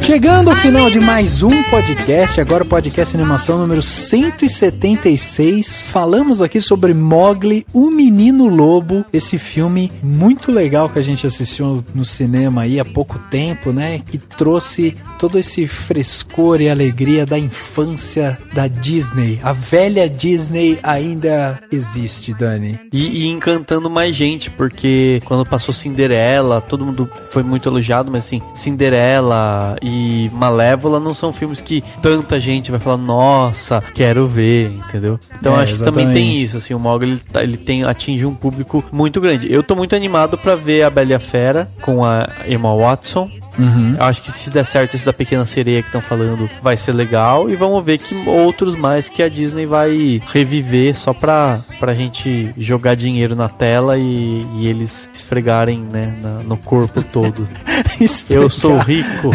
S7: Chegando ao final de mais um podcast, agora o podcast Animação número 176, falamos aqui sobre Mowgli, o Menino Lobo, esse filme muito legal que a gente assistiu no cinema aí há pouco tempo, né, que trouxe todo esse frescor e alegria da infância da Disney. A velha Disney ainda existe, Dani.
S8: E encantando mais gente, porque quando passou Cinderela, todo mundo foi muito elogiado, mas assim, Cinderela e Malévola não são filmes que tanta gente vai falar, nossa, quero ver, entendeu? Então acho exatamente. Que também tem isso, assim, o Mowgli ele atinge um público muito grande. Eu tô muito animado pra ver a Bela e a Fera com a Emma Watson. Eu acho que se der certo esse da Pequena Sereia que estão falando vai ser legal, e vamos ver que outros mais que a Disney vai reviver só pra gente jogar dinheiro na tela e eles esfregarem, né, no corpo todo. Eu sou rico.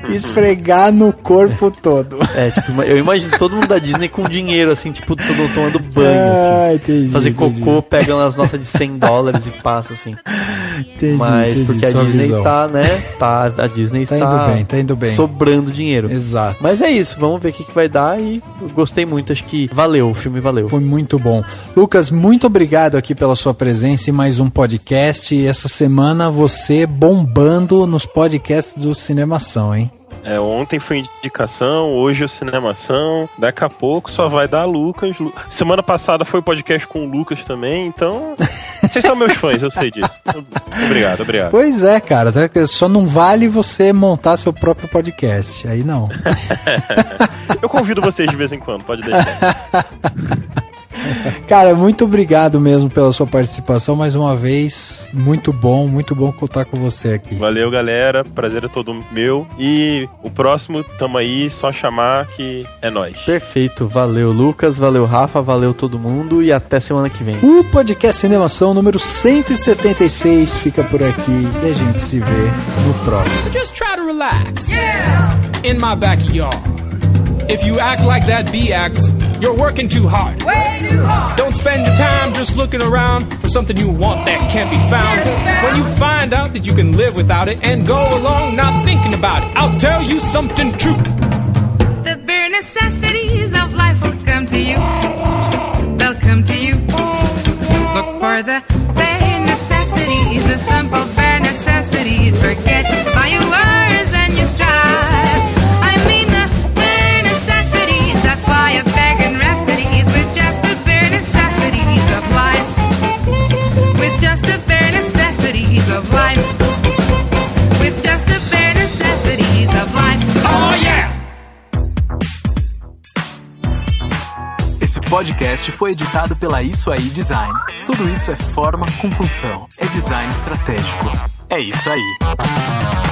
S7: Esfregar no corpo todo.
S8: Tipo, eu imagino todo mundo da Disney com dinheiro, assim, tipo, todo tomando banho, assim.
S7: Entendi,
S8: fazer cocô, pegam as notas de $100 e passa, assim.
S7: Entendi,
S8: porque a Disney tá, né? A Disney está
S7: indo bem.
S8: Sobrando dinheiro.
S7: Exato.
S8: Mas é isso, vamos ver o que vai dar, e eu gostei muito, acho que valeu, o filme valeu.
S7: Foi muito bom. Lucas, muito obrigado aqui pela sua presença em mais um podcast. E essa semana você bombando nos podcasts do Cinemação, hein?
S9: Ontem foi indicação, hoje é o Cinemação, daqui a pouco só vai dar Lucas. Semana passada foi podcast com o Lucas também, então vocês são meus fãs, eu sei disso. Obrigado.
S7: Pois é, cara, só não vale você montar seu próprio podcast, aí não.
S9: Eu convido vocês de vez em quando, pode deixar.
S7: Cara, muito obrigado mesmo pela sua participação mais uma vez. Muito bom contar com você aqui.
S9: Valeu, galera. Prazer é todo meu. E o próximo, tamo aí, só chamar que é nóis.
S8: Perfeito. Valeu, Lucas. Valeu, Rafa. Valeu todo mundo. E até semana que vem.
S7: O podcast Cinemação número 176 fica por aqui. E a gente se vê no próximo.
S15: So just try to relax. Yeah. In my backyard. If you act like that B acts, You're working too hard.
S16: Way too hard.
S15: Don't spend your time just looking around for something you want that can't be found. When you find out that you can live without it and go along not thinking about it, I'll tell you something true.
S16: The bare necessities of life will come to you. They'll come to you. Look for the bare necessities, the simple bare necessities. Forget all your worries and your strife. I mean the bare necessities. That's why I beg and rest at ease with just the bare necessities of life. With just the bare necessities of life. With just the bare necessities of life. Oh yeah!
S17: Esse podcast foi editado pela Isso Aí Design. Tudo isso é forma com função. É design estratégico. É isso aí.